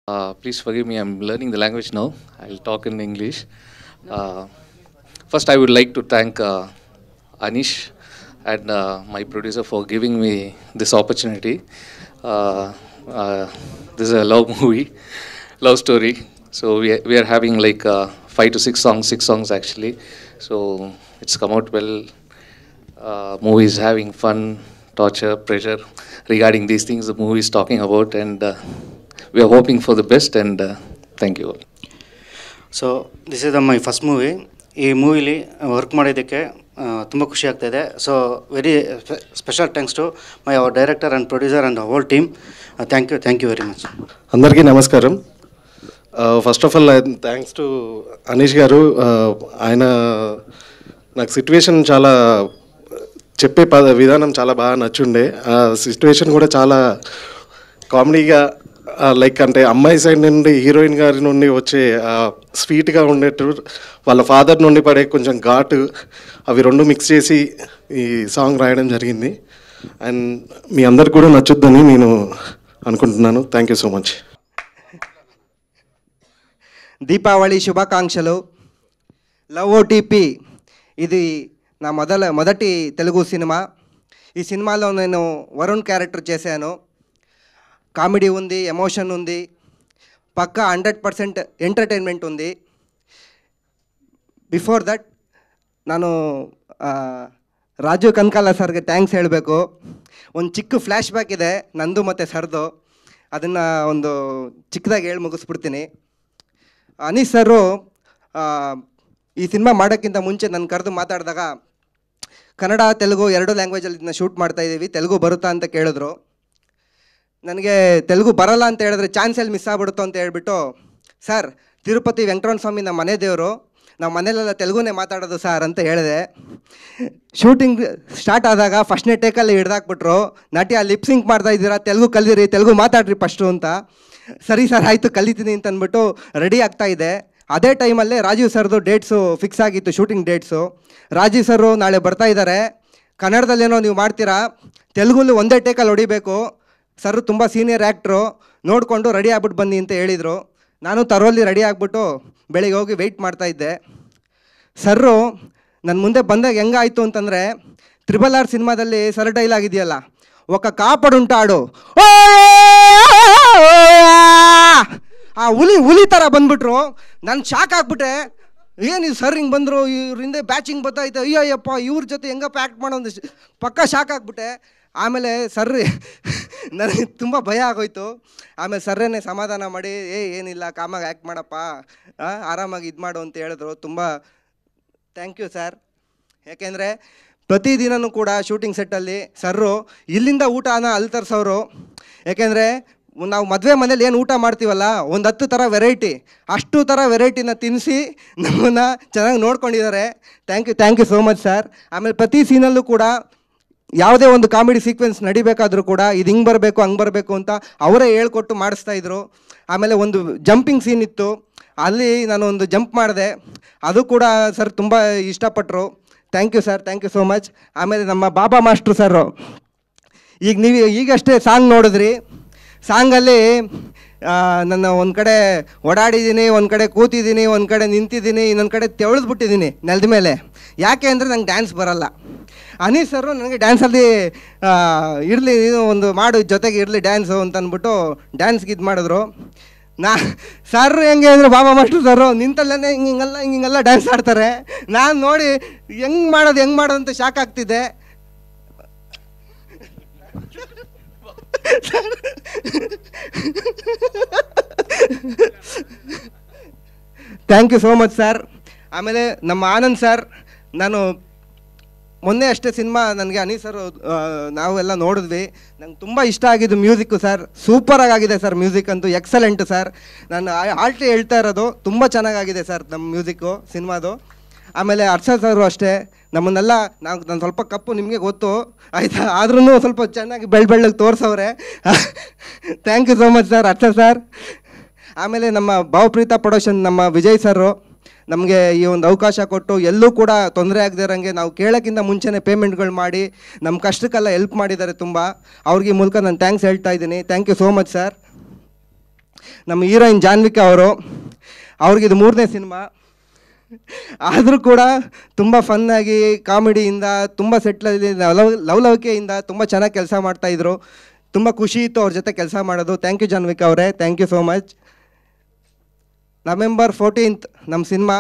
Please forgive me, I'm learning the language now. I'll talk in English. Uh, First, I would like to thank Anish and my producer for giving me this opportunity. Uh, this is a love movie, love story. So we are having like 5 to 6 songs, 6 songs actually. So it's come out well. Movie is having fun, torture, pressure regarding these things the movie is talking about, and we are hoping for the best. And thank you all. So this is my first movie. ಈ ಮೂವಿಲಿ work ಮಾಡೋದಕ್ಕೆ ತುಂಬ ಖುಷಿ ಆಗ್ತಾಯಿದೆ. So very special thanks to my our director and producer and whole team. Thank you very much. అందరికీ నమస్కారం. First of all thanks to Anish garu. ఆయన నాకు situation చాలా చెప్పే విధానం చాలా బాగా నచ్చుండే. ఆ సిట్యువేషన్ కూడా చాలా కామెడీగా, లైక్ అంటే అమ్మాయి సైడ్ నుండి హీరోయిన్ గారి నుండి వచ్చే స్వీట్గా ఉండేట్టు, వాళ్ళ ఫాదర్ నుండి పడే కొంచెం ఘాటు, అవి రెండు మిక్స్ చేసి ఈ సాంగ్ రాయడం జరిగింది. అండ్ మీ అందరికి కూడా నచ్చుద్దని నేను అనుకుంటున్నాను. Thank you so much. Deepavali శుభాకాంక్షలు. లవ్ ఓటీపీ ఇది నా మొదటి తెలుగు సినిమా. ఈ సినిమాలో నేను వరుణ్ క్యారెక్టర్ చేశాను. కామెడీ ఉంది, ఎమోషన్ ఉంది, పక్కా 100% ఎంటర్టైన్మెంట్ ఉంది. ಬಿಫೋರ್ ದಟ್ ನಾನು ರಾಜೀವ್ ಕನಕಾಲ ಸರ್ಗೆ ಥ್ಯಾಂಕ್ಸ್ ಹೇಳಬೇಕು. ಒಂದು ಚಿಕ್ಕ ಫ್ಲ್ಯಾಶ್ ಬ್ಯಾಕ್ ಇದೆ ನಂದು ಮತ್ತು ಸರ್ದು, ಅದನ್ನು ಒಂದು ಚಿಕ್ಕದಾಗಿ ಹೇಳಿ ಮುಗಿಸ್ಬಿಡ್ತೀನಿ. ಅನೀಸ್ ಸರು ಈ ಸಿನಿಮಾ ಮಾಡೋಕ್ಕಿಂತ ಮುಂಚೆ ನನ್ನ ಕರೆದು ಮಾತಾಡಿದಾಗ ಕನ್ನಡ ತೆಲುಗು 2 ಲ್ಯಾಂಗ್ವೇಜಲ್ಲಿ ಇದನ್ನ ಶೂಟ್ ಮಾಡ್ತಾಯಿದ್ದೀವಿ, ತೆಲುಗು ಬರುತ್ತಾ ಅಂತ ಕೇಳಿದ್ರು. ನನಗೆ ತೆಲುಗು ಬರಲ್ಲ ಅಂತ ಹೇಳಿದ್ರೆ ಚಾನ್ಸ್ ಎಲ್ಲಿ ಮಿಸ್ ಆಗ್ಬಿಡುತ್ತೋ ಅಂತ ಹೇಳ್ಬಿಟ್ಟು, ಸರ್ ತಿರುಪತಿ ವೆಂಕಟರಮಣ ಸ್ವಾಮಿ ನಮ್ಮ ಮನೆ ದೇವರು, ನಾವು ಮನೇಲೆಲ್ಲ ತೆಲುಗುನೇ ಮಾತಾಡೋದು ಸರ್ ಅಂತ ಹೇಳಿದೆ. ಶೂಟಿಂಗ್ ಸ್ಟಾರ್ಟ್ ಆದಾಗ ಫಸ್ಟ್ನೇ ಟೇಕಲ್ಲಿ ಹಿಡ್ದಾಕ್ಬಿಟ್ರು, ನಟಿ ಲಿಪ್ಸಿಂಕ್ ಮಾಡ್ತಾ ಇದ್ದೀರಾ, ತೆಲುಗು ಕಲಿಯಿರಿ, ತೆಲುಗು ಮಾತಾಡ್ರಿ ಫಸ್ಟು ಅಂತ. ಸರಿ ಸರ್ ಆಯಿತು ಕಲಿತೀನಿ ಅಂತ ಅಂದ್ಬಿಟ್ಟು ರೆಡಿ ಆಗ್ತಾಯಿದ್ದೆ. ಅದೇ ಟೈಮಲ್ಲೇ ರಾಜೀವ್ ಸರ್ದು ಡೇಟ್ಸು ಫಿಕ್ಸ್ ಆಗಿತ್ತು, ಶೂಟಿಂಗ್ ಡೇಟ್ಸು. ರಾಜೀವ್ ಸರು ನಾಳೆ ಬರ್ತಾ ಇದ್ದಾರೆ, ಕನ್ನಡದಲ್ಲೇನೋ ನೀವು ಮಾಡ್ತೀರಾ, ತೆಲುಗಲ್ಲಿ ಒಂದೇ ಟೇಕಲ್ಲಿ ಹೊಡಿಬೇಕು, ಸರ್ ತುಂಬ ಸೀನಿಯರ್ ಆ್ಯಕ್ಟ್ರು, ನೋಡಿಕೊಂಡು ರೆಡಿ ಆಗ್ಬಿಟ್ಟು ಬನ್ನಿ ಅಂತ ಹೇಳಿದರು. ನಾನು ತರೋಲಿ ರೆಡಿ ಆಗಿಬಿಟ್ಟು ಬೆಳಿಗ್ಗೆ ಹೋಗಿ ವೆಯ್ಟ್ ಮಾಡ್ತಾಯಿದ್ದೆ. ಸರ್ರು ನನ್ನ ಮುಂದೆ ಬಂದಾಗ ಹೆಂಗಾಯಿತು ಅಂತಂದರೆ, RRR ಸಿನಿಮಾದಲ್ಲಿ ಸರ್ ಡೈಲಾಗ್ ಇದೆಯಲ್ಲ, ఒక ಕಾಪಡುಂಟಾಡು, ಆ ಹುಲಿ ಥರ ಬಂದ್ಬಿಟ್ರು. ನಾನು ಶಾಕ್ ಆಗ್ಬಿಟ್ಟೆ, ಏನಿದು ಸರ್ ಹಿಂಗೆ ಬಂದರು, ಇವ್ರ ಹಿಂದೆ ಬ್ಯಾಚಿಂಗ್ ಬರ್ತಾಯಿದ್ದೆ, ಅಯ್ಯಪ್ಪ ಇವ್ರ ಜೊತೆ ಹೆಂಗಪ್ಪ ಆ್ಯಕ್ಟ್ ಮಾಡೋ ಒಂದು ಪಕ್ಕ ಶಾಕ್ ಆಗಿಬಿಟ್ಟೆ. ಆಮೇಲೆ ಸರ್ ನನಗೆ ತುಂಬ ಭಯ ಆಗೋಯ್ತು. ಆಮೇಲೆ ಸರ್ರೇನೆ ಸಮಾಧಾನ ಮಾಡಿ, ಏನಿಲ್ಲ ಕಾಮಾಗಿ ಆ್ಯಕ್ಟ್ ಮಾಡಪ್ಪ, ಆರಾಮಾಗಿ ಇದು ಮಾಡು ಅಂತ ಹೇಳಿದ್ರು. ತುಂಬ ಥ್ಯಾಂಕ್ ಯು ಸರ್. ಯಾಕೆಂದರೆ ಪ್ರತಿದಿನವೂ ಕೂಡ ಶೂಟಿಂಗ್ ಸೆಟ್ಟಲ್ಲಿ ಸರ್ರು ಇಲ್ಲಿಂದ ಊಟನ ಅಲ್ಲಿ ತರಿಸೋರು. ಯಾಕೆಂದರೆ ನಾವು ಮದುವೆ ಮನೇಲಿ ಏನು ಊಟ ಮಾಡ್ತೀವಲ್ಲ, ಒಂದು 10 ಥರ ವೆರೈಟಿ, ಅಷ್ಟು ಥರ ವೆರೈಟಿನ ತಿನ್ನಿಸಿ ನಮ್ಮನ್ನು ಚೆನ್ನಾಗಿ ನೋಡ್ಕೊಂಡಿದ್ದಾರೆ. Thank you so much sir. ಆಮೇಲೆ ಪ್ರತಿ ಸೀನಲ್ಲೂ ಕೂಡ ಯಾವುದೇ ಒಂದು ಕಾಮಿಡಿ ಸೀಕ್ವೆನ್ಸ್ ನಡಿಬೇಕಾದ್ರೂ ಕೂಡ ಇದು ಹಿಂಗೆ ಬರಬೇಕು ಹಂಗೆ ಬರಬೇಕು ಅಂತ ಅವರೇ ಹೇಳ್ಕೊಟ್ಟು ಮಾಡಿಸ್ತಾಯಿದ್ರು. ಆಮೇಲೆ ಒಂದು ಜಂಪಿಂಗ್ ಸೀನ್ ಇತ್ತು, ಅಲ್ಲಿ ನಾನು ಒಂದು ಜಂಪ್ ಮಾಡಿದೆ, ಅದು ಕೂಡ ಸರ್ ತುಂಬ ಇಷ್ಟಪಟ್ಟರು. Thank you sir, thank you so much. ಆಮೇಲೆ ನಮ್ಮ ಬಾಬಾ ಮಾಸ್ಟ್ರು ಸರು, ಈಗ ನೀವು ಈಗಷ್ಟೇ ಸಾಂಗ್ ನೋಡಿದ್ರಿ, ಸಾಂಗಲ್ಲಿ ನನ್ನ ಒಂದು ಕಡೆ ಓಡಾಡಿದ್ದೀನಿ, ಒಂದು ಕಡೆ ಕೂತಿದ್ದೀನಿ, ಒಂದು ಕಡೆ ನಿಂತಿದ್ದೀನಿ, ಇನ್ನೊಂದು ಕಡೆ ತೆವಳಿದ್ಬಿಟ್ಟಿದ್ದೀನಿ ನೆಲದ ಮೇಲೆ. ಯಾಕೆ ಅಂದರೆ ನಂಗೆ ಡ್ಯಾನ್ಸ್ ಬರಲ್ಲ. ಅನೀಸ್ ಸರು ನನಗೆ ಡ್ಯಾನ್ಸಲ್ಲಿ ಇರಲಿ, ನೀನು ಒಂದು ಮಾಡು ಜೊತೆಗೆ ಇರಲಿ ಡ್ಯಾನ್ಸು ಅಂತ ಅಂದ್ಬಿಟ್ಟು ಡ್ಯಾನ್ಸ್ಗೆ ಇದು ಮಾಡಿದ್ರು. ಸರ್ ಹೆಂಗೆ ಅಂದರೆ ಬಾಬಾ ಮಾಸ್ಟರ್ ಸರು ನಿಂತಲ್ಲೇ ಹಿಂಗೆಲ್ಲ ಡ್ಯಾನ್ಸ್ ಆಡ್ತಾರೆ. ನಾನು ನೋಡಿ ಹೆಂಗೆ ಮಾಡೋದು ಅಂತ ಶಾಕ್ ಆಗ್ತಿದ್ದೆ. Thank you so much sir. ಆಮೇಲೆ ನಮ್ಮ ಆನಂದ್ ಸರ್, ನಾನು ಮೊನ್ನೆ ಅಷ್ಟೇ ಸಿನಿಮಾ ನನಗೆ ಅನೀಸ್ ಸರ್ ನಾವೆಲ್ಲ ನೋಡಿದ್ವಿ, ನಂಗೆ ತುಂಬ ಇಷ್ಟ ಆಗಿದ್ದು ಮ್ಯೂಸಿಕ್ಕು ಸರ್, ಸೂಪರಾಗಿ ಆಗಿದೆ ಸರ್, ಮ್ಯೂಸಿಕ್ ಅಂತೂ ಎಕ್ಸಲೆಂಟು ಸರ್. ನಾನು ಆಲ್ಟಿ ಹೇಳ್ತಾ ಇರೋದು, ತುಂಬ ಚೆನ್ನಾಗಾಗಿದೆ ಸರ್ ನಮ್ಮ ಮ್ಯೂಸಿಕ್ಕು ಸಿನಿಮಾದು. ಆಮೇಲೆ ಹರ್ಷ ಸರು ಅಷ್ಟೇ, ನಮ್ಮನ್ನೆಲ್ಲ ನಾನು ಸ್ವಲ್ಪ ಕಪ್ಪು ನಿಮಗೆ ಗೊತ್ತು ಆಯಿತಾ, ಆದ್ರೂ ಸ್ವಲ್ಪ ಚೆನ್ನಾಗಿ ಬೆಳ್ಳಗೆ ತೋರಿಸವ್ರೆ. Thank you so much sir Harsha sir. ಆಮೇಲೆ ನಮ್ಮ ಭಾವಪ್ರೀತ ಪ್ರೊಡಕ್ಷನ್ ನಮ್ಮ ವಿಜಯ್ ಸರು ನಮಗೆ ಈ ಒಂದು ಅವಕಾಶ ಕೊಟ್ಟು ಎಲ್ಲೂ ಕೂಡ ತೊಂದರೆ ಆಗದೆ ಇರೋಂಗೆ ನಾವು ಕೇಳೋಕ್ಕಿಂತ ಮುಂಚೆನೇ ಪೇಮೆಂಟ್ಗಳು ಮಾಡಿ ನಮ್ಮ ಕಷ್ಟಕ್ಕೆಲ್ಲ ಹೆಲ್ಪ್ ಮಾಡಿದ್ದಾರೆ ತುಂಬ. ಅವ್ರಿಗೆ ಈ ಮೂಲಕ ನಾನು ಥ್ಯಾಂಕ್ಸ್ ಹೇಳ್ತಾ ಇದ್ದೀನಿ. Thank you so much sir. ನಮ್ಮ ಹೀರೋಯಿನ್ ಜಾನ್ವಿಕಾ ಅವರು, ಅವ್ರಿಗಿದು 3ನೇ ಸಿನಿಮಾ. ಆದರೂ ಕೂಡ ತುಂಬ ಫನ್ನಾಗಿ ಕಾಮಿಡಿಯಿಂದ ತುಂಬ ಸೆಟ್ಲಲ್ಲಿ ಲವಲವಿಕೆಯಿಂದ ತುಂಬ ಚೆನ್ನಾಗಿ ಕೆಲಸ ಮಾಡ್ತಾಯಿದ್ರು. ತುಂಬ ಖುಷಿ ಇತ್ತು ಅವ್ರ ಜೊತೆ ಕೆಲಸ ಮಾಡೋದು. ಥ್ಯಾಂಕ್ ಯು ಜಾನ್ವಿಕಾ ಅವರೇ, thank you so much. November 14th ನಮ್ಮ ಸಿನಿಮಾ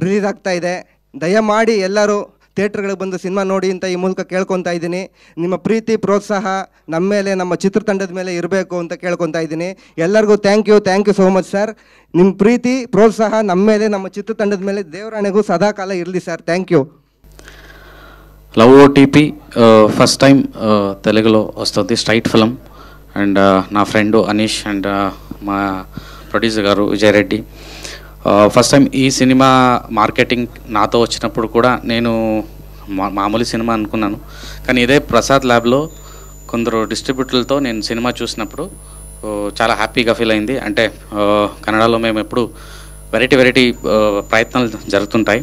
ರಿಲೀಸ್ ಆಗ್ತಾಯಿದೆ. ದಯಮಾಡಿ ಎಲ್ಲರೂ ಥಿಯೇಟ್ರ್ಗಳಿಗೆ ಬಂದು ಸಿನಿಮಾ ನೋಡಿ ಅಂತ ಈ ಮೂಲಕ ಕೇಳ್ಕೊತಾ ಇದ್ದೀನಿ. ನಿಮ್ಮ ಪ್ರೀತಿ ಪ್ರೋತ್ಸಾಹ ನಮ್ಮ ಮೇಲೆ, ನಮ್ಮ ಚಿತ್ರತಂಡದ ಮೇಲೆ ಇರಬೇಕು ಅಂತ ಕೇಳ್ಕೊತಾ ಇದ್ದೀನಿ. ಎಲ್ಲರಿಗೂ thank you so much sir. ನಿಮ್ಮ ప్రీతి ప్రోత్సాహ ನಮ್ಮ ಮೇಲೆ, ನಮ್ಮ చిత్రతండದ ಮೇಲೆ ದೇವರಾಣೆಗೂ సదాకాల ఇర్లి sir. Thank you. Love OTP first time తెలుగులో వస్తుంది, స్ట్రైట్ ఫిల్మ్. అండ్ నా ఫ్రెండ్ అనీష్ అండ్ మా ప్రొడ్యూసర్ గారు విజయ్ రెడ్డి. ఫస్ట్ టైం ఈ సినిమా మార్కెటింగ్ నాతో వచ్చినప్పుడు కూడా నేను మామూలు సినిమా అనుకున్నాను. కానీ ఇదే ప్రసాద్ ల్యాబ్లో కొందరు డిస్ట్రిబ్యూటర్లతో నేను సినిమా చూసినప్పుడు చాలా హ్యాపీగా ఫీల్ అయింది. అంటే కన్నడలో మేము ఎప్పుడు వెరైటీ ప్రయత్నాలు జరుగుతుంటాయి.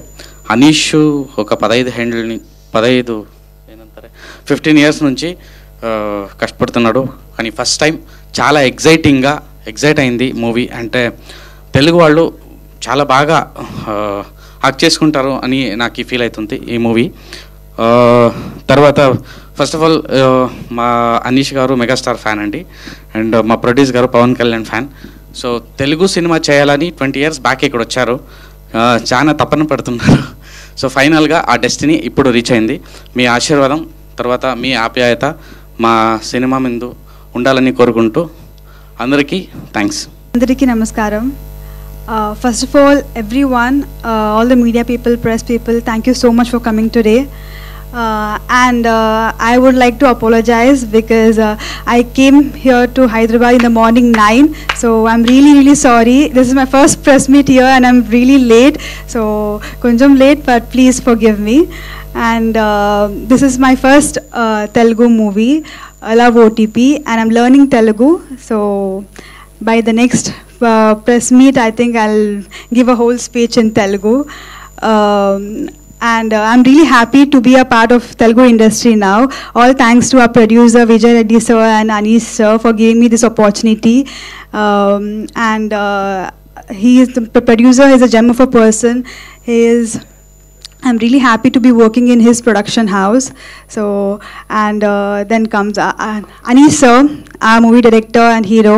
అనీష్ ఒక 15 ఇయర్స్ నుంచి కష్టపడుతున్నాడు. కానీ ఫస్ట్ టైం చాలా ఎగ్జైట్ అయింది మూవీ. అంటే తెలుగు వాళ్ళు చాలా బాగా హక్ చేసుకుంటారు అని నాకు ఫీల్ అవుతుంది ఈ మూవీ. తర్వాత ఫస్ట్ ఆఫ్ ఆల్ మా అనీష్ గారు మెగాస్టార్ ఫ్యాన్ అండి, అండ్ మా producer garu Pavan Kalyan fan. So Telugu cinema చేయాలని 20 years బ్యాక్ ఇక్కడ వచ్చారు, చాలా తపన పడుతున్నారు. సో ఫైనల్గా ఆ డెస్టినీ ఇప్పుడు రీచ్ అయింది. మీ ఆశీర్వాదం తర్వాత మీ ఆప్యాయత మా సినిమా ముందు ఉండాలని కోరుకుంటూ అందరికీ థ్యాంక్స్. అందరికీ నమస్కారం. First of all, everyone, all the media people, press people, thank you so much for coming today. And I would like to apologize because I came here to Hyderabad in the morning 9. So I'm really sorry. This is my first press meet here and I'm really late. So konjam late, but please forgive me. And this is my first Telugu movie, Love OTP, and I'm learning Telugu. So by the next press meet, I think I'll give a whole speech in Telugu. And I'm really happy to be a part of Telugu industry now. All thanks to our producer Vijay Reddy sir and Anish sir for giving me this opportunity. And he is the producer, is a gem of a person. I'm really happy to be working in his production house. So, and then comes Anish sir, our movie director and hero.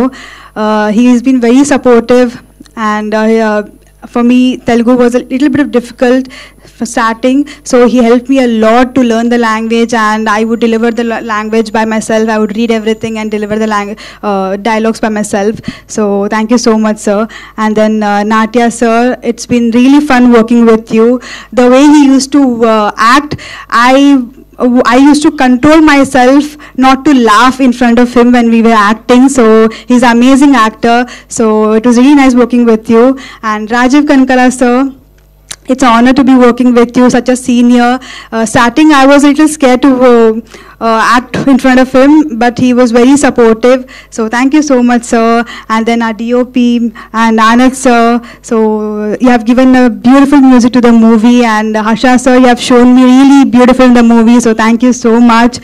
He has been very supportive, and for me Telugu was a little bit difficult for starting, so he helped me a lot to learn the language, and I would deliver the language by myself. I would read everything and deliver the dialogues by myself. So thank you so much sir. And then Natya sir, it's been really fun working with you. The way he used to act, I used to control myself not to laugh in front of him when we were acting. So he's an amazing actor. So it was really nice working with you. And Rajiv Kankara sir, it's an honor to be working with you, such a senior. Starting I was a little scared to act in front of him, but he was very supportive. So thank you so much sir. And then our DOP and Anand sir, so you have given a beautiful music to the movie, and Harsha sir, you have shown me really beautiful in the movie, so thank you so much.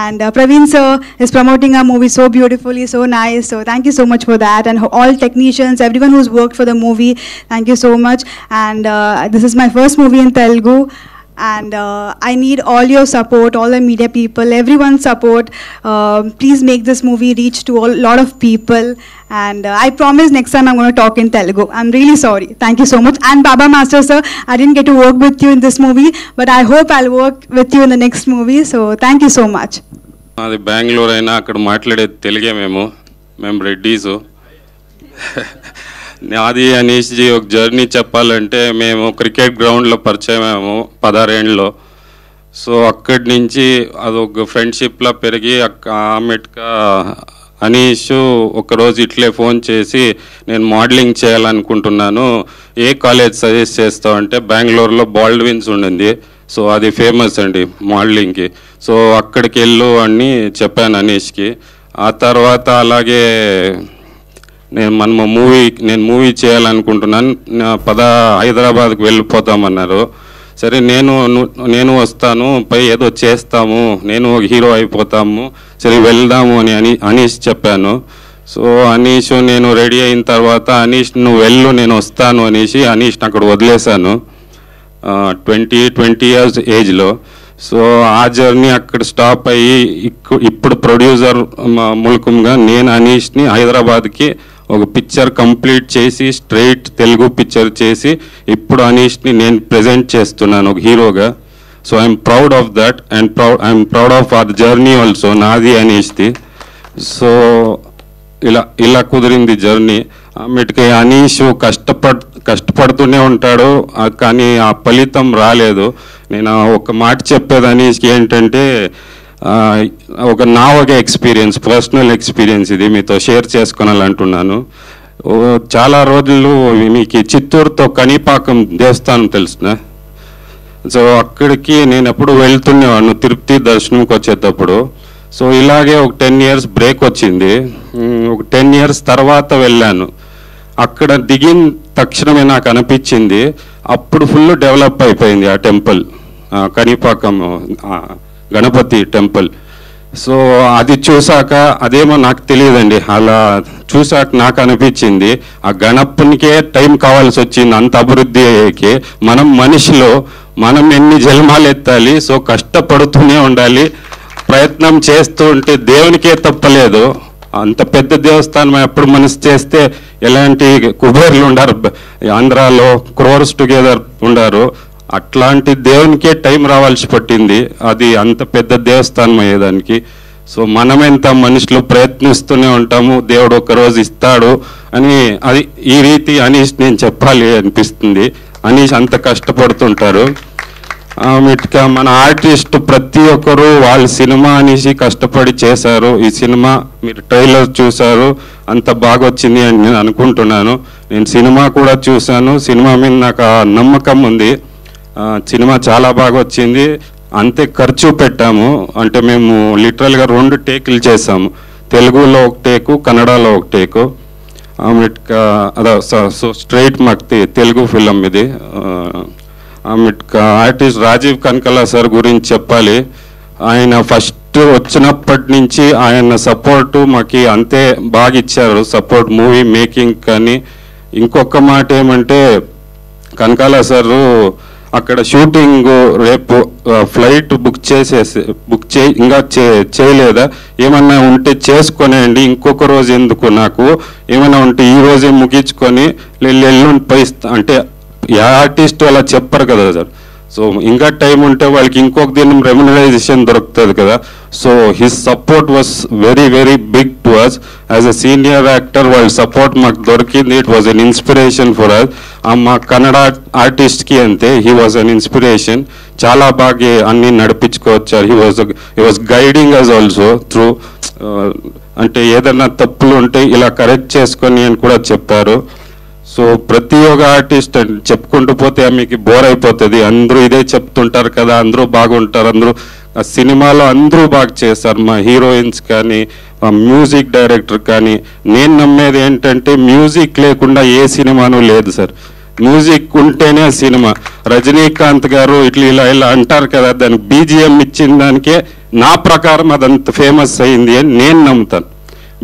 And Praveen sir is promoting our movie so beautifully, so nice, so thank you so much for that. And all technicians, everyone who's worked for the movie, thank you so much. And this is my first movie in Telugu, and I need all your support, all the media people, everyone's support. Please make this movie reach to a lot of people, and I promise next time I'm going to talk in Telugu. I'm really sorry. Thank you so much. And Baba Master sir, I didn't get to work with you in this movie, but I hope I'll work with you in the next movie. So thank you so much. అది బెంగళూరు అయినా అక్కడ మాట్లాడేది తెలుగే. మేము రెడ్డీసు. నాది అనీష్జీ ఒక journey చెప్పాలంటే, మేము క్రికెట్ గ్రౌండ్లో పరిచయమేమో 16 ఏళ్ళలో. సో అక్కడి నుంచి అదొక ఫ్రెండ్షిప్లా పెరిగి ఆమెట్గా అనీష్ ఒకరోజు ఇట్లే ఫోన్ చేసి, నేను మోడలింగ్ చేయాలనుకుంటున్నాను, ఏ కాలేజ్ సజెస్ట్ చేస్తావు అంటే, బెంగళూరులో బాల్డ్విన్స్ ఉండింది, సో అది ఫేమస్ అండి మోడలింగ్కి. సో అక్కడికి వెళ్ళు అని చెప్పాను అనీష్కి. ఆ తర్వాత అలాగే నేను మూవీ చేయాలనుకుంటున్నాను, హైదరాబాద్కి వెళ్ళిపోతామన్నారు. సరే నేను వస్తాను, పై ఏదో చేస్తాము, నేను హీరో అయిపోతాము, సరే వెళ్దాము అని అనీష్ చెప్పాను. సో అనీష్ నేను రెడీ అయిన తర్వాత అనీష్ నువ్వు వెళ్ళు నేను వస్తాను అనేసి అనీష్ని అక్కడ వదిలేశాను 20 years ఏజ్లో. సో ఆ జర్నీ అక్కడ స్టాప్ అయ్యి ఇప్పుడు ప్రొడ్యూసర్ మూలకంగా నేను అనీష్ని హైదరాబాద్కి ఒక పిక్చర్ కంప్లీట్ చేసి స్ట్రైట్ తెలుగు పిక్చర్ చేసి ఇప్పుడు అనీష్ని నేను ప్రజెంట్ చేస్తున్నాను ఒక హీరోగా. So I'm proud of that and I'm proud of our journey also, నాది అనీష్ది. సో ఇలా కుదిరింది జర్నీ. ఆమెకి అనీష్ కష్టపడుతూనే ఉంటాడు, కానీ ఆ ఫలితం రాలేదు. నేను ఒక మాట చెప్పేది అనీష్కి ఏంటంటే, ఒక ఎక్స్పీరియన్స్, పర్సనల్ ఎక్స్పీరియన్స్ ఇది మీతో షేర్ చేసుకోవాలంటున్నాను. చాలా రోజులు మీకు చిత్తూరుతో కనిపాకం దేవస్థానం తెలుసునా? సో అక్కడికి నేను ఎప్పుడు వెళ్తుండేవాడిని తిరుపతి దర్శనంకి వచ్చేటప్పుడు. సో ఇలాగే ఒక 10 years బ్రేక్ వచ్చింది. ఒక 10 years తర్వాత వెళ్ళాను. అక్కడ దిగిన తక్షణమే నాకు అనిపించింది అప్పుడు ఫుల్ డెవలప్ అయిపోయింది ఆ టెంపుల్, కనిపాకం గణపతి టెంపుల్. సో అది చూసాక అదేమో నాకు తెలియదండి, అలా చూసాక నాకు అనిపించింది ఆ గణపనికే టైం కావాల్సి వచ్చింది అంత అభివృద్ధి అయ్యేకి. మనిషిలో మనం ఎన్ని జన్మాలు ఎత్తాలి. సో కష్టపడుతూనే ఉండాలి, ప్రయత్నం చేస్తూ ఉంటే దేవునికే తప్పలేదు. అంత పెద్ద దేవస్థానం ఎప్పుడు మనసు చేస్తే ఎలాంటి కుబేర్లు ఉండారు, ఆంధ్రాలో క్రోర్స్ టుగెదర్ ఉండారు. అట్లాంటి దేవునికే టైం రావాల్సి పట్టింది అది అంత పెద్ద దేవస్థానం అయ్యేదానికి. సో మనమెంత మనుషులు ప్రయత్నిస్తూనే ఉంటాము, దేవుడు ఒకరోజు ఇస్తాడు అని. అది ఈ రీతి అనీష్ నేను చెప్పాలి అనిపిస్తుంది. అనీష్ అంత కష్టపడుతుంటారు. మన ఆర్టిస్ట్ ప్రతి ఒక్కరు వాళ్ళ సినిమా అనేసి కష్టపడి చేశారు. ఈ సినిమా మీరు ట్రైలర్ చూశారు, అంత బాగా వచ్చింది అని నేను అనుకుంటున్నాను. నేను సినిమా కూడా చూశాను, సినిమా మీద నాకు నమ్మకం ఉంది. సినిమా చాలా బాగా వచ్చింది. అంతే ఖర్చు పెట్టాము, అంటే మేము లిటరల్గా 2 టేకులు చేసాము, తెలుగులో ఒక టేకు, కన్నడలో ఒక టేకు. అదే సో స్ట్రైట్ మాకు తెలుగు ఫిలిం ఇది. ఆర్టిస్ట్ రాజీవ్ కనకల సార్ గురించి చెప్పాలి. ఆయన ఫస్ట్ వచ్చినప్పటి నుంచి ఆయన సపోర్టు మాకు అంతే బాగా ఇచ్చారు, సపోర్ట్ మూవీ మేకింగ్. కానీ ఇంకొక మాట ఏమంటే, కనకాల సారు అక్కడ షూటింగ్ రేపు ఫ్లైట్ బుక్ ఇంకా చేయలేదా, ఏమన్నా ఉంటే చేసుకొనేయండి, ఇంకొక రోజు ఎందుకు, నాకు ఏమైనా ఉంటే ఈ రోజే ముగించుకొని ఎల్లుండి పై అంటే ఆర్టిస్ట్ అలా చెప్పరు కదా సార్. సో ఇంకా టైం ఉంటే వాళ్ళకి ఇంకొక దినం రెమ్యునరైజేషన్ దొరుకుతుంది కదా. So his support was very very big to us as a senior actor. వాళ్ళ సపోర్ట్ మాకు దొరికింది. It was an inspiration for us. మా కన్నడ ఆర్టిస్ట్కి అంతే, హీ వాజ్ అన్ ఇన్స్పిరేషన్. చాలా బాగా అన్ని నడిపించుకోవచ్చారు. He was guiding us also through, అంటే ఏదైనా తప్పులు ఉంటే ఇలా కరెక్ట్ చేసుకొని అని కూడా చెప్పారు. సో ప్రతి ఒక్క ఆర్టిస్ట్ చెప్పుకుంటూ పోతే మీకు బోర్ అయిపోతుంది, అందరూ ఇదే చెప్తుంటారు కదా, అందరూ బాగుంటారు, అందరూ ఆ సినిమాలో అందరూ బాగా చేస్తారు, మా హీరోయిన్స్ కానీ మా మ్యూజిక్ డైరెక్టర్ కానీ. నేను నమ్మేది ఏంటంటే మ్యూజిక్ లేకుండా ఏ సినిమాను లేదు సార్, మ్యూజిక్ ఉంటేనే సినిమా. రజనీకాంత్ గారు ఇలా అంటారు కదా, దానికి బీజిఎం ఇచ్చిన దానికే నా ప్రకారం అదంత ఫేమస్ అయింది అని నేను నమ్ముతాను.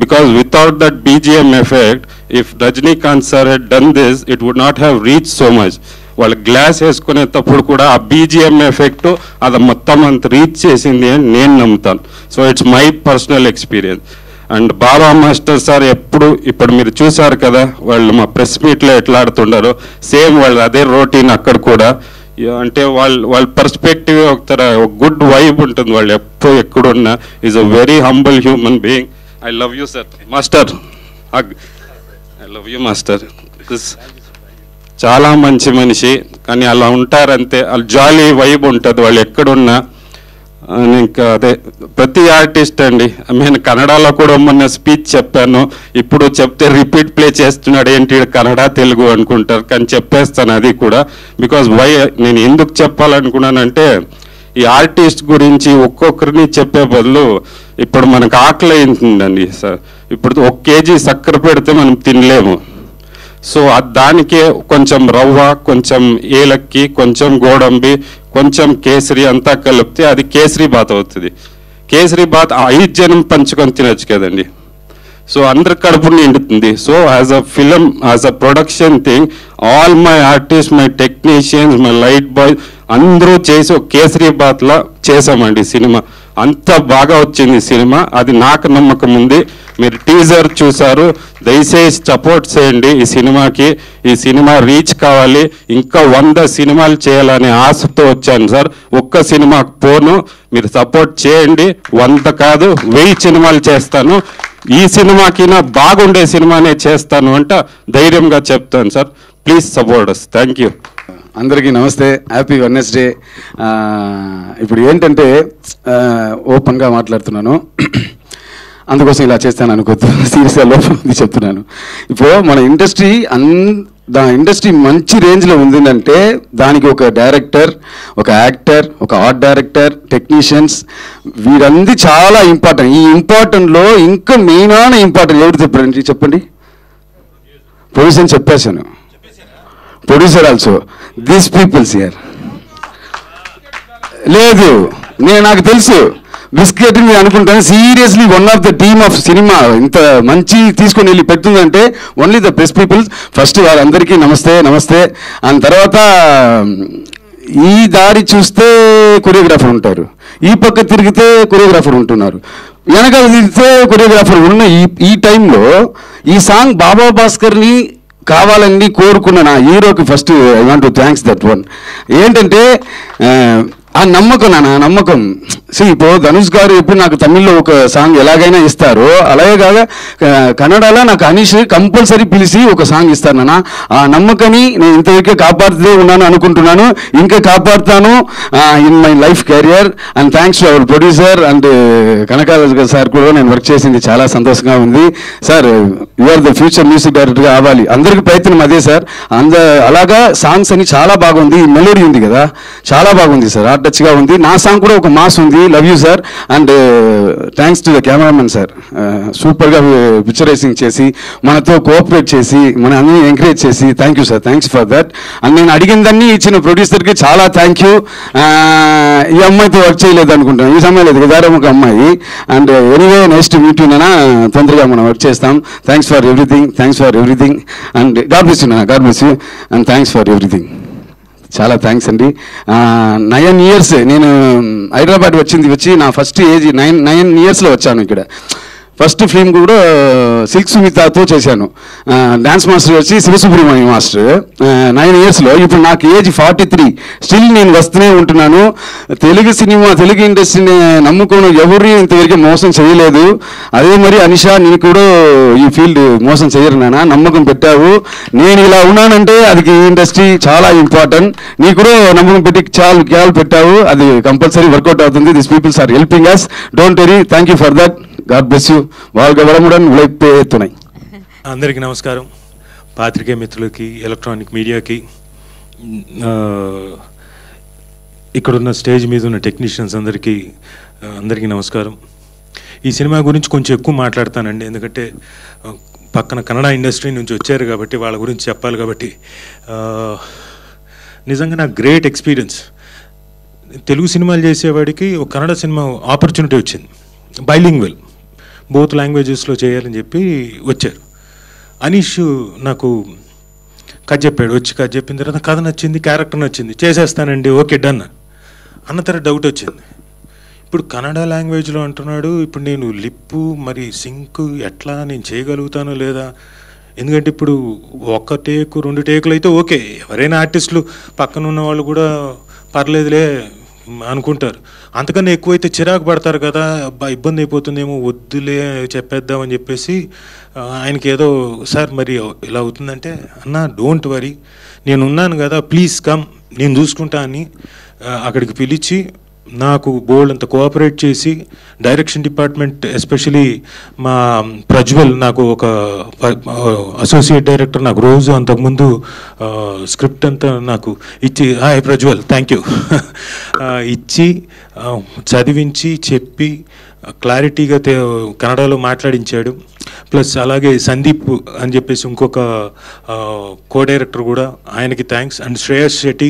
Because without that BGM effect, if Rajinikanth sir had done this, it would not have reached so much. వాళ్ళు గ్లాస్ వేసుకునేటప్పుడు కూడా ఆ బీజిఎం ఎఫెక్ట్ అది మొత్తం అంత రీచ్ చేసింది అని నేను నమ్ముతాను. So it's my personal experience. And Baba master sir ఇప్పుడు మీరు చూసారు కదా, వాళ్ళు మా ప్రెస్ మీట్లో ఎట్లా ఆడుతుండారో సేమ్ వాళ్ళు అదే రొటీన్ అక్కడ కూడా. అంటే వాళ్ళ పర్స్పెక్టివ్ ఒక గుడ్ వైబ్ ఉంటుంది. వాళ్ళు ఎప్పుడు ఎక్కడున్నా is a very humble human being. I love you, sir. Master, hug. I love you, master. చాలా మంచి మనిషి, కానీ అలా ఉంటారంతే. వాళ్ళు జాలీ వైబ్ ఉంటుంది వాళ్ళు ఎక్కడున్నా. ఇంకా అదే ప్రతి ఆర్టిస్ట్ అండి. నేను కన్నడలో కూడా మొన్న స్పీచ్ చెప్పాను, ఇప్పుడు చెప్తే రిపీట్ ప్లే చేస్తున్నాడు ఏంటి కన్నడ తెలుగు అనుకుంటారు, కానీ చెప్పేస్తాను అది కూడా. బికాజ్ నేను ఎందుకు చెప్పాలనుకున్నానంటే, ఈ ఆర్టిస్ట్ గురించి ఒక్కొక్కరిని చెప్పే బదులు ఇప్పుడు మనకు ఆకలి అవుతుందండి సార్. ఇప్పుడు 1 kg చక్కెర పెడితే మనం తినలేము. సో దానికే కొంచెం రవ్వ, కొంచెం ఏలక్కి, కొంచెం గోడంబి, కొంచెం కేసరి అంతా కలిపితే అది కేసరి బాత్ అవుతుంది. కేసరి బాత్ 5 జనం పంచుకొని తినచ్చు కదండి. సో అందరి కడుపు నిండుతుంది. So as a film, as a production thing, all my artist, my technicians, my light bye అందరూ చేసి ఒక కేసరీబాద్లా చేసామండి సినిమా. అంత బాగా వచ్చింది సినిమా. అది నాకు నమ్మకం ఉంది. మీరు టీజర్ చూసారు, దయచేసి సపోర్ట్ చేయండి ఈ సినిమాకి. ఈ సినిమా రీచ్ కావాలి. ఇంకా 100 సినిమాలు చేయాలనే ఆశతో వచ్చాను సార్. ఒక్క సినిమాకు పోను, మీరు సపోర్ట్ చేయండి. 100 కాదు 1000 సినిమాలు చేస్తాను. ఈ సినిమాకి నా బాగుండే సినిమానే చేస్తాను అంట ధైర్యంగా చెప్తాను sir. Please support us. Thank you. అందరికీ నమస్తే, హ్యాపీ వెడ్నెస్డే. ఇప్పుడు ఏంటంటే ఓపెన్గా మాట్లాడుతున్నాను, అందుకోసం ఇలా చేస్తాను అనుకోద్దు, సీరియస్గా లోపల చెప్తున్నాను. ఇప్పుడు మన ఇండస్ట్రీ ఇండస్ట్రీ మంచి రేంజ్లో ఉందంటే దానికి ఒక డైరెక్టర్, ఒక యాక్టర్, ఒక ఆర్ట్ డైరెక్టర్, టెక్నీషియన్స్, వీరందరూ చాలా ఇంపార్టెంట్. ఈ ఇంపార్టెంట్లో ఇంకా మెయిన్ ఇంపార్టెంట్ ఎవరు చెప్పండి? ప్రొడ్యూసర్ చెప్పేశాను. Producer also these peoples here. లేదు, నాకు తెలుసు బిస్కెట్ మీరు అనుకుంటాను. Seriously one of the team of cinema ఇంత మంచి తీసుకొని వెళ్ళి పెడుతుందంటే only the best peoples. First వాళ్ళందరికీ నమస్తే. అండ్ తర్వాత ఈ దారి చూస్తే కొరియోగ్రాఫర్ ఉంటారు, ఈ పక్క తిరిగితే కొరియోగ్రాఫర్ ఉంటున్నారు, వెనకాల తిరిగితే కొరియోగ్రాఫర్ ఉన్న ఈ టైంలో ఈ సాంగ్ బాబా భాస్కర్ని కావాలని కోరుకున్న నా హీరోకి first I want to thanks that one. ఏంటంటే ఆ నమ్మకం, నమ్మకం. ఇప్పుడు ధనుష్ గారు ఎప్పుడు నాకు తమిళ్లో ఒక సాంగ్ ఎలాగైనా ఇస్తారో, అలాగే కాగా కన్నడలో నాకు అనీష్ కంపల్సరీ పిలిచి ఒక సాంగ్ ఇస్తారు నాన్న. ఆ నమ్మకాన్ని నేను ఇంతవరకే కాపాడుతూ ఉన్నాను అనుకుంటున్నాను, ఇంకా కాపాడుతాను in my life career. And thanks to our producer and Kanakaraju sir కూడా నేను వర్క్ చేసింది చాలా సంతోషంగా ఉంది. Sir, you are the future music డైరెక్టర్గా అవ్వాలి, అందరికి ప్రయత్నం అదే సార్. అలాగా సాంగ్స్ అని చాలా బాగుంది. మెలోడీ ఉంది కదా, చాలా బాగుంది సార్, ఆర్ట్ టచ్గా ఉంది. నా సాంగ్ కూడా ఒక మాస్ ఉంది. Love you sir. And thanks to the cameramen sir, సూపర్గా పిక్చరైజింగ్ చేసి మనతో కోఆపరేట్ చేసి మన అన్ని ఎంకరేజ్ చేసి thank you sir, thanks for that. And నేను అడిగిందన్నీ ఇచ్చిన ప్రొడ్యూసర్కి చాలా థ్యాంక్ యూ. ఈ అమ్మాయితో వర్క్ చేయలేదు అనుకుంటాను, ఈ సమయం లేదు కదా ఒక అమ్మాయి. అండ్ ఎనీవే నెక్స్ట్ మీట్ అయినా తొందరగా మనం వర్క్ చేస్తాం. Thanks for everything and God bless you నాన్న, God bless you and thanks for everything. చాలా థ్యాంక్స్ అండి. 9 years నేను హైదరాబాద్ వచ్చి నా ఫస్ట్ ఏజ్ 9 yearsలో వచ్చాను ఇక్కడ. ఫస్ట్ ఫిల్మ్ కూడా సిల్క్ సుమితాతో చేశాను. డ్యాన్స్ మాస్టర్ వచ్చి శివసుబ్రహ్మణ్యం మాస్టర్ 9 yearsలో. ఇప్పుడు నాకు ఏజ్ 43, స్టిల్ నేను వస్తూనే ఉంటున్నాను. తెలుగు ఇండస్ట్రీని నమ్ముకోను ఎవరు ఇంతవరకు మోసం చేయలేదు. అదే మరి అనిషా, నీకు కూడా ఈ ఫీల్డ్ మోసం చేయరు నాన్న, నమ్మకం పెట్టావు. నేను ఇలా ఉన్నానంటే అది ఇండస్ట్రీ చాలా ఇంపార్టెంట్. నీకు కూడా నమ్మకం పెట్టి చాలా పెట్టావు, అది కంపల్సరీ వర్కౌట్ అవుతుంది. This peoples are helping us, don't worry. Thank you for that. God bless you. వాళ్ళ వరముడని ఉழைப்பేతున్నాయి. అందరికీ నమస్కారం. పాత్రికేయ మిత్రులకి, ఎలక్ట్రానిక్ మీడియాకి, ఇక్కడున్న స్టేజ్ మీద ఉన్న టెక్నీషియన్స్ అందరికీ నమస్కారం. ఈ సినిమా గురించి కొంచెం ఎక్కువ మాట్లాడతానండి, ఎందుకంటే పక్కన కన్నడ ఇండస్ట్రీ నుంచి వచ్చారు కాబట్టి వాళ్ళ గురించి చెప్పాలి కాబట్టి. నిజంగా నాకు గ్రేట్ ఎక్స్పీరియన్స్. తెలుగు సినిమాలు చేసేవాడికి ఒక కన్నడ సినిమా ఆపర్చునిటీ వచ్చింది, బైలింగ్వెల్, బోత్ లాంగ్వేజెస్లో చేయాలని చెప్పి వచ్చారు. అనీష్ నాకు కథ చెప్పాడు. కథ చెప్పిన తర్వాత కథ నచ్చింది, క్యారెక్టర్ నచ్చింది, చేసేస్తానండి, ఓకే డన్ అన్న తర్వాత డౌట్ వచ్చింది. ఇప్పుడు కన్నడ లాంగ్వేజ్లో అంటున్నాడు, ఇప్పుడు నేను లిప్పు మరి సింక్ ఎట్లా నేను చేయగలుగుతానో లేదా? ఎందుకంటే ఇప్పుడు 1 టేకు 2 టేకులు అయితే ఓకే, ఎవరైనా ఆర్టిస్టులు పక్కన ఉన్న వాళ్ళు కూడా పర్లేదులే అనుకుంటారు. అంతకన్నా ఎక్కువైతే చిరాకు పడతారు కదా, ఇబ్బంది అయిపోతుందేమో, వద్దులే చెప్పేద్దామని చెప్పేసి ఆయనకి ఏదో సార్ మరి ఇలా అవుతుందంటే, అన్నా డోంట్ వరీ, నేను ఉన్నాను కదా, ప్లీజ్ కమ్, నేను చూసుకుంటా అని అక్కడికి పిలిచి నాకు బోల్డ్ అంత కోఆపరేట్ చేసి, డైరెక్షన్ డిపార్ట్మెంట్ ఎస్పెషలీ మా ప్రజ్వల్, నాకు ఒక అసోసియేట్ డైరెక్టర్, నాకు రోజు అంతకుముందు స్క్రిప్ట్ అంతా నాకు ఇచ్చి, హాయ్ ప్రజ్వల్ థ్యాంక్ యూ ఇచ్చి చదివించి చెప్పి క్లారిటీగా కన్నడలో మాట్లాడించాడు. ప్లస్ అలాగే సందీప్ అని చెప్పేసి ఇంకొక కో డైరెక్టర్ కూడా, ఆయనకి thanks. And Shreyas Shetty,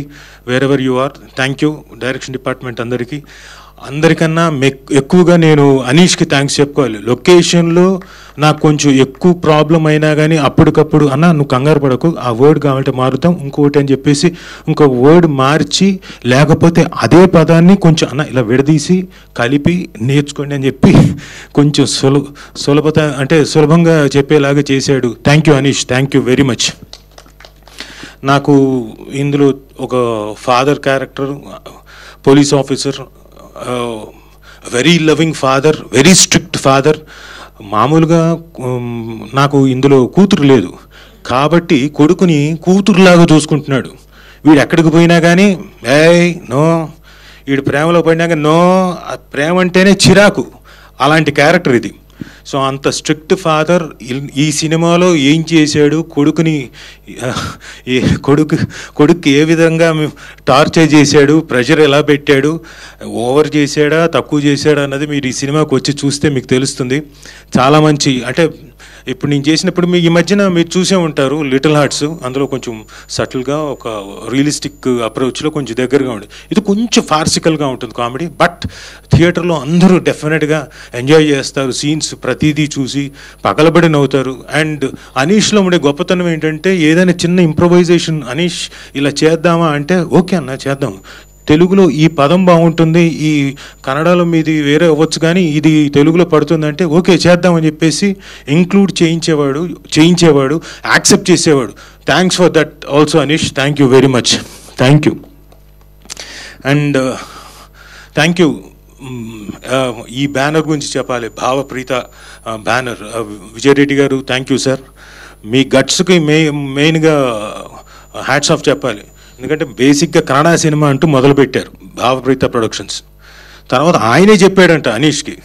wherever you are, thank you direction department అందరికీ. అందరికన్నా ఎక్కువగా నేను అనీష్కి థ్యాంక్స్ చెప్పుకోవాలి. లొకేషన్లో నాకు కొంచెం ఎక్కువ ప్రాబ్లం అయినా కానీ అప్పటికప్పుడు అన్న నువ్వు కంగారు పడకు, ఆ వర్డ్ కావాలంటే మారుతాం ఇంకోటి అని చెప్పేసి ఇంకొక వర్డ్ మార్చి, లేకపోతే అదే పదాన్ని కొంచెం అన్న ఇలా విడదీసి కలిపి నేర్చుకోండి అని చెప్పి కొంచెం సులభత అంటే సులభంగా చెప్పేలాగా చేశాడు. Thank you Anish, thank you very much. నాకు ఇందులో ఒక father character, police officer, very loving father, very strict father. మామూలుగా నాకు ఇందులో కూతురు లేదు కాబట్టి కొడుకుని కూతురులాగా చూసుకుంటున్నాడు. వీడు ఎక్కడికి పోయినా కానీ నో, వీడు ప్రేమలో పడినా కానీ నో, ప్రేమ అంటేనే చిరాకు, అలాంటి క్యారెక్టర్ ఇది. సో అంత స్ట్రిక్ట్ ఫాదర్ ఈ సినిమాలో ఏం చేశాడు, కొడుకు ఏ విధంగా టార్చర్ చేశాడు, ప్రెషర్ ఎలా పెట్టాడు, ఓవర్ చేశాడా తక్కువ చేశాడా అన్నది మీరు ఈ సినిమాకి వచ్చి చూస్తే మీకు తెలుస్తుంది. చాలా మంచి, అంటే ఇప్పుడు నేను చేసినప్పుడు ఈ మధ్యన మీరు చూసే ఉంటారు లిటిల్ హార్ట్స్, అందులో కొంచెం సటిల్గా ఒక రియలిస్టిక్ అప్రోచ్లో కొంచెం దగ్గరగా ఉంటుంది. ఇది కొంచెం ఫార్సికల్గా ఉంటుంది కామెడీ, బట్ థియేటర్లో అందరూ డెఫినెట్గా ఎంజాయ్ చేస్తారు. సీన్స్ ప్రతిదీ చూసి పగలబడి నవ్వుతారు. అండ్ అనీష్లో ఉండే గొప్పతనం ఏంటంటే ఏదైనా చిన్న ఇంప్రొవైజేషన్, అనీష్ ఇలా చేద్దామా అంటే ఓకే అన్న చేద్దాం, తెలుగులో ఈ పదం బాగుంటుంది, ఈ కన్నడలో మీది వేరే అవ్వచ్చు కానీ ఇది తెలుగులో పడుతుందంటే ఓకే చేద్దామని చెప్పేసి ఇంక్లూడ్ చేయించేవాడు, యాక్సెప్ట్ చేసేవాడు. Thanks for that also Anish, thank you very much, thank you. And thank you. ఈ బ్యానర్ గురించి చెప్పాలి, భావప్రీత బ్యానర్, విజయరెడ్డి గారు థ్యాంక్ యూ సార్. మీ గట్స్కి మెయిన్గా హ్యాట్స్ ఆఫ్ చెప్పాలి. ఎందుకంటే బేసిక్గా కన్నడ సినిమా అంటూ మొదలుపెట్టారు భావప్రీత ప్రొడక్షన్స్. తర్వాత ఆయనే చెప్పాడంట అనీష్కి,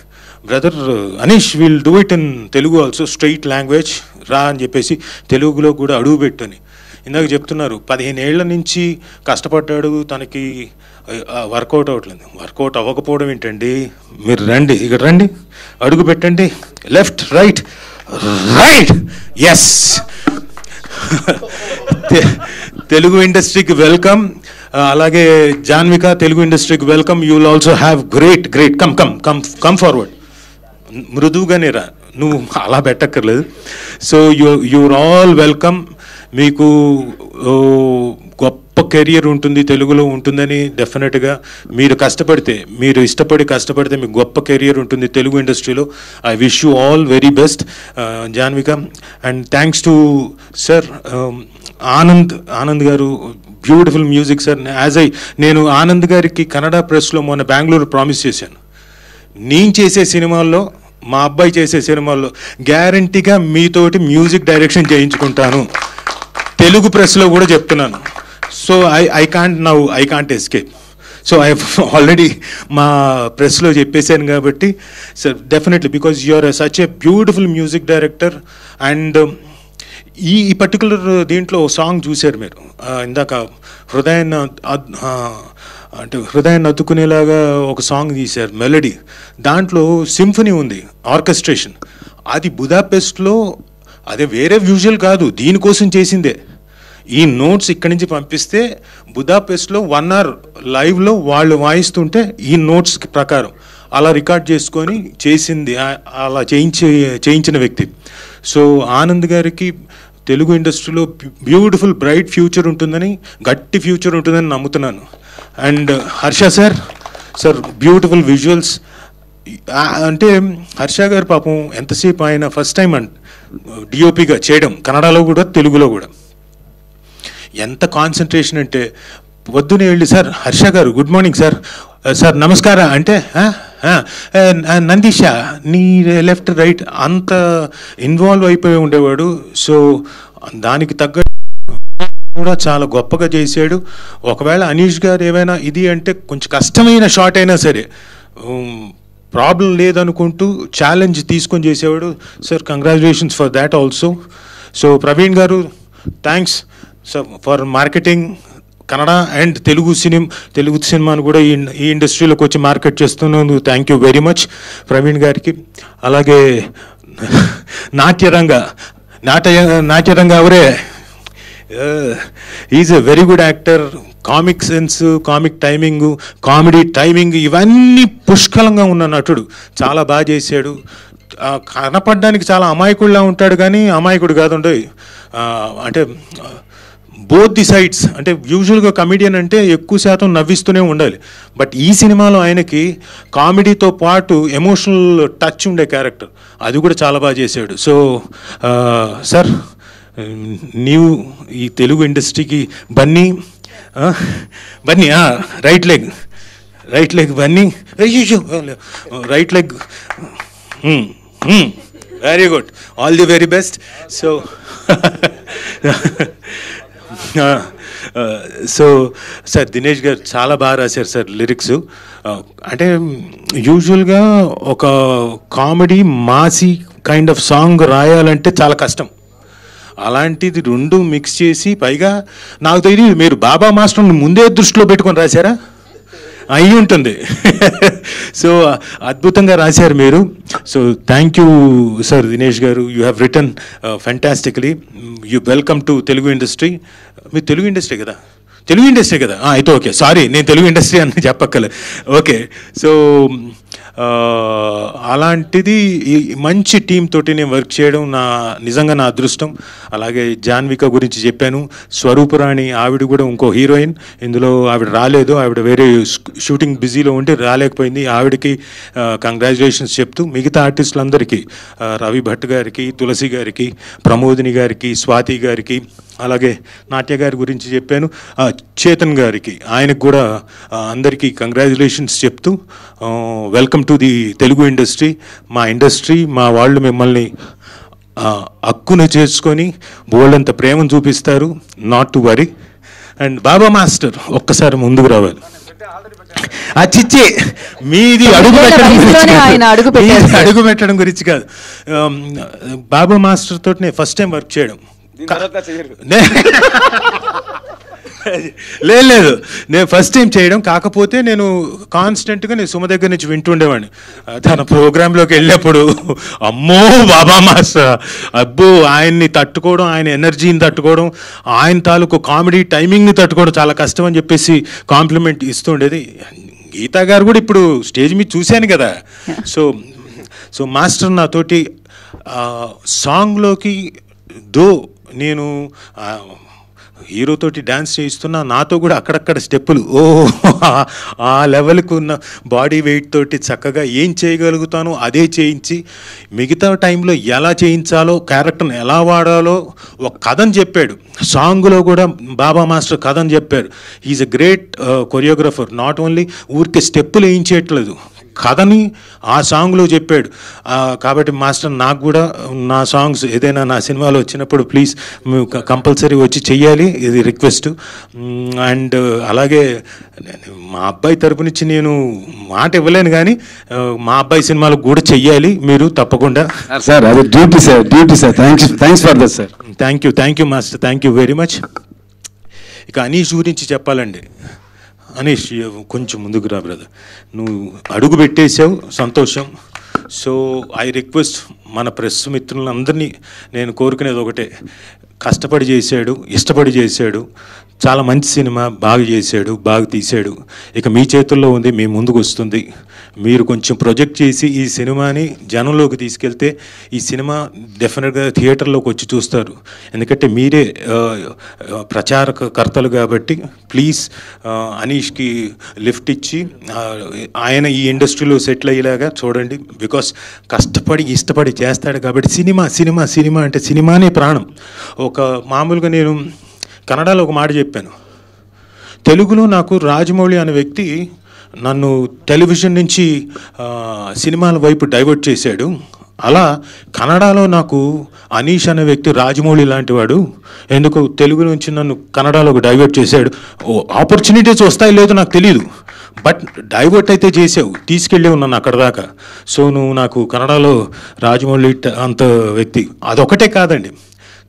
brother Anish will do it in Telugu also, straight language రా అని చెప్పేసి తెలుగులో కూడా అడుగు పెట్టని. ఇందాక చెప్తున్నారు 15 ఏళ్ల నుంచి కష్టపడ్డాడు, తనకి వర్కౌట్ అవ్వట్లేదు. వర్కౌట్ అవ్వకపోవడం ఏంటండి, మీరు రండి, ఇక్కడ రండి, అడుగు పెట్టండి, left right right, yes. Telugu ఇండస్ట్రీకి వెల్కమ్. అలాగే జాన్విక, తెలుగు ఇండస్ట్రీకి welcome. You will also have great come forward. మృదువుగానే రా, నువ్వు అలా పెట్టక్కర్లేదు. So your all welcome. మీకు గొప్ప కెరియర్ ఉంటుంది, తెలుగులో ఉంటుందని డెఫినెట్గా మీరు కష్టపడితే, మీరు ఇష్టపడి కష్టపడితే మీకు గొప్ప కెరియర్ ఉంటుంది తెలుగు ఇండస్ట్రీలో. I wish you all very best Janvika. And thanks to sir Anand గారు, బ్యూటిఫుల్ మ్యూజిక్ సార్. నేను ఆనంద్ గారికి కన్నడ ప్రెస్లో మొన్న బెంగళూరు ప్రామిస్ చేశాను, నేను చేసే సినిమాల్లో, మా అబ్బాయి చేసే సినిమాల్లో గ్యారంటీగా మీతోటి మ్యూజిక్ డైరెక్షన్ చేయించుకుంటాను, తెలుగు ప్రెస్లో కూడా చెప్తున్నాను. So I can't escape. So I already మా ప్రెస్లో చెప్పేశాను కాబట్టి sir definitely, because you are such a beautiful music director. And ఈ పర్టికులర్ దీంట్లో సాంగ్ చూశారు మీరు ఇందాక, హృదయాన్ని అతుకునేలాగా ఒక సాంగ్ తీశారు, మెలడీ. దాంట్లో సింఫనీ ఉంది, ఆర్కెస్ట్రేషన్. అది బుదాపెస్ట్లో, అదే వేరే విజువల్ కాదు, దీనికోసం చేసిందే. ఈ నోట్స్ ఇక్కడి నుంచి పంపిస్తే బుదాపెస్ట్లో 1 hour లైవ్లో వాళ్ళు వాయిస్తుంటే ఈ నోట్స్ ప్రకారం అలా రికార్డ్ చేసుకొని చేసింది, అలా చేయించిన వ్యక్తి. సో ఆనంద్ గారికి తెలుగు ఇండస్ట్రీలో బ్యూటిఫుల్ బ్రైట్ ఫ్యూచర్ ఉంటుందని, గట్టి ఫ్యూచర్ ఉంటుందని నమ్ముతున్నాను. And Harsha sir beautiful visuals. అంటే హర్ష గారు పాపం ఎంతసేపు ఆయన ఫస్ట్ టైం డిఓపిగా చేయడం, కన్నడలో కూడా తెలుగులో కూడా. ఎంత కాన్సన్ట్రేషన్ అంటే పొద్దునే వెళ్ళి, సార్ హర్ష గారు గుడ్ మార్నింగ్ సార్, సార్ నమస్కారం అంటే నందీష నీ లెఫ్ట్ రైట్, అంత ఇన్వాల్వ్ అయిపోయి ఉండేవాడు. సో దానికి తగ్గ కూడా చాలా గొప్పగా చేశాడు. ఒకవేళ అనీష్ గారు ఏమైనా ఇది అంటే కొంచెం కష్టమైన షాట్ అయినా సరే ప్రాబ్లం లేదనుకుంటూ ఛాలెంజ్ తీసుకొని చేసేవాడు. Sir congratulations for that also. So Praveen garu thanks for marketing Kannada and Telugu సినిమాను కూడా ఈ ఇండస్ట్రీలోకి వచ్చి మార్కెట్ చేస్తున్నందుకు thank you very much Praveen గారికి. అలాగే నాట్యరంగ అవరే, is a very good actor, comic sense, comic timing, comedy timing ఇవన్నీ పుష్కలంగా ఉన్న నటుడు. చాలా బాగా చేశాడు. కనపడడానికి చాలా అమాయకుడిలా ఉంటాడు కానీ అమాయకుడు కాదుండే. అంటే బోత్ ది సైడ్స్. అంటే యూజువల్గా కమెడియన్ అంటే ఎక్కువ శాతం నవ్విస్తూనే ఉండాలి. బట్ ఈ సినిమాలో ఆయనకి కామెడీతో పాటు ఎమోషనల్ టచ్ ఉండే క్యారెక్టర్, అది కూడా చాలా బాగా చేశాడు. సో సార్, నీవు ఈ తెలుగు ఇండస్ట్రీకి Bunny right leg Bunny, right leg, very good, all the very best. So sir Dinesh గారు చాలా బాగా రాశారు సార్ లిరిక్స్. అంటే యూజువల్గా ఒక comedy Masih kind of song రాయాలంటే చాలా కష్టం. అలాంటిది రెండు మిక్స్ చేసి, పైగా నాకు తెలియదు మీరు బాబా మాస్టర్ని ముందే దృష్టిలో పెట్టుకొని రాశారా? అయి ఉంటుంది. సో అద్భుతంగా రాశారు మీరు. So thank you sir Dinesh garu. You have written fantastically. You welcome to Telugu industry. మీరు తెలుగు ఇండస్ట్రీ కదా? తెలుగు ఇండస్ట్రీ కదా? అయితే ఓకే, సారీ, నేను తెలుగు ఇండస్ట్రీ అని చెప్పక్కలే. ఓకే. సో అలాంటిది ఈ మంచి టీం తోటి నేను వర్క్ చేయడం నిజంగా నా అదృష్టం. అలాగే జాన్విక గురించి చెప్పాను, స్వరూపరాణి, ఆవిడ కూడా ఇంకో హీరోయిన్. ఇందులో ఆవిడ రాలేదు, ఆవిడ వేరే షూటింగ్ బిజీలో ఉండి రాలేకపోయింది. ఆవిడకి కంగ్రాచులేషన్స్ చెప్తూ మిగతా ఆర్టిస్టులందరికీ, రవి భట్ గారికి, తులసి గారికి, ప్రమోదిని గారికి, స్వాతి గారికి, అలాగే నాట్య గారి గురించి చెప్పాను, చేతన్ గారికి, ఆయనకు కూడా అందరికీ కంగ్రాచులేషన్స్ చెప్తూ welcome to the Telugu industry. మా ఇండస్ట్రీ, మా వాళ్ళు మిమ్మల్ని హక్కును చేసుకొని బోల్డంత ప్రేమను చూపిస్తారు. Not to worry. And Baba master ఒక్కసారి ముందుకు రావాలి. చిచ్చి, మీది అడుగు పెట్టడం గురించి కాదు. బాబా మాస్టర్ తోటి నేను ఫస్ట్ టైం వర్క్ చేయడం. లేదు, నేను ఫస్ట్ టైం చేయడం. కాకపోతే నేను కాన్స్టెంట్గా నేను సుమ దగ్గర నుంచి వింటుండేవాడిని. తన ప్రోగ్రాంలోకి వెళ్ళినప్పుడు అమ్మో బాబా మాస్టర్, అబ్బో ఆయన్ని తట్టుకోవడం, ఆయన ఎనర్జీని తట్టుకోవడం, ఆయన తాలూకు కామెడీ టైమింగ్ని తట్టుకోవడం చాలా కష్టం అని చెప్పేసి కాంప్లిమెంట్ ఇస్తుండేది. గీతా గారు కూడా ఇప్పుడు స్టేజ్ మీద చూశాను కదా. సో మాస్టర్ నాతోటి సాంగ్లోకి నేను హీరోతోటి డ్యాన్స్ చేయిస్తున్నా, నాతో కూడా అక్కడక్కడ స్టెప్పులు ఆ లెవెల్కు ఉన్న బాడీ వెయిట్ తోటి చక్కగా ఏం చేయగలుగుతానో అదే చేయించి, మిగతా టైంలో ఎలా చేయించాలో, క్యారెక్టర్ని ఎలా వాడాలో ఒక కథను చెప్పాడు. సాంగ్లో కూడా బాబా మాస్టర్ కథను చెప్పారు. Is a great choreographer. Not only ఊరికే స్టెప్పులు వేయించేయట్లేదు, కథని ఆ సాంగ్లో చెప్పాడు. కాబట్టి మాస్టర్, నాకు కూడా నా సాంగ్స్ ఏదైనా నా సినిమాలో వచ్చినప్పుడు ప్లీజ్ కంపల్సరీ వచ్చి చెయ్యాలి, ఇది రిక్వెస్ట్. అండ్ అలాగే మా అబ్బాయి తరపు నుంచి నేను మాట ఇవ్వలేను కానీ మా అబ్బాయి సినిమాలకు కూడా చెయ్యాలి మీరు తప్పకుండా. సార్ అది duty sir, duty sir. Thanks for that sir. Thank you master, thank you very much. ఇక అనీష్ గురించి చెప్పాలండి. అనీష్, కొంచెం ముందుకు రా బ్రదర్. నువ్వు అడుగు పెట్టేసావు, సంతోషం. సో ఐ రిక్వెస్ట్ మన ప్రెస్ మిత్రులందరినీ నేను కోరుకునేది ఒకటే, కష్టపడి చేశాడు, ఇష్టపడి చేశాడు, చాలా మంచి సినిమా, బాగా చేశాడు, బాగా తీశాడు. ఇక మీ చేతుల్లో ఉంది, మీ ముందుకు వస్తుంది. మీరు కొంచెం ప్రొజెక్ట్ చేసి ఈ సినిమాని జనంలోకి తీసుకెళ్తే ఈ సినిమా డెఫినెట్గా థియేటర్లోకి వచ్చి చూస్తారు. ఎందుకంటే మీరే ప్రచారకర్తలు కాబట్టి ప్లీజ్ అనీష్కి లిఫ్ట్ ఇచ్చి ఆయన ఈ ఇండస్ట్రీలో సెటిల్ అయ్యేలాగా చూడండి. బికాస్ కష్టపడి ఇష్టపడి చేస్తాడు కాబట్టి సినిమా అంటే సినిమానే ప్రాణం. ఒక మామూలుగా నేను కన్నడలో ఒక మాట చెప్పాను, తెలుగులో నాకు రాజమౌళి అనే వ్యక్తి నన్ను టెలివిజన్ నుంచి సినిమాల వైపు డైవర్ట్ చేశాడు. అలా కన్నడలో నాకు అనీష్ అనే వ్యక్తి రాజమౌళి లాంటి వాడు ఎందుకు తెలుగు నుంచి నన్ను కన్నడలోకి డైవర్ట్ చేశాడు. ఆపర్చునిటీస్ వస్తాయి లేదో నాకు తెలియదు, బట్ డైవర్ట్ అయితే చేసావు, తీసుకెళ్ళి ఉన్నాను అక్కడ దాకా. సో నువ్వు నాకు కన్నడలో రాజమౌళి అంత వ్యక్తి. అదొకటే కాదండి,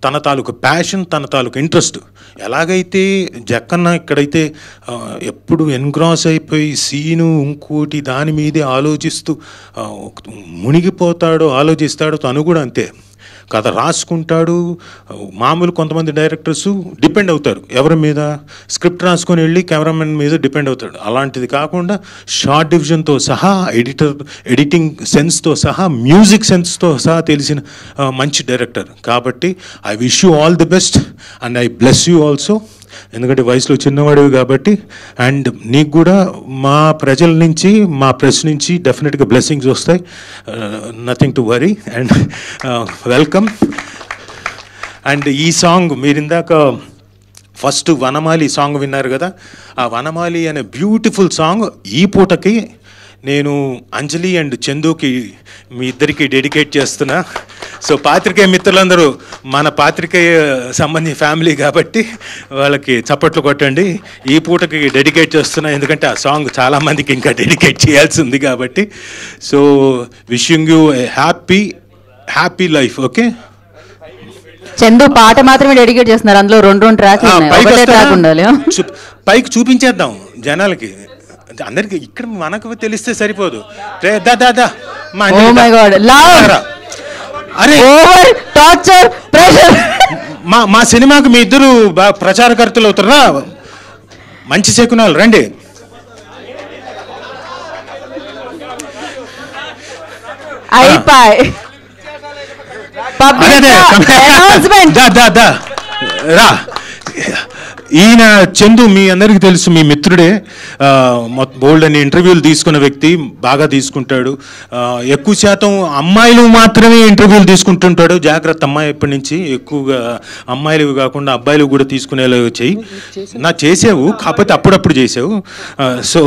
తన తాలూకు ప్యాషన్, తన తాలూకు ఇంట్రెస్ట్. ఎలాగైతే జక్కన్న ఇక్కడైతే ఎప్పుడు ఎన్గ్రాస్ అయిపోయి సీను ఇంకోటి దాని మీదే ఆలోచిస్తూ మునిగిపోతాడో ఆలోచిస్తాడో, తను కూడా అంతే. కథ రాసుకుంటాడు. మామూలు కొంతమంది డైరెక్టర్స్ డిపెండ్ అవుతారు ఎవరి మీద, స్క్రిప్ట్ రాసుకొని వెళ్ళి కెమెరామెన్ మీద డిపెండ్ అవుతాడు. అలాంటిది కాకుండా షార్ట్ డివిజన్తో సహా, ఎడిటింగ్ సెన్స్తో సహా, మ్యూజిక్ సెన్స్తో సహా తెలిసిన మంచి డైరెక్టర్. కాబట్టి I wish you all the best and I bless you also. ఎందుకంటే వయసులో చిన్నవాడివి కాబట్టి. అండ్ నీకు కూడా మా ప్రజల నుంచి, మా ప్రెస్ నుంచి డెఫినెట్గా బ్లెస్సింగ్స్ వస్తాయి. Nothing to worry and welcome. And ఈ సాంగ్ మీరు ఇందాక ఫస్ట్ వనమాలి సాంగ్ విన్నారు కదా, ఆ వనమాలి అనే బ్యూటిఫుల్ సాంగ్ ఈ పూటకి నేను అంజలి అండ్ చందుకి మీ ఇద్దరికి డెడికేట్ చేస్తున్నా. సో పాత్రికేయ మిత్రులందరూ మన పాత్రికేయ సంబంధి ఫ్యామిలీ కాబట్టి వాళ్ళకి చప్పట్లు కొట్టండి. ఈ పూటకి డెడికేట్ చేస్తున్నా, ఎందుకంటే ఆ సాంగ్ చాలామందికి ఇంకా డెడికేట్ చేయాల్సి ఉంది కాబట్టి. So wishing you A happy life. Okay, Chandu పాట మాత్రమే డెడికేట్ చేస్తున్నారు, అందులో రెండు ట్రాక్ ఉండాలి. పైకి చూపించేద్దాం జనాలకి, అందరికి. ఇక్కడ మనకు తెలిస్తే సరిపోదు. అరే మా సినిమాకి మీ ఇద్దరు ప్రచారకర్తలు అవుతారా? మంచి శకునాలు రండి. రా. ఈయన చందు మీ అందరికీ తెలుసు, మీ మిత్రుడే. బోల్డ్ అని ఇంటర్వ్యూలు తీసుకున్న వ్యక్తి, బాగా తీసుకుంటాడు. ఎక్కువ శాతం అమ్మాయిలు మాత్రమే ఇంటర్వ్యూలు తీసుకుంటుంటాడు. జాగ్రత్త అమ్మాయి ఎప్పటి నుంచి ఎక్కువగా అమ్మాయిలు కాకుండా అబ్బాయిలు కూడా తీసుకునేలా చెయ్యి. నా చేసావు, కాకపోతే అప్పుడప్పుడు చేసావు. సో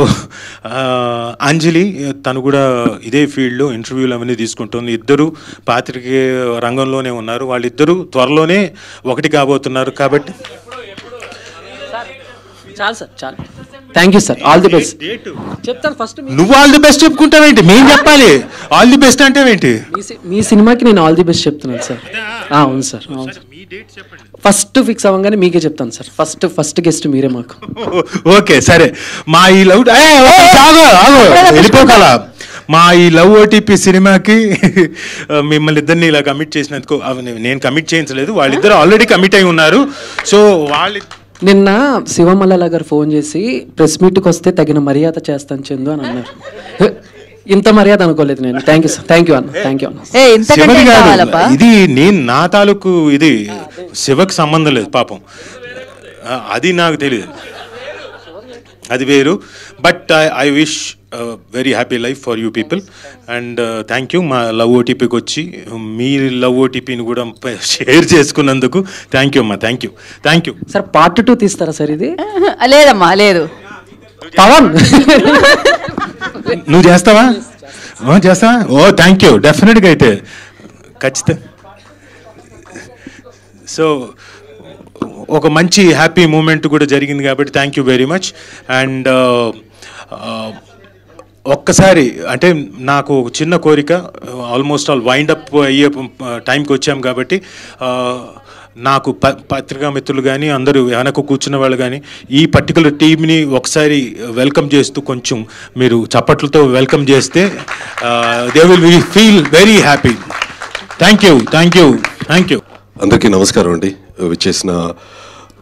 అంజలి తను కూడా ఇదే ఫీల్డ్లో ఇంటర్వ్యూలు అవన్నీ తీసుకుంటుంది. ఇద్దరు పాత్రికేయ రంగంలోనే ఉన్నారు. వాళ్ళిద్దరూ త్వరలోనే ఒకటి కాబోతున్నారు. కాబట్టి చాలు సార్, చాలు. Thank you sir. All the best చెప్తాను. ఫస్ట్ నువ్వు ఆల్ ది బెస్ట్ చెప్పుకుంటావేంటి? మేము చెప్పాలి ఆల్ ది బెస్ట్ అంటే ఏంటి? మీ సినిమాకి నేను ఆల్ ది బెస్ట్ చెప్తున్నాను సార్. అవును సార్, అవును. ఫస్ట్ ఫిక్స్ అవ్వగానే మీకే చెప్తాను సార్. ఫస్ట్ గెస్ట్ మీరే మాకు. ఓకే సరే. మా ఈ లవ్ వెళ్ళిపోగల మా ఈ లవ్ ఓటీపీ సినిమాకి మిమ్మల్ని ఇద్దరిని ఇలా కమిట్ చేసినందుకు, నేను కమిట్ చేయించలేదు, వాళ్ళిద్దరు ఆల్రెడీ కమిట్ అయి ఉన్నారు. సో వాళ్ళు నిన్న శివమల్లల గారు ఫోన్ చేసి ప్రెస్ మీట్కి వస్తే తగిన మర్యాద చేస్తాను చందు అని అన్నారు. ఇంత మర్యాద అనుకోలేదు నేను. Thank you sir. Thank you అన్న. థ్యాంక్ యూ అన్న. ఇది నేను నా తాలూకు, ఇది శివకి సంబంధం లేదు పాపం, అది నాకు తెలియదు, అది వేరు. But I wish very happy life for you people and thank you. మా లవ్ ఓటీపీకి వచ్చి మీ లవ్ ఓటీపీని కూడా షేర్ చేసుకున్నందుకు థ్యాంక్ యూ అమ్మా. Thank you. సార్ పార్ట్ 2 తీస్తారా సార్? ఇది లేదమ్మా, లేదు. పవన్ నువ్వు చేస్తావా? ఓ థ్యాంక్ యూ. డెఫినెట్గా అయితే ఖచ్చితంగా. సో ఒక మంచి హ్యాపీ మూమెంట్ కూడా జరిగింది కాబట్టి thank you very much. And ఒక్కసారి అంటే నాకు ఒక చిన్న కోరిక, ఆల్మోస్ట్ ఆల్ వైండ్ అప్ అయ్యే టైంకి వచ్చాం కాబట్టి నాకు పత్రికా మిత్రులు కానీ అందరూ వెనక కూర్చున్న వాళ్ళు కానీ ఈ పర్టికులర్ టీమ్ని ఒకసారి వెల్కమ్ చేస్తూ కొంచెం మీరు చప్పట్లతో వెల్కమ్ చేస్తే they will feel very happy. Thank you. అందరికీ నమస్కారం అండి. విచ్చేసిన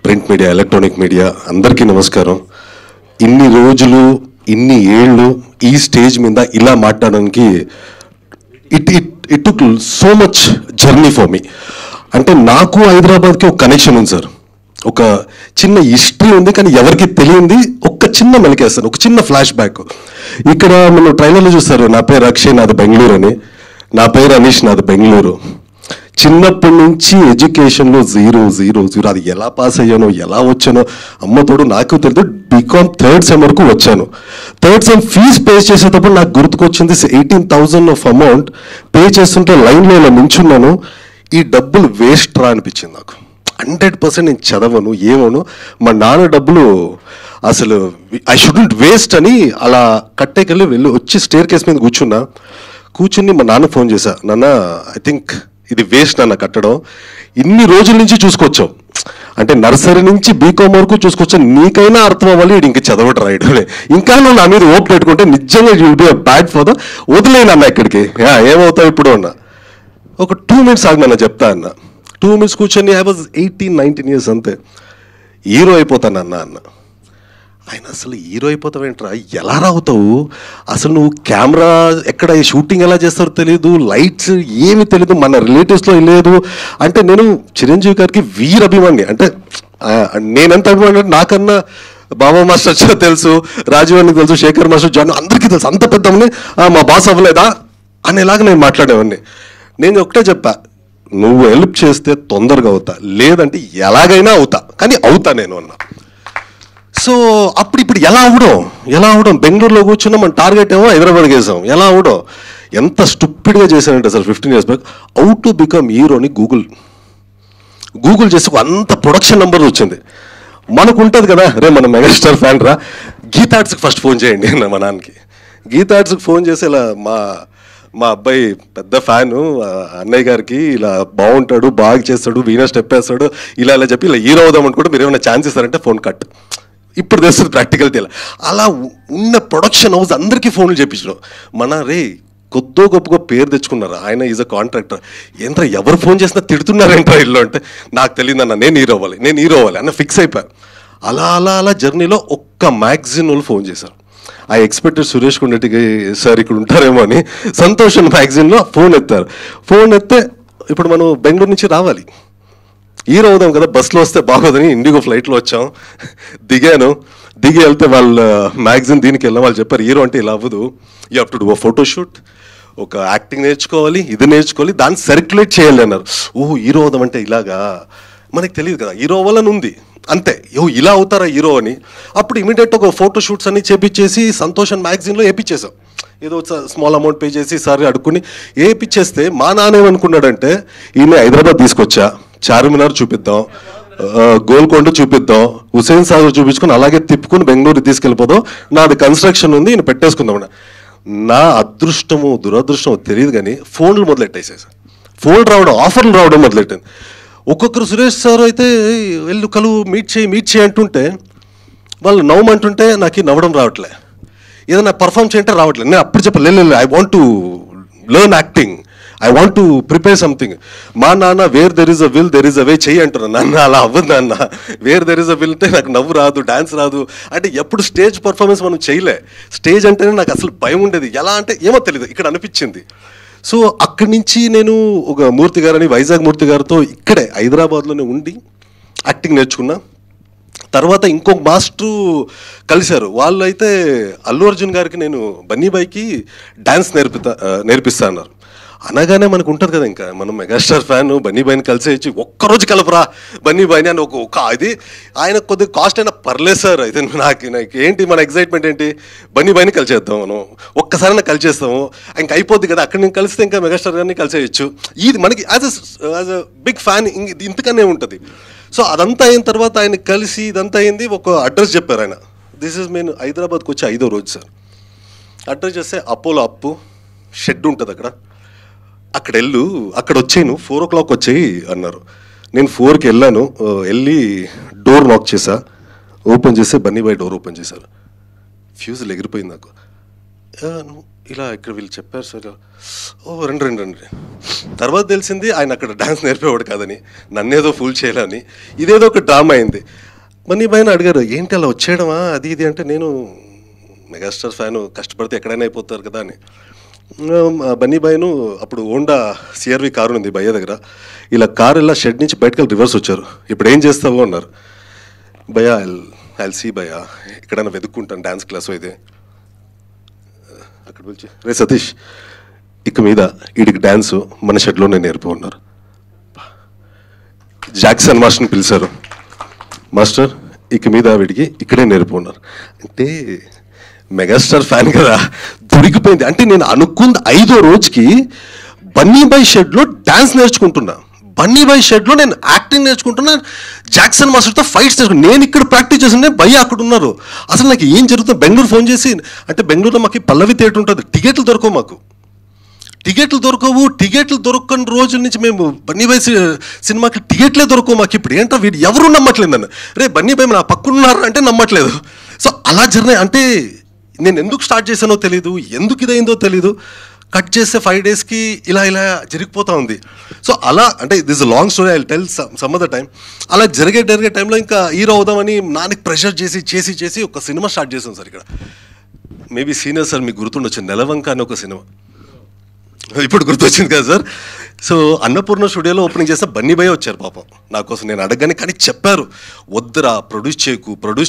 ప్రింట్ మీడియా, ఎలక్ట్రానిక్ మీడియా అందరికీ నమస్కారం. ఇన్ని రోజులు, ఇన్ని ఏళ్ళు ఈ స్టేజ్ మీద ఇలా మాట్లాడడానికి it took so much journey for me. అంటే నాకు హైదరాబాద్కి ఒక కనెక్షన్ ఉంది సార్, ఒక చిన్న హిస్టరీ ఉంది, కానీ ఎవరికి తెలియంది ఒక చిన్న మెలికేస్తాను, ఒక చిన్న ఫ్లాష్ బ్యాక్. ఇక్కడ మనం ట్రైలర్లో చూస్తారు, నా పేరు అక్షయ్, నాది బెంగళూరు అని. నా పేరు అనీష్, నాది బెంగళూరు. చిన్నప్పటి నుంచి ఎడ్యుకేషన్లో 0 అది ఎలా పాస్ అయ్యానో, ఎలా వచ్చానో అమ్మతోడు నాకు తెలియదు. బీకామ్ 3rd సెమ్ వరకు వచ్చాను. 3rd సెమ్ ఫీజు పే చేసేటప్పుడు నాకు గుర్తుకొచ్చింది 18,000 ఆఫ్ అమౌంట్ పే చేస్తుంటే లైన్లో ఇలా నించున్నాను. ఈ డబ్బులు వేస్ట్ రా అనిపించింది నాకు. 100% నేను చదవను, ఏమను, మా నాన్న డబ్బులు అసలు ఐ షుడెంట్ వేస్ట్ అని అలా కట్టేకెళ్ళి వచ్చి స్టేర్ కేస్ మీద కూర్చుని మా నాన్న ఫోన్ చేశా, నాన్న ఐ థింక్ ఇది వేస్ట్ నాన్న కట్టడం, ఇన్ని రోజుల నుంచి చూసుకొచ్చావు, అంటే నర్సరీ నుంచి బీకామ్ వరకు చూసుకొచ్చా, నీకైనా అర్థం అవ్వాలి, ఇది ఇంకా చదవడం రాయడం, ఇంకా నువ్వు నా మీద ఓప్ పెట్టుకుంటే నిజంగా you will be bad for the వదిలేనన్నా ఇక్కడికి ఏమవుతావు ఇప్పుడు అన్నా. ఒక 2 minutes ఆగమన్నా చెప్తా అన్న. 2 minutes కూర్చొని ఐ వాజ్ 18-19 years అంతే. హీరో అయిపోతానన్నా అన్న. ఆయన అసలు హీరో అయిపోతావేంట్రా, ఎలా రావుతావు, అసలు నువ్వు కెమెరా ఎక్కడ షూటింగ్ ఎలా చేస్తారో తెలియదు, లైట్స్ ఏమి తెలియదు, మన రిలేటివ్స్లో లేదు అంటే నేను చిరంజీవి గారికి వీరభిమాని. అంటే నేనెంత అభిమాని అంటే నాకన్నా బాబా మాస్టర్ తెలుసు, రాజీవానికి తెలుసు, శేఖర్ మాస్టర్, జాన్ అందరికీ తెలుసు. అంత పెద్దమని మా బాస్ అవ్వలేదా అనేలాగా నేను మాట్లాడేవాడిని. నేను ఒకటే చెప్పా, నువ్వు హెల్ప్ చేస్తే తొందరగా అవుతా, లేదంటే ఎలాగైనా అవుతా, కానీ అవుతా నేను అన్నా. సో ఇప్పుడు ఎలా అవడం బెంగళూరులో కూర్చున్నాం, మన టార్గెట్ ఏమో హైదరాబాద్కి వేసాం, ఎలా అవడం. ఎంత స్టూపిడ్గా చేశానంటే అసలు 15 years back how to become హీరోని గూగుల్ చేసి అంత ప్రొడక్షన్ నెంబర్ వచ్చింది. మనకు ఉంటుంది కదా, రే మన మెగాస్టార్ ఫ్యాన్ రా, గీతా ఆర్ట్స్కి ఫస్ట్ ఫోన్ చేయండి అన్న మా నాన్నకి. గీతా ఆర్ట్స్కి ఫోన్ చేసి ఇలా మా అబ్బాయి పెద్ద ఫ్యాను అన్నయ్య గారికి, ఇలా బాగుంటాడు, బాగా చేస్తాడు, వీణా స్టెప్ వేస్తాడు, ఇలా చెప్పి ఇలా హీరో అవుదాం అనుకుంటే మీరు ఏమైనా ఛాన్స్ ఇస్తారంటే ఫోన్ కట్. ఇప్పుడు తెలుస్తుంది ప్రాక్టికల్టీ. అలా ఉన్న ప్రొడక్షన్ హౌస్ అందరికీ ఫోన్లు చేయించడం. మన రే కొద్దో గొప్పగా పేరు తెచ్చుకున్నారు, ఆయన ఈజ్ అ కాంట్రాక్టర్, ఏంట్రా ఎవరు ఫోన్ చేసినా తిడుతున్నారేంట్రా ఇల్లు అంటే, నాకు తెలియదు అన్న, నేను హీరో అవ్వాలి అన్న ఫిక్స్ అయిపోయాను. అలా జర్నీలో ఒక్క మ్యాగజిన్ వాళ్ళు ఫోన్ చేశారు. I expected Suresh Kondati sir ఇక్కడ ఉంటారేమో అని. సంతోషం మ్యాగజిన్లో ఫోన్ ఎత్తే ఇప్పుడు మనం బెంగళూరు నుంచి రావాలి, హీరో అవుదాం కదా, బస్సులో వస్తే బాగోదని ఇండిగో ఫ్లైట్లో వచ్చాం. దిగి వెళ్తే వాళ్ళ మ్యాగజిన్ దీనికి వెళ్ళాం. వాళ్ళు చెప్పారు హీరో అంటే ఇలా అవ్వదు, you have to do photoshoot, ఒక యాక్టింగ్ నేర్చుకోవాలి, ఇది నేర్చుకోవాలి, దాన్ని సర్క్యులేట్ చేయాలి అన్నారు. హీరో అవుదాం అంటే ఇలాగా, మనకి తెలియదు కదా హీరో అవ్వాలని ఉంది అంతే, ఇలా అవుతారా హీరో అని. అప్పుడు ఇమీడియట్ ఒక ఫోటోషూట్స్ అన్ని చేపించేసి సంతోషం మ్యాగజిన్లో వేయించేసాం. ఏదో స్మాల్ అమౌంట్ పే చేసి సార్ అడుక్కుని వేయించేస్తే మా నాన్న ఏమనుకున్నాడంటే, ఈయన హైదరాబాద్ తీసుకొచ్చా, చార్మినార్ చూపిద్దాం, గోల్కొండ చూపిద్దాం, హుసేన్ సాగర్ చూపించుకొని అలాగే తిప్పుకొని బెంగళూరు తీసుకెళ్ళిపోదాం, నాది కన్స్ట్రక్షన్ ఉంది, ఈయన పెట్టేసుకుందాం. నా అదృష్టము దురదృష్టమో తెలియదు కానీ ఫోన్లు మొదలెట్టేసేసా. ఫోన్లు రావడం, ఆఫర్లు రావడం మొదలెట్టింది. ఒక్కొక్కరు సురేష్ సార్ అయితే వెళ్ళు కలువు మీట్ చేయి అంటుంటే వాళ్ళు నవ్వమంటుంటే నాకు నవ్వడం రావట్లే, ఏదైనా పర్ఫామ్ చేయంటే రావట్లేదు. నేను అప్పుడు చెప్పలేదు, I want to learn acting, I want to prepare something. మా నాన్న where there is a will there is a way చెయ్యి అంటున్నాను. నాన్న అలా అవ్వదు నాన్న, where there is a will అంటే నాకు నవ్వు రాదు, డాన్స్ రాదు. అంటే ఎప్పుడు స్టేజ్ పర్ఫార్మెన్స్ మనం చేయలే. స్టేజ్ అంటేనే నాకు అసలు భయం ఉండేది. ఎలా అంటే ఏమో తెలియదు, ఇక్కడ అనిపించింది. సో అక్కడి నుంచి నేను ఒక మూర్తి గారని, వైజాగ్ మూర్తి గారితో ఇక్కడే హైదరాబాద్లోనే ఉండి యాక్టింగ్ నేర్చుకున్నా. తర్వాత ఇంకొక మాస్టరు కలిశారు, వాళ్ళు అయితే అల్లు అర్జున్ గారికి నేను బన్నీబాయికి డ్యాన్స్ నేర్పిస్తా అన్నారు. అనగానే మనకు ఉంటుంది కదా, ఇంకా మనం మెగాస్టార్ ఫ్యాన్, బన్నీబాయిని కలిసేయచ్చు, ఒక్కరోజు కలపరా బన్నీబాయిని అని ఒక ఇది. ఆయన కొద్దిగా కాస్ట్ అయినా పర్లేదు సార్. అయితే నాకు ఏంటి మన ఎగ్జైట్మెంట్ ఏంటి, బన్నీబాయిని కలిసేద్దాం, మనం ఒక్కసారైనా కలిసేస్తాము, ఇంక అయిపోద్ది కదా, అక్కడ నేను కలిస్తే ఇంకా మెగాస్టార్ గారిని కలిసేయచ్చు. ఇది మనకి యాజ్ అ బిగ్ ఫ్యాన్ ఇంతకనే ఉంటుంది. సో అదంతా అయిన తర్వాత ఆయన కలిసి ఇదంతా అయింది. ఒక అడ్రస్ చెప్పారు ఆయన, దిస్ ఇస్ నేను హైదరాబాద్కి వచ్చి 5వ రోజు సార్. అడ్రస్ చేస్తే అపోలో అప్పు షెడ్ ఉంటుంది అక్కడ వెళ్ళు, అక్కడ వచ్చాను 4 o'clock వచ్చేయి అన్నారు. నేను 4కి వెళ్ళాను, వెళ్ళి డోర్ లాక్ చేశా, ఓపెన్ చేస్తే బన్నీబాయ్ డోర్ ఓపెన్ చేశారు. ఫ్యూజులు ఎగిరిపోయింది నాకు. ఇలా ఇక్కడ వీళ్ళు చెప్పారు సార్, రండి. తర్వాత తెలిసింది ఆయన అక్కడ డాన్స్ నేర్పేవాడు కాదని, నన్నేదో ఫూల్ చేయాలని, ఇదేదో ఒక డ్రామా అయింది. బన్నీబాయ్ని అడిగారు ఏంటి అలా వచ్చేయడమా అది ఇది అంటే, నేను మెగాస్టార్ ఫ్యాను, కష్టపడితే ఎక్కడైనా అయిపోతారు కదా అని. బన్నీబాయ్ను అప్పుడు హోండా CRV కారు ఉంది భయ్య దగ్గర, ఇలా కారు ఇలా షెడ్ నుంచి బయటకెళ్ళి రివర్స్ వచ్చారు. ఇప్పుడు ఏం చేస్తావు అన్నారు. భయ్య ఐ సీ భయ్య, ఎక్కడైనా వెతుక్కుంటాను డ్యాన్స్ క్లాస్ అయితే. అక్కడ పిలిచి, రే సతీష్ ఇక మీద వీడికి డ్యాన్సు మన షెడ్లోనే నేర్పు ఉన్నారు. జాక్సన్ మాస్టర్ని పిలిచారు, మాస్టర్ ఇక మీద వీడికి ఇక్కడే నేర్పు ఉన్నారు. అంటే మెగాస్టార్ ఫ్యాన్ కదా, దొరికిపోయింది. అంటే నేను అనుకుంది 5వ రోజుకి బన్నీబాయ్ షెడ్లో డ్యాన్స్ నేర్చుకుంటున్నా, బన్నీబాయ్ షెడ్లో నేను యాక్టింగ్ నేర్చుకుంటున్నా, జాక్సన్ మాస్టర్తో ఫైట్స్ నేర్చుకున్నా. నేను ఇక్కడ ప్రాక్టీస్ చేసిన భయ్య అక్కడ ఉన్నారు. అసలు నాకు ఏం జరుగుతుంది, బెంగళూరు ఫోన్ చేసి, అంటే బెంగళూరులో మాకు పల్లవి థియేటర్ ఉంటుంది, టికెట్లు దొరకవు మాకు, టికెట్లు దొరకని రోజుల నుంచి మేము బన్నీబాయ్ సినిమాకి టికెట్లే దొరకవు మాకు. ఇప్పుడు ఏంటో వీడు ఎవరు నమ్మట్లేదు నన్ను, రే బన్నీబాయ్ నా పక్కనున్నారు అంటే నమ్మట్లేదు. సో అలా జర్నీ. అంటే నేను ఎందుకు స్టార్ట్ చేశానో తెలీదు, ఎందుకు ఇదైందో తెలీదు, కట్ చేస్తే 5 daysకి ఇలా ఇలా జరిగిపోతూ ఉంది. సో అలా అంటే this long story I tell some other time. అలా జరిగే టైంలో ఇంకా హీరో అవుదామని నానికి ప్రెషర్ చేసి ఒక సినిమా స్టార్ట్ చేసాం సార్. ఇక్కడ మేబీ సీనియర్ సార్ మీకు గుర్తుండొచ్చు, నెలవంక అని ఒక సినిమా, ఇప్పుడు గుర్తొచ్చింది కదా సార్. సో అన్నపూర్ణ స్టూడియోలో ఓపెనింగ్ చేస్తే బన్నీ భయ్య వచ్చారు పాపం నా కోసం. నేను అడగగానే కానీ చెప్పారు, వద్దురా ప్రొడ్యూస్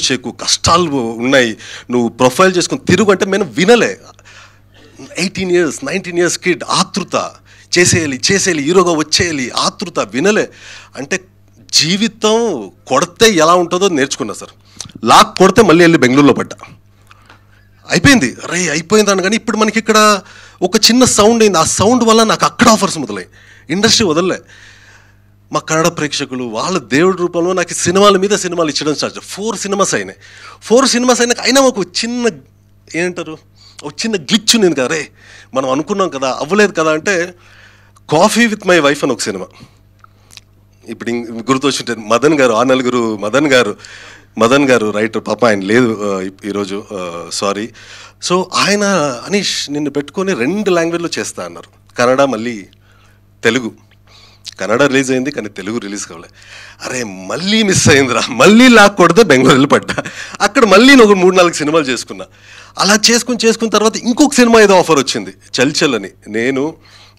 చేయకు కష్టాలు ఉన్నాయి, నువ్వు ప్రొఫైల్ చేసుకుని తిరుగు అంటే నేను వినలే. 18 years 19 years కిడ్, ఆతృత, చేసేయాలి హీరోగా వచ్చేయాలి, ఆతృత, వినలే. అంటే జీవితం కొడితే ఎలా ఉంటుందో నేర్చుకున్నా సార్. లాక్ కొడితే మళ్ళీ వెళ్ళి బెంగళూరులో పడ్డా, అయిపోయింది అయిపోయింది కానీ ఇప్పుడు మనకి ఇక్కడ ఒక చిన్న సౌండ్ అయింది. ఆ సౌండ్ వల్ల నాకు అక్కడ ఆఫర్స్ మొదలయ్యాయి, ఇండస్ట్రీ వదలలే. మా కన్నడ ప్రేక్షకులు వాళ్ళ దేవుడి రూపంలో నాకు సినిమాల మీద సినిమాలు ఇచ్చడం స్టార్ట్. 4 cinemas అయినాయి. 4 cinemas అయినాక అయినా ఒక చిన్న ఏంటారు ఒక చిన్న గ్లిచ్ ఉంది కదా, రే మనం అనుకున్నాం కదా అవ్వలేదు కదా అంటే కాఫీ విత్ మై వైఫ్ అని ఒక సినిమా. ఇప్పుడు గుర్తొచ్చుంటే మదన్ గారు, ఆ నలుగురు మదన్ గారు రైటర్, పాప ఆయన లేదు ఈరోజు, సారీ. సో ఆయన అనీష్ నిన్ను పెట్టుకొని 2 languageలో చేస్తా అన్నారు, కన్నడ మళ్ళీ తెలుగు. కన్నడ రిలీజ్ అయింది కానీ తెలుగు రిలీజ్ కావాలి. అరే మళ్ళీ మిస్ అయిందిరా, మళ్ళీ లాక్ కొడితే బెంగళూరు వెళ్ళిపడ్డా. అక్కడ మళ్ళీ ఒక 3-4 సినిమాలు చేసుకున్నా. అలా చేసుకున్న తర్వాత ఇంకొక సినిమా ఏదో ఆఫర్ వచ్చింది, చల్ అని. నేను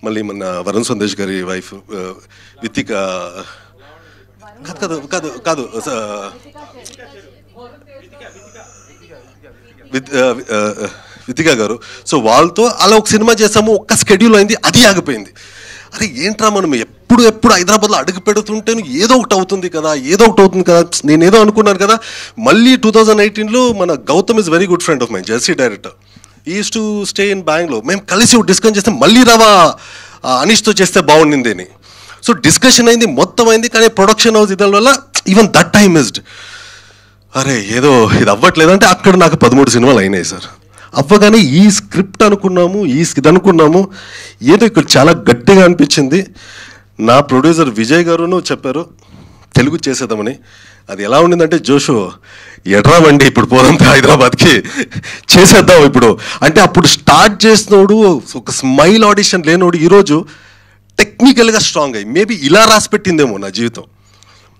మళ్ళీ మన వరుణ్ సందేశ్ గారి వైఫ్ వితిక, కాదు వితిక గారు. సో వాళ్ళతో అలా ఒక సినిమా చేసాము, ఒక్క స్కెడ్యూల్ అయింది, అది ఆగిపోయింది. అరే ఏంట్రా మనం ఎప్పుడు హైదరాబాద్లో అడుగు పెడుతుంటే ఏదో ఒకటి అవుతుంది కదా, నేను ఏదో అనుకున్నాను కదా. మళ్ళీ 2018లో మన Gautam is very good friend of my, jersey director, is to stay in Bengaluru. మేము కలిసి డిస్కస్ చేస్తే మళ్ళీ రావా అనీష్తో చేస్తే బాగుండింది అని. సో డిస్కషన్ అయింది, మొత్తం అయింది, కానీ ప్రొడక్షన్ హౌస్ ఇదాల వల్ల ఈవెన్ దట్ టైమ్ మిస్డ్. అరే ఏదో ఇది అవ్వట్లేదు అంటే అక్కడ నాకు 13 సినిమాలు అయినాయి సార్. అవ్వగానే ఈ స్క్రిప్ట్ అనుకున్నాము, ఇది అనుకున్నాము, ఏదో ఇక్కడ చాలా గట్టిగా అనిపించింది. నా ప్రొడ్యూసర్ విజయ్ గారును చెప్పారు తెలుగు చేసేద్దామని. అది ఎలా ఉండిందంటే జోషు ఎడ్రామండి ఇప్పుడు పోదంతా హైదరాబాద్కి చేసేద్దాం ఇప్పుడు అంటే. అప్పుడు స్టార్ట్ చేసినోడు ఒక స్మైల్ ఆడిషన్ లేనోడు ఈరోజు టెక్నికల్గా స్ట్రాంగ్ అయ్యి, మేబీ ఇలా రాసి పెట్టిందేమో నా జీవితం.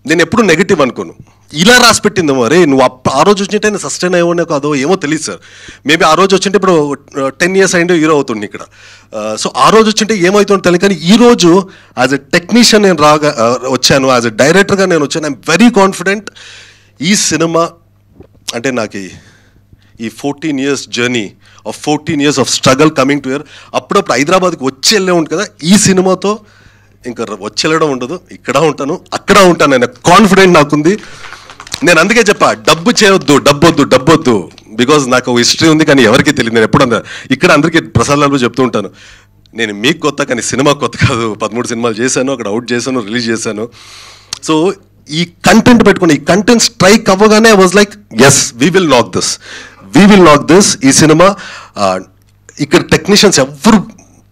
నేను ఎప్పుడు నెగిటివ్ అనుకోను, ఇలా రాసి పెట్టిందేమో. అరే నువ్వు ఆ రోజు వచ్చింటే నేను సస్టైన్ అయ్యేవాడినే కాదో ఏమో తెలియదు సార్. మేబీ ఆ రోజు వచ్చింటే ఇప్పుడు 10 years అయిందో హీరో అవుతుంది ఇక్కడ. సో ఆ రోజు వచ్చింటే ఏమవుతుందో తెలియదు, కానీ ఈరోజు యాజ్ ఎ టెక్నీషియన్ నేను వచ్చాను, యాజ్ ఎ డైరెక్టర్గా నేను వచ్చాను. I'm very confident. ఈ సినిమా అంటే నాకు ఈ 14 years journey of 14 years of struggle coming to year. అప్పుడప్పుడు హైదరాబాద్కి వచ్చి వెళ్ళే ఉంటుంది కదా, ఈ సినిమాతో ఇంకా వచ్చేళ్ళడం ఉండదు, ఇక్కడ ఉంటాను అక్కడ ఉంటాను అనే కాన్ఫిడెంట్ నాకుంది. నేను అందుకే చెప్పా డబ్బు చేయొద్దు, బికాజ్ నాకు హిస్టరీ ఉంది కానీ ఎవరికి తెలియదు. నేను ఎప్పుడు ఇక్కడ అందరికీ ప్రసాద్ లాల్ చెప్తూ ఉంటాను, నేను మీకు కొత్త కానీ సినిమా కొత్త కాదు. 13 సినిమాలు చేశాను, అక్కడ అవుట్ చేశాను, రిలీజ్ చేశాను. సో ఈ కంటెంట్ పెట్టుకుని ఈ కంటెంట్ స్ట్రైక్ అవ్వగానే I was like yes we will knock this. ఈ సినిమా ఇక్కడ టెక్నీషియన్స్ ఎవ్వరు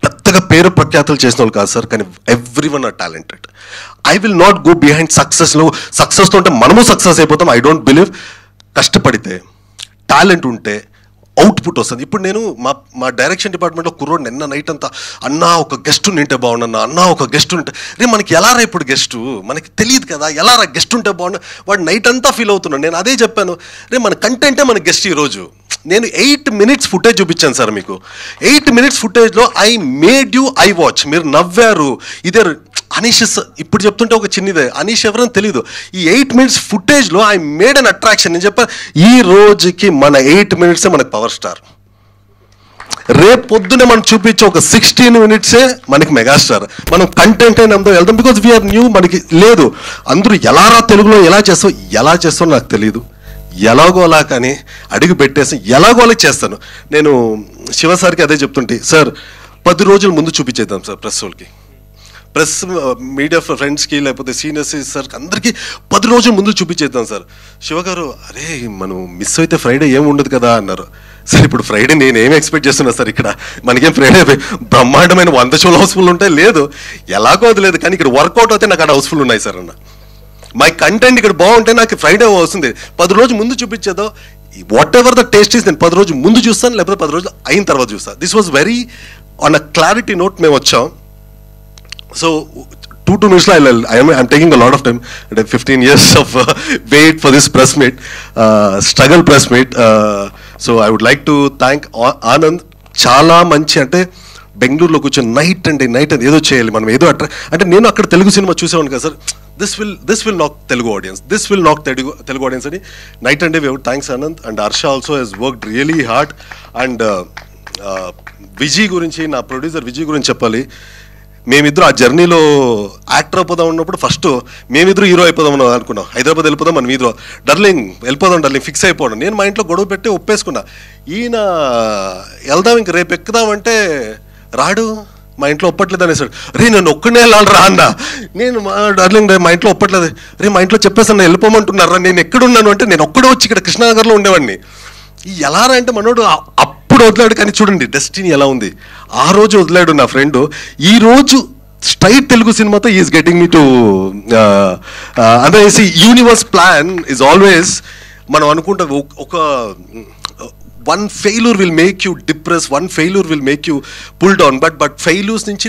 పెద్దగా పేరు ప్రఖ్యాతులు చేసిన వాళ్ళు కాదు సార్, కానీ everyone are talented. I will not go behind సక్సెస్తో ఉంటే మనము సక్సెస్ అయిపోతాం. I don't believe. కష్టపడితే టాలెంట్ ఉంటే అవుట్పుట్ వస్తుంది. ఇప్పుడు నేను మా డైరెక్షన్ డిపార్ట్మెంట్లో కుర్రోడు నిన్న నైట్ అంతా అన్నా ఒక గెస్ట్ ఉంటే బాగుండన్నా, అన్నా ఒక గెస్ట్ ఉంటే రే మనకి ఎలా రా ఇప్పుడు గెస్టు మనకి తెలియదు కదా, ఎలా రా గెస్ట్ ఉంటే బాగుండు. వాడు నైట్ అంతా ఫీల్ అవుతున్నాడు. నేను అదే చెప్పాను, రే మన కంటెంటే మన గెస్ట్. ఈరోజు నేను 8 minutes ఫుటేజ్ చూపించాను సార్ మీకు. 8 minutes ఫుటేజ్లో I made you I watch, మీరు నవ్వారు. ఇదే అనీష్ ఇప్పుడు చెప్తుంటే ఒక చిన్నదే, అనీష్ ఎవరని తెలియదు. ఈ 8 minutes ఫుటేజ్లో ఐ మేడ్ అన్ అట్రాక్షన్. నేను చెప్పాను ఈ రోజుకి మన 8 minutes మనకు పవర్ స్టార్. రేపు పొద్దునే మనం చూపించే ఒక 16 minutes మనకి మెగాస్టార్. మనం కంటెంట్ నమ్మతో వెళ్తాం, బికాజ్ వీఆర్ న్యూ. మనకి లేదు అందరూ ఎలారా తెలుగులో ఎలా చేస్తావు నాకు తెలియదు. ఎలాగో అలా కానీ అడిగి పెట్టేసి ఎలాగో అలా చేస్తాను. నేను శివ సార్కి అదే చెప్తుంటే, సార్ 10 రోజుల ముందు చూపించేద్దాం సార్ ప్రెస్ వాళ్ళకి, ప్రెస్ మీడియా ఫ్రెండ్స్కి లేకపోతే సీనియర్స్ సార్కి అందరికీ 10 రోజుల ముందు చూపించేద్దాం సార్. శివ గారు అరే మనం మిస్ అయితే ఫ్రైడే ఏమి ఉండదు కదా అన్నారు. సార్ ఇప్పుడు ఫ్రైడే నేనేమి ఎక్స్పెక్ట్ చేస్తున్నా సార్, ఇక్కడ మనకేం ఫ్రైడే బ్రహ్మాండమైన 100 shows హౌస్ఫుల్ ఉంటాయి లేదు, ఎలాగో అది లేదు, కానీ ఇక్కడ వర్కౌట్ అయితే నాకు అక్కడ హౌస్ఫుల్ ఉన్నాయి సార్ అన్న. మై కంటెంట్ ఇక్కడ బాగుంటే నాకు ఫ్రైడే వస్తుంది. 10 రోజులు ముందు చూపించేదో whatever the taste is, నేను 10 రోజులు ముందు చూస్తాను, లేకపోతే 10 రోజులు అయిన తర్వాత చూస్తాను. This was very on a clarity note మేము వచ్చాం. So 2 minutes I'm taking a lot of time. 15 years of wait for this press meet, struggle press meet. So I would like to thank Anand. చాలా మంచి, అంటే బెంగళూరులో కూర్చొని night and ఏదో చేయాలి మనం, ఏదో అంటే నేను అక్కడ తెలుగు సినిమా చూసేవాడిని కదా sir, this will knock Telugu audience, this will knock Telugu audience అని night and day we would thanks Anand. And Harsha also he's worked really hard. And Vijay గురించి, నా ప్రొడ్యూసర్ విజయ్ గురించి చెప్పాలి. మేమిద్దరు ఆ జర్నీలో యాక్టర్ అయిపోదాం ఉన్నప్పుడు ఫస్ట్ మేమిద్దరు హీరో అయిపోదాం అనుకున్నాం. హైదరాబాద్ వెళ్ళిపోదాం, మనం ఇద్దరు డార్లింగ్ వెళ్ళిపోదాం డార్లింగ్ ఫిక్స్ అయిపోవడం. నేను మా ఇంట్లో గొడవ పెట్టి ఒప్పేసుకున్నా. ఈయన వెళ్దాం ఇంక రేపు ఎక్కుదామంటే రాడు, మా ఇంట్లో ఒప్పట్లేదు అనేసాడు. రే నేను ఒక్కనే వెళ్ళాలరా అన్న. నేను మా డార్లింగ్ మా ఇంట్లో ఒప్పట్లేదు. రే మా ఇంట్లో చెప్పేసాను వెళ్ళిపోమంటున్నారా, నేను ఎక్కడున్నాను అంటే నేను ఒక్కడే వచ్చి ఇక్కడ కృష్ణానగర్లో ఉండేవాడిని. ఎలా అంటే మనోడు అప్పుడు వదిలాడు. కానీ చూడండి డెస్టినీ ఎలా ఉంది. ఆ రోజు వదిలాడు నా ఫ్రెండ్, ఈ రోజు స్ట్రైట్ తెలుగు సినిమాతో ఈజ్ గెటింగ్ మీ టు అనేసి యూనివర్స్ ప్లాన్ ఈజ్ ఆల్వేస్. మనం అనుకుంటాం ఒక one failure will make you depress, one failure will make you pull down. But failures నుంచి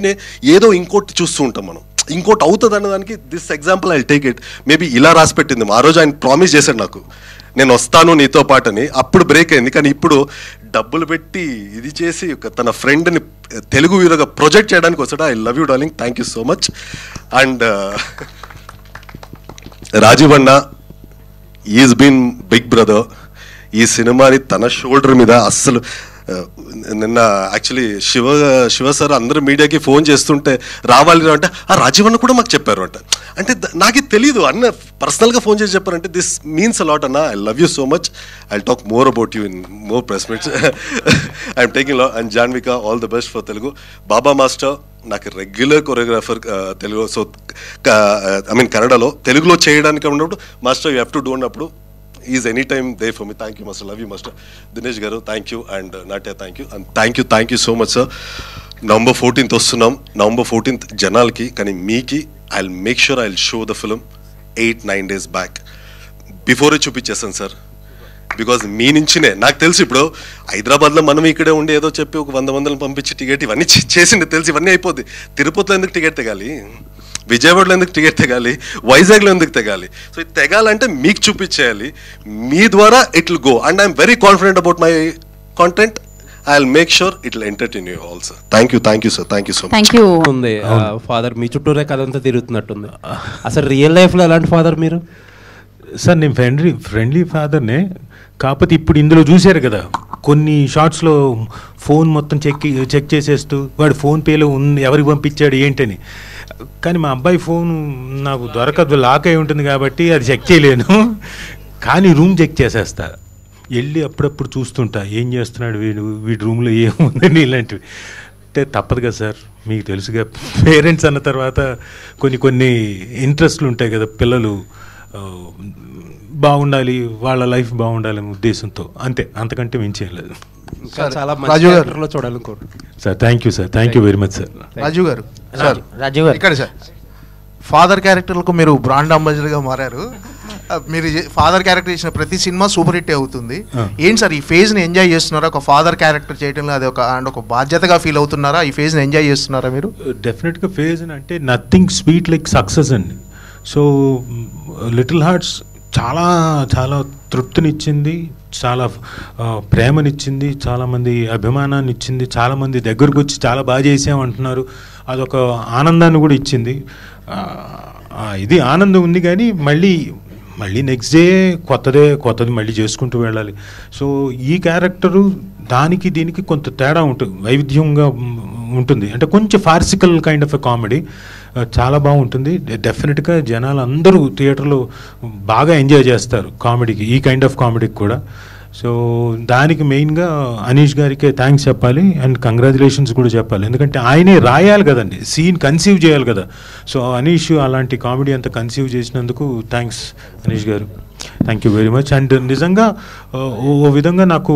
ఏదో ఇంకోటి చూస్తూ ఉంటాం మనం, ఇంకోటి అవుతుంది అన్నదానికి this example I take it. Maybe ఇలా రాసి పెట్టింది. ఆ రోజు ఆయన ప్రామిస్ చేశాడు నాకు, నేను వస్తాను నీతో పాటు అని. అప్పుడు బ్రేక్ అయింది. కానీ ఇప్పుడు డబ్బులు పెట్టి ఇది చేసి తన ఫ్రెండ్ని తెలుగు హీరోగా ప్రొజెక్ట్ చేయడానికి వస్తాడు. I love you darling, thank you so much. And Rajeev అన్న ఈజ్ బీన్ బిగ్ బ్రదర్. ఈ సినిమాని తన షోల్డర్ మీద అస్సలు నిన్న యాక్చువల్లీ శివ సార్ అందరూ మీడియాకి ఫోన్ చేస్తుంటే రావాలి అంటే ఆ రాజీవ్ అన్న కూడా మాకు చెప్పారు అంటే నాకు తెలియదు. అన్న పర్సనల్గా ఫోన్ చేసి చెప్పారంటే దిస్ మీన్స్ అ లాట్ అన్న. I love you so much. I talk more about you in more press meets. I'm taking and Janvika all the best for Telugu. Baba master నాకు regular choreographer Telugu, so I mean కన్నడలో, తెలుగులో చేయడానికి ఉన్నప్పుడు master you have to do అన్నప్పుడు is any time they for me. Thank you master, love you master. Dinesh garu thank you. And Natya thank you. And thank you so much sir. November 14th వస్తున్నాం. November 14th జనాలకి, కానీ మీకి I will make sure I will show the film 8-9 days back. Before చూపించేస్తాను sir, because మీ నుంచినే నాకు తెలుసు. ఇప్పుడు హైదరాబాద్లో మనం ఇక్కడే ఉండి ఏదో చెప్పి ఒక 100 మందిని పంపించి టికెట్ ఇవన్నీ చేసిండే తెలుసు, ఇవన్నీ అయిపోద్ది. తిరుపతిలో ఎందుకు టికెట్ తెగాలి, విజయవాడలో ఎందుకు టికెట్ తెగాలి, వైజాగ్లో ఎందుకు తెగాలి? సో ఇది తెగాలంటే మీకు చూపించేయాలి. మీ ద్వారా it will go. And I'm very confident about my content. I'll make sure it'll entertain you also. Thank you sir, thank you so much. Thank you. ఉంది ఫాదర్ మీ చుట్టూరే కదంతా తిరుగుతున్నట్టుంది. అసలు రియల్ లైఫ్లో ఎలాంటి ఫాదర్ మీరు? సార్ నేను friendly ఫాదర్నే. కాకపోతే ఇప్పుడు ఇందులో చూశారు కదా, కొన్ని షార్ట్స్లో ఫోన్ మొత్తం చెక్ చేసేస్తూ వాడు ఫోన్పేలో ఉంది ఎవరికి పంపించాడు ఏంటని. కానీ మా అబ్బాయి ఫోన్ నాకు దొరకదు, లాక్ అయి ఉంటుంది కాబట్టి అది చెక్ చేయలేను. కానీ రూమ్ చెక్ చేసేస్తా, వెళ్ళి అప్పుడప్పుడు చూస్తుంటా ఏం చేస్తున్నాడు వీడి రూమ్లో ఏముందని ఇలాంటివి. అంటే తప్పదు కదా సార్, మీకు తెలుసుగా పేరెంట్స్ అన్న తర్వాత కొన్ని ఇంట్రెస్ట్లు ఉంటాయి కదా. పిల్లలు బాగుండాలి, వాళ్ళ లైఫ్ బాగుండాలి అనే ఉద్దేశంతో, అంతే, అంతకంటే మించేం లేదు. చాలా మంచి యాక్టర్లో చూడాలనుకుంటున్నాను sir. Thank you sir, thank you very much sir. Rajeev garu ఇక్కడ సార్, ఫాదర్ క్యారెక్టర్లకు మీరు బ్రాండ్ అంబాసిడర్గా మారారు. మీరు ఫాదర్ క్యారెక్టర్ చేసిన ప్రతి సినిమా సూపర్ హిట్ అవుతుంది. ఏంటి సార్ ఈ ఫేజ్ని ఎంజాయ్ చేస్తున్నారా? ఒక ఫాదర్ క్యారెక్టర్ చేయడంలో అది ఒక బాధ్యతగా ఫీల్ అవుతున్నారా? ఈ ఫేజ్ని ఎంజాయ్ చేస్తున్నారా మీరు? డెఫినెట్గా ఫేజ్ అంటే నథింగ్ స్వీట్ లైక్ సక్సెస్ అండి. సో లిటిల్ హార్ట్స్ చాలా చాలా తృప్తినిచ్చింది, చాలా ప్రేమనిచ్చింది, చాలామంది అభిమానాన్ని ఇచ్చింది, చాలామంది దగ్గరకు వచ్చి చాలా బాగా చేసామంటున్నారు. అదొక ఆనందాన్ని కూడా ఇచ్చింది. ఇది ఆనందం ఉంది. కానీ మళ్ళీ నెక్స్ట్ డే కొత్తది మళ్ళీ చేసుకుంటూ వెళ్ళాలి. సో ఈ క్యారెక్టరు దానికి దీనికి కొంత తేడా ఉంటుంది, వైవిధ్యంగా ఉంటుంది. అంటే కొంచెం farcical kind of a comedy, చాలా బాగుంటుంది. డెఫినెట్గా జనాలు అందరూ థియేటర్లో బాగా ఎంజాయ్ చేస్తారు కామెడీకి, ఈ కైండ్ ఆఫ్ కామెడీకి కూడా. సో దానికి మెయిన్గా అనీష్ గారికే థ్యాంక్స్ చెప్పాలి అండ్ కంగ్రాచులేషన్స్ కూడా చెప్పాలి. ఎందుకంటే ఆయనే రాయాలి కదండి, సీన్ కన్సీవ్ చేయాలి కదా. సో అనీష్ అలాంటి కామెడీ అంతా కన్సీవ్ చేసినందుకు థ్యాంక్స్ అనీష్ గారు, thank you very much. And నిజంగా ఓ విధంగా నాకు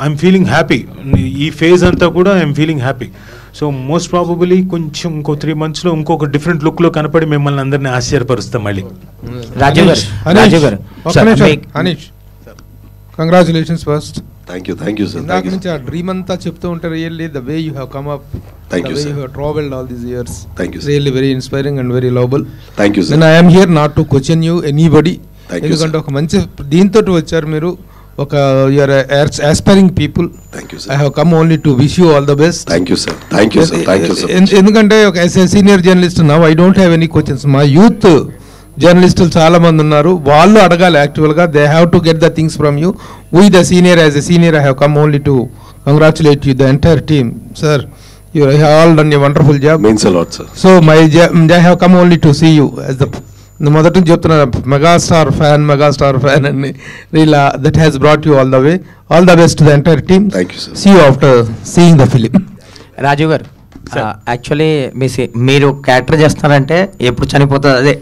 ఐఎమ్ ఫీలింగ్ హ్యాపీ. ఈ ఫేజ్ అంతా కూడా I'm feeling happy. So most probably కొంచెం ఇంకో 3 monthsలో ఇంకొక డిఫరెంట్ లుక్లో కనపడి మిమ్మల్ని అందరినీ ఆశ్చర్యపరుస్తాం మళ్ళీ. Rajeev garu, Anish, congratulations first. Thank you sir. ఇందాక నుంచి ఆ డ్రీమ్ అంతా చెప్తూ ఉంటారు. Really the way you have come up, the way you have travelled all these years, really very inspiring and very lovable. Thank you sir. నేను I'm here not to question you anybody, ఎందుకంటే ఒక మంచి దీంతో వచ్చారు మీరు. ఒక you're aspiring people. I have come only to wish you all the best. Thank you sir. ఎందుకంటే ఒక senior journalist now I don't have any questions. మా యూత్ జర్నలిస్టులు చాలా మంది ఉన్నారు, వాళ్ళు అడగాలి యాక్చువల్గా. They have to get the things from you. We the senior, as a senior I have come only to congratulate you, the entire team. Sir, you have all done a wonderful job. Means a lot, sir. So I have come only to see you as the మొదటి నుంచి చెప్తున్నా, megastar fan అని. రీలా that has brought you all the way. All the best to the entire team. See you after seeing the film. Rajeev garu, actually మీరు character చేస్తున్నారంటే ఎప్పుడు చనిపోతుంది, అదే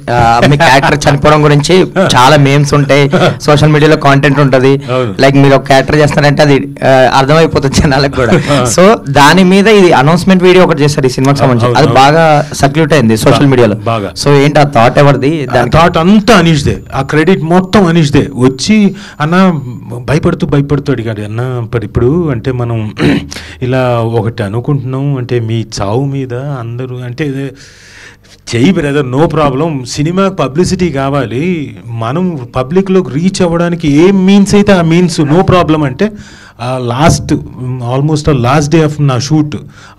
మీ క్యారెక్టర్ చనిపోవడం గురించి చాలా మేమ్స్ ఉంటాయి, సోషల్ మీడియాలో కాంటెంట్ ఉంటుంది. లైక్ మీరు ఒక క్యారెక్టర్ చేస్తున్నారంటే అది అర్థమైపోతుంది జనాలకు కూడా. సో దాని మీద ఇది అనౌన్స్మెంట్ వీడియో ఒకటి చేస్తారు ఈ సినిమాకి సంబంధించి, అది బాగా సర్క్యూట్ అయింది సోషల్ మీడియాలో. సో ఏంటి ఆ థాట్ ఎవరిది? థాట్ అంతా అనీష్దే, ఆ క్రెడిట్ మొత్తం అనీష్దే. వచ్చి అన్న భయపడుతూ అడిగాడు, అన్న ఇప్పుడు అంటే మనం ఇలా ఒకటి అనుకుంటున్నాం, అంటే మీ చావు మీద అందరూ అంటే చెయ్యి బ్రదర్, నో ప్రాబ్లం. సినిమాకి పబ్లిసిటీ కావాలి, మనం పబ్లిక్లోకి రీచ్ అవ్వడానికి ఏం మీన్స్ అయితే ఆ మీన్స్, నో ప్రాబ్లం అంటే ఆల్మోస్ట్ లాస్ట్ డే ఆఫ్ నా షూట్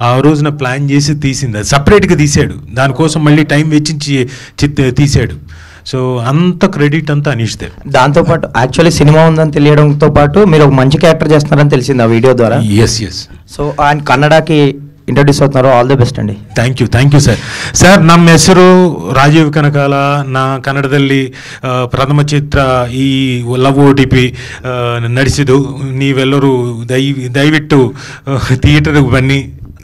ఆ రోజున ప్లాన్ చేసి తీసింది, అది సపరేట్గా తీసాడు. దానికోసం మళ్ళీ టైం వెచ్చించి తీసాడు. సో అంత క్రెడిట్ అంతా అనిష్దే. దాంతోపాటు యాక్చువల్లీ సినిమా ఉందని తెలియడంతో పాటు మీరు ఒక మంచి క్యారెక్టర్ చేస్తున్నారని తెలిసింది ఆ వీడియో ద్వారా. ఎస్. సో ఆయన కన్నడకి ఇంట్రడ్యూస్ అవుతున్నారు. ఆల్ ది బెస్ట్ ಅಂడి. Thank you sir. ಸರ್, ನಮ್ಮ ಹೆಸರು ರಾಜೀವ್ ಕನಕಾಲ. ನಾ ಕನ್ನಡದಲ್ಲಿ ಪ್ರಥಮ ಚಿತ್ರ ಈ ಲವ್ OTP ನಡೆಸಿದ್ದು. ನೀವೆಲ್ಲರೂ ದಯವಿಟ್ಟು థియేటర్కి బన్నీ.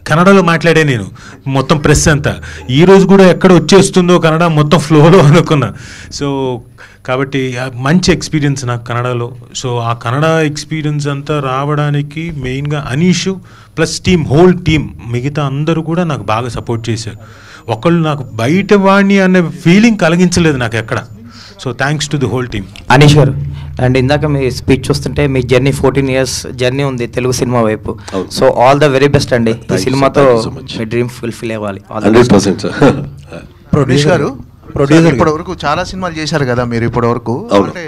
కన్నడలో మాట్లాడే నేను మొత్తం ప్రెస్ అంతా. ఈరోజు కూడా ఎక్కడ వచ్చేస్తుందో కన్నడ మొత్తం ఫ్లోలో అనుకున్నా. సో కాబట్టి మంచి ఎక్స్పీరియన్స్ నాకు కన్నడలో. సో ఆ కన్నడ ఎక్స్పీరియన్స్ అంతా రావడానికి మెయిన్గా Anish plus team, whole team, మిగతా అందరూ కూడా నాకు బాగా సపోర్ట్ చేశారు. ఒకళ్ళు నాకు బయట వాడిని అనే ఫీలింగ్ కలిగించలేదు నాకు ఎక్కడ. So thanks to the whole team. Anish garu, and ఇందాక మీ స్పీచ్ చూస్తుంటే మీ జర్నీ 14 years జర్నీ ఉంది తెలుగు సినిమా వైపు. So all the very best అండి. ఈ సినిమాతో మీ డ్రీమ్ ఫుల్ఫిల్ అవ్వాలి. 100%. ప్రొడ్యూసర్ గారు, ఇప్పటి వరకు చాలా సినిమాలు చేశారు కదా మీరు ఇప్పటి వరకు. అంటే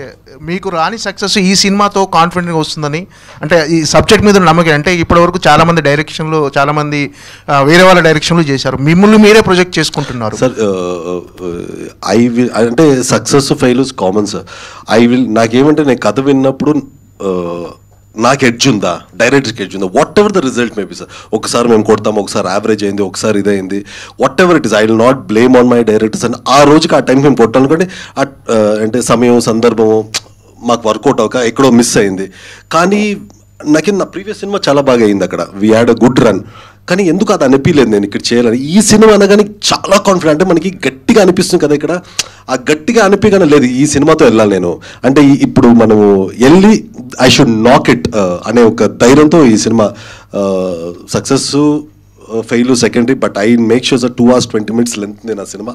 మీకు రాని సక్సెస్ ఈ సినిమాతో కాన్ఫిడెంట్గా వస్తుందని, అంటే ఈ సబ్జెక్ట్ మీద నమ్మకం. అంటే ఇప్పటి వరకు చాలా మంది డైరెక్షన్లో, చాలా మంది వేరే వాళ్ళ డైరెక్షన్లో చేశారు, మిమ్మల్ని మీరే ప్రొజెక్ట్ చేసుకుంటున్నారు. సార్, అంటే సక్సెస్ ఫెయిల్యూర్స్ కామన్ సార్. నాకేమంటే నేను కథ విన్నప్పుడు నాకు ఎడ్జ్ ఉందా, డైరెక్టర్కి ఎడ్జ్ ఉందా, whatever the result maybe sir. ఒకసారి మేము కొడతాము, ఒకసారి యావరేజ్ అయింది, ఒకసారి ఇదైంది, whatever it is, I will not blame on my directors. అని ఆ రోజుకి ఆ టైంకి మేము కొట్టాలనుకోండి, అంటే సమయం సందర్భము మాకు వర్కౌట్ అవ్వక ఎక్కడో మిస్ అయింది. కానీ నా ప్రీవియస్ సినిమా చాలా బాగా అయింది, అక్కడ we had a good run. కానీ ఎందుకు అది అనిపించలేదు నేను ఇక్కడ చేయాలని. ఈ సినిమా అనగానే చాలా కాన్ఫిడెంట్, అంటే మనకి గట్టిగా అనిపిస్తుంది కదా ఇక్కడ. ఆ గట్టిగా అనిపించగానే లేదు ఈ సినిమాతో వెళ్ళాలి నేను, అంటే ఇప్పుడు మనము వెళ్ళి ఐ షుడ్ నాక్ ఇట్ అనే ఒక ధైర్యంతో ఈ cinema success fail secondary. But I make sure sir 2 hours 20 minutes length ఉంది నా cinema.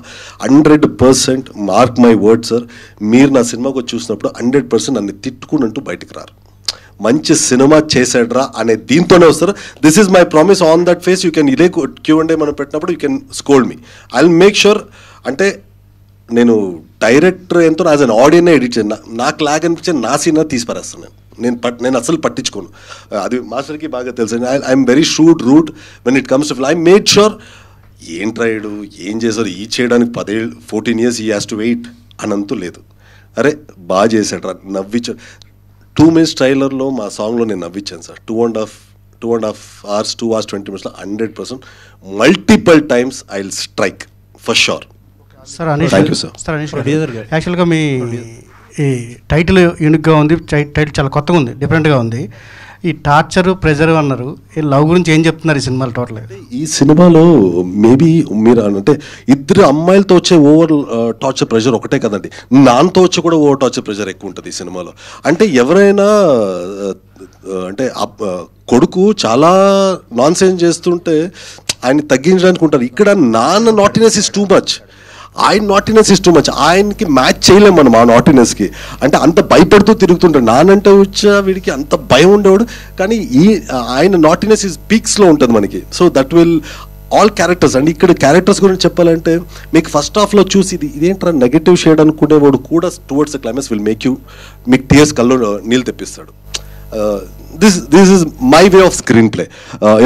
100% mark my word sir, మీరు నా సినిమాకి వచ్చి చూసినప్పుడు 100% నన్ను తిట్టుకుంటూ బయటకు రారు. మంచి సినిమా చేసాడ్రా అనే దీంతోనే వస్తారు. This is my promise on that face. You can ఇదే Q&A మనం పెట్టినప్పుడు you can scold me, I will make sure. అంటే నేను డైరెక్టర్ ఎంతో యాజ్ అన్ ఆడియన్నే ఎడిట్ చేయను. నాకు లాగ్ అనిపించే నా సినిమా తీసి పారేస్తాను నేను అసలు పట్టించుకోను. అది మాస్టర్కి బాగా తెలుసు. I'm very should root when it comes to film. I made sure ఏం ట్రైడు ఏం చేశారు ఈ చేయడానికి 14 years ఈ హ్యాస్ టు వెయిట్ అనంతూ లేదు. అరే బాగా చేశాడు రా, నవ్వించాడు. 2 minutes ట్రైలర్లో మా సాంగ్లో నేను నవ్వించాను sir. 2.5 hours 2 hours 20 minutes 100% multiple times I will strike for sure. Sir Anish, thank you sir. యాక్చువల్గా మీ ఈ టైటిల్ యూనిక్గా ఉంది, టైటిల్ చాలా కొత్తగా ఉంది, డిఫరెంట్గా ఉంది. ఈ టార్చర్ ప్రెజర్ అన్నారు, ఈ లవ్ గురించి ఏం చెప్తున్నారు ఈ సినిమాలో టోటల్? ఈ సినిమాలో మేబీ మీరు అంటే ఇద్దరు అమ్మాయిలతో వచ్చే ఓవర్ టార్చర్ ప్రెషర్ ఒకటే కదండి, నాన్నతో వచ్చి కూడా ఓవర్ టార్చర్ ప్రెషర్ ఎక్కువ ఉంటుంది ఈ సినిమాలో. అంటే ఎవరైనా అంటే కొడుకు చాలా నాన్ సెన్స్ చేస్తుంటే ఆయన తగ్గించడానికి ఉంటారు. ఇక్కడ నాన్న నాటినెస్ ఇస్ టూ మచ్. ఆయన నాటినెస్ ఇస్ టూ మచ్. ఆయనకి మ్యాచ్ చేయలేం మనం ఆ నాటినెస్కి. అంటే అంత భయపడుతూ తిరుగుతుంటాడు. నానంటే వచ్చా వీడికి అంత భయం ఉండేవాడు, కానీ ఆయన నాటినెస్ ఇస్ పీక్స్లో ఉంటుంది మనకి. So that will all characters. And ఇక్కడ క్యారెక్టర్స్ గురించి చెప్పాలంటే మీకు ఫస్ట్ హాఫ్లో చూసి ఇదేంట్రా నెగటివ్ షేడ్ అనుకునేవాడు కూడా towards the climax will make you, మీకు టీయర్స్ కల్లో నీళ్ళు తెప్పిస్తాడు. This is my way of screenplay.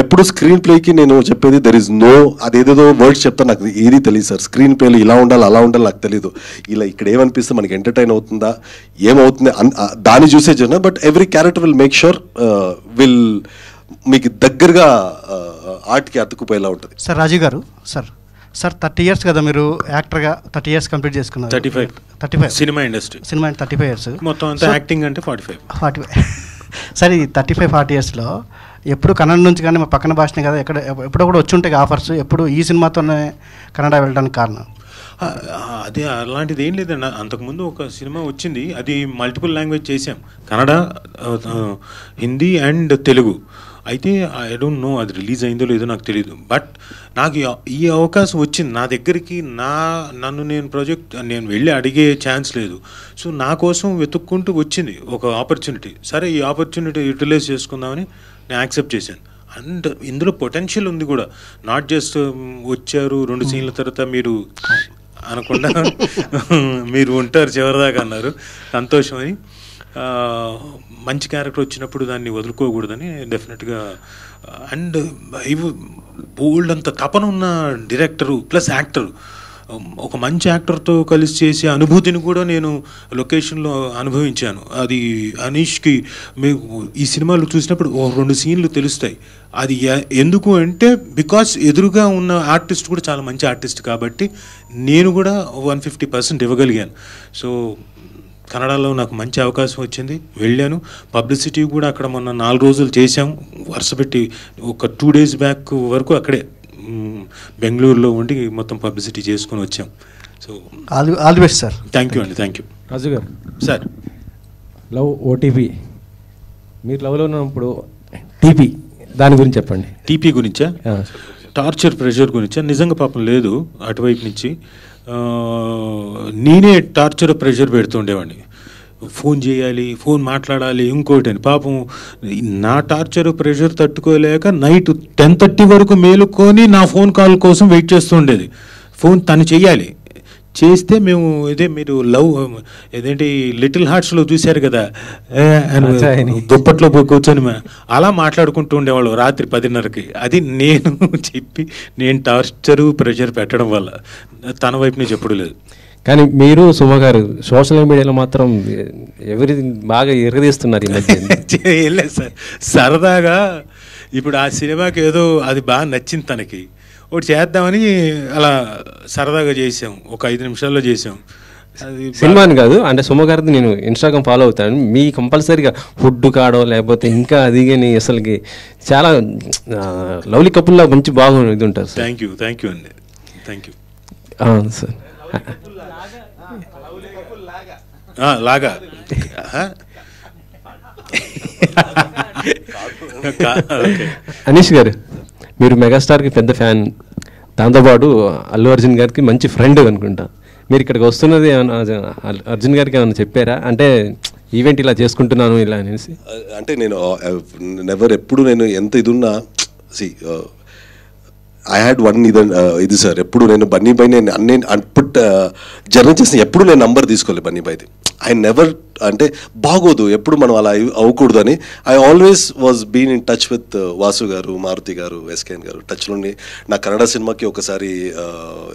ఎప్పుడు స్క్రీన్ ప్లేకి నేను చెప్పేది దెర్ ఇస్ నో, అదేదేదో వర్డ్స్ చెప్తా నాకు ఏది తెలియదు సార్. స్క్రీన్ ప్లేలో ఇలా ఉండాలి అలా ఉండాలి నాకు తెలియదు. ఇలా ఇక్కడ ఏమనిపిస్తే మనకి ఎంటర్టైన్ అవుతుందా ఏమవుతుంది దాన్ని చూసే జన. But every character will make sure will మీకు దగ్గరగా ఆర్ట్కి అతుక్కుపోయేలా ఉంటుంది. Sir Rajeev garu, sir 30 years కదా మీరు యాక్టర్గా, 30 years కంప్లీట్ చేసుకున్నారు. 35 సినిమా ఇండస్ట్రీ, సినిమా 35 years మొత్తం అంతా యాక్టింగ్ అంటే 45. సరే ఈ 35-40 yearsలో ఎప్పుడు కన్నడ నుంచి కానీ మా పక్కన భాషనే కదా ఎప్పుడో కూడా వచ్చి ఉంటాయి ఆఫర్స్, ఎప్పుడు ఈ సినిమాతోనే కన్నడ వెళ్ళడానికి కారణం? అదే అలాంటిది ఏం లేదండి. అంతకుముందు ఒక సినిమా వచ్చింది, అది మల్టిపుల్ లాంగ్వేజ్ చేసాం, కన్నడ, హిందీ అండ్ తెలుగు. అయితే ఐ డోంట్ నో అది రిలీజ్ అయిందో లేదో నాకు తెలియదు. బట్ నాకు ఈ అవకాశం వచ్చింది నా దగ్గరికి. నన్ను నేను వెళ్ళి అడిగే ఛాన్స్ లేదు. సో నా కోసం వెతుక్కుంటూ వచ్చింది ఒక ఆపర్చునిటీ. సరే ఈ ఆపర్చునిటీ యూటిలైజ్ చేసుకుందామని నేను యాక్సెప్ట్ చేశాను. అండ్ ఇందులో పొటెన్షియల్ ఉంది కూడా. నాట్ జస్ట్ వచ్చారు 2 సీన్ల తర్వాత మీరు అనకుండా మీరు ఉంటారు చివరిదాకా అన్నారు, సంతోషం అని. మంచి క్యారెక్టర్ వచ్చినప్పుడు దాన్ని వదులుకోకూడదని డెఫినెట్గా. అండ్ బోల్డ్ అంత తపన ఉన్న డైరెక్టరు ప్లస్ యాక్టరు, ఒక మంచి యాక్టర్తో కలిసి చేసే అనుభూతిని కూడా నేను లొకేషన్లో అనుభవించాను. అది అనీష్కి మీకు ఈ సినిమాలు చూసినప్పుడు 2 సీన్లు తెలుస్తాయి. అది ఎందుకు అంటే బికాస్ ఎదురుగా ఉన్న ఆర్టిస్ట్ కూడా చాలా మంచి ఆర్టిస్ట్ కాబట్టి నేను కూడా 150% ఇవ్వగలిగాను. సో కన్నడలో నాకు మంచి అవకాశం వచ్చింది, వెళ్ళాను. పబ్లిసిటీ కూడా అక్కడ మొన్న 4 రోజులు చేశాం వరుస పెట్టి. ఒక 2 days బ్యాక్ వరకు అక్కడే బెంగళూరులో ఉండి మొత్తం పబ్లిసిటీ చేసుకొని వచ్చాం. So all the best sir. Thank you అండి, థ్యాంక్ యూ. రాజు గారు సార్, లవ్ ఓటీపీ, మీరు లవ్లో ఉన్నప్పుడు టీపీ దాని గురించి చెప్పండి. టీపీ గురించా, టార్చర్ ప్రెషర్ గురించా? నిజంగా పాపం లేదు అటువైపు నుంచి. నేనే టార్చర్ ప్రెషర్ పెడుతుండేవాడిని. ఫోన్ చేయాలి, ఫోన్ మాట్లాడాలి, ఇంకోటి అని. పాపం నా టార్చర్ ప్రెషర్ తట్టుకోలేక నైట్ 10:30 వరకు మేలుకొని నా ఫోన్ కాల్ కోసం వెయిట్ చేస్తుండేది. ఫోన్ తను చెయ్యాలి, చేస్తే మేము ఇదే మీరు లవ్ ఏదేంటి లిటిల్ హార్ట్స్లో చూశారు కదా, దుప్పట్లో కూర్చొని అలా మాట్లాడుకుంటూ ఉండేవాళ్ళు రాత్రి 10:30కి. అది నేను చెప్పి నేను టార్చరు ప్రెషర్ పెట్టడం వల్ల తన వైపు నుంచి ఎప్పుడు లేదు. కానీ మీరు సుమ గారు సోషల్ మీడియాలో మాత్రం ఎవరిథింగ్ బాగా ఎరగదీస్తున్నారు ఈ మధ్య. లేదు సార్, సరదాగా ఇప్పుడు ఆ సినిమాకి ఏదో అది బాగా నచ్చింది తనకి, ఒకటి చేద్దామని అలా సరదాగా చేసాం, ఒక 5 నిమిషాల్లో చేసాం. సినిమాని కాదు అంటే సుమ గారిది నేను ఇన్స్టాగ్రామ్ ఫాలో అవుతాను. మీ కంపల్సరీగా ఫుడ్ కాడో లేకపోతే ఇంకా అది కానీ అసలుకి చాలా లవ్లీ కపుల్లా మంచి బాగుంది ఇది ఉంటుంది సార్. థ్యాంక్ యూ అండి, థ్యాంక్ యూ సార్. లాగా అనీష్ గారు, మీరు మెగాస్టార్కి పెద్ద ఫ్యాన్, దాంతోపాటు అల్లు అర్జున్ గారికి మంచి ఫ్రెండ్ అనుకుంటా. మీరు ఇక్కడికి వస్తున్నది అర్జున్ గారికి ఏమైనా చెప్పారా? అంటే ఈవెంట్ ఇలా చేసుకుంటున్నాను ఇలా అనేసి. అంటే నేను ఎప్పుడు నేను ఎంత ఇది ఉన్నా ఐ హ్యాడ్ వన్ ఇది సార్, ఎప్పుడు నేను బన్నీ బై నేను అన్పుట్ జర్నీ చేసిన ఎప్పుడు నేను నంబర్ తీసుకోలేదు బన్నీ బైది. ఐ నెవర్, అంటే బాగోదు ఎప్పుడు మనం అలా అవ్వకూడదు అని. I always was been in touch with Vasu garu, Maruthi గారు, ఎస్కేఎన్ గారు టచ్లోని. నా కన్నడ సినిమాకి ఒకసారి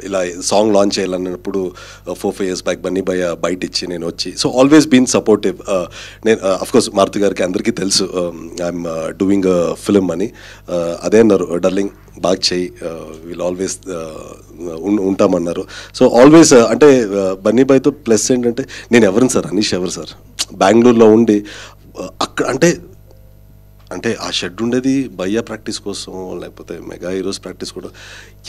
ఇలా సాంగ్ లాంచ్ చేయాలన్నప్పుడు 4-5 years బ్యాక్ బన్నీ బై బయట ఇచ్చి నేను వచ్చి. So always been supportive. నేను అఫ్కోర్స్ మారుతి గారికి అందరికీ తెలుసు ఐఎమ్ డూయింగ్ అ ఫిలిం అని. అదే అన్నారు, డార్లింగ్ బాగా చేయి, వీల్ ఆల్వేస్ ఉంటామన్నారు. సో ఆల్వేస్ అంటే బన్నీ బాయ్తో ప్లస్ ఏంటంటే నేను ఎవరిని సార్, అనీష్ ఎవరు సార్, బెంగళూరులో ఉండి అక్కడ అంటే ఆ షెడ్ ఉండేది భయ్యా ప్రాక్టీస్ కోసం, లేకపోతే మెగా హీరోస్ ప్రాక్టీస్ కూడా.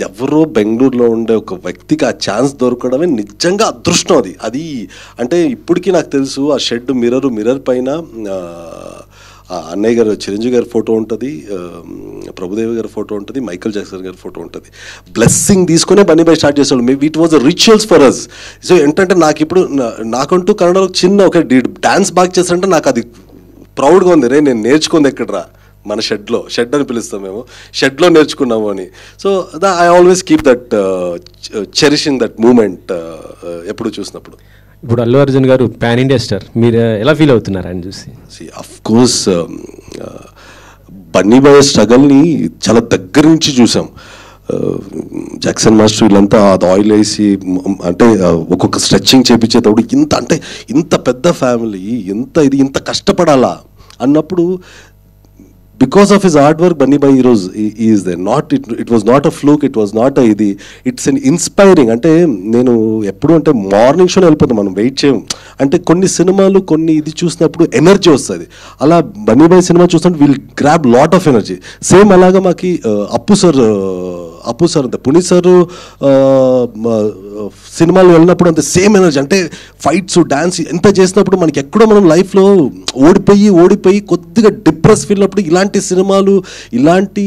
ఎవరో బెంగళూరులో ఉండే ఒక వ్యక్తికి ఆ ఛాన్స్ దొరకడమే నిజంగా అదృష్టం. అది అంటే ఇప్పటికీ నాకు తెలుసు ఆ షెడ్ మిర్రర్ పైన అన్నయ్య గారు చిరంజీవి గారి ఫోటో ఉంటుంది, ప్రభుదేవి గారి ఫోటో ఉంటుంది, మైకల్ జాక్సన్ గారి ఫోటో ఉంటుంది. బ్లెస్సింగ్ తీసుకునే బన్నీ బాయ్ స్టార్ట్ చేసాడు. Maybe it was a rituals for us. So ఏంటంటే నాకు ఇప్పుడు నాకంటూ కన్నడలో చిన్న ఒక డాన్స్ బాగా చేస్తారంటే నాకు అది ప్రౌడ్గా ఉంది. రే నేను నేర్చుకుంది ఎక్కడరా, మన షెడ్ అని పిలుస్తాం మేము, షెడ్లో నేర్చుకున్నాము అని. So I always keep that cherishing that moment ఎప్పుడు చూసినప్పుడు. ఇప్పుడు అల్లు అర్జున్ గారు పాన్ ఇండియా స్టార్, మీరు ఎలా ఫీల్ అవుతున్నారు ఆయన చూసి? అఫ్ కోర్స్ బన్నీ బాయ్ స్ట్రగల్ని చాలా దగ్గర నుంచి చూసాం. జాక్సన్ మాస్టర్ వీళ్ళంతా అది ఆయిల్ వేసి అంటే ఒక్కొక్క స్ట్రెచ్చింగ్ చేపించేటప్పుడు ఇంత పెద్ద ఫ్యామిలీ ఇంత కష్టపడాలా అన్నప్పుడు because of his hard work Bunny boy ఈరోజు is they. It was not a fluke, it was not ఇది, ఇట్స్ ఎన్ ఇన్స్పైరింగ్. అంటే నేను ఎప్పుడు అంటే మార్నింగ్ షోలో వెళ్ళిపోతాం, మనం వెయిట్ చేయం. అంటే కొన్ని సినిమాలు కొన్ని ఇది చూసినప్పుడు ఎనర్జీ వస్తుంది. అలా బన్నీ బాయ్ సినిమా చూసినప్పుడు will grab lot of energy. Same అలాగా మాకు అప్పు సార్ అంతే, పునీత్ సార్ సినిమాలు వెళ్ళినప్పుడు అంతే సేమ్ ఎనర్జీ. అంటే ఫైట్స్ డ్యాన్స్ ఎంత చేసినప్పుడు మనకి ఎక్కడో మనం లైఫ్లో ఓడిపోయి కొద్దిగా డిప్రెస్ ఫీల్ అప్పుడు ఇలాంటి సినిమాలు ఇలాంటి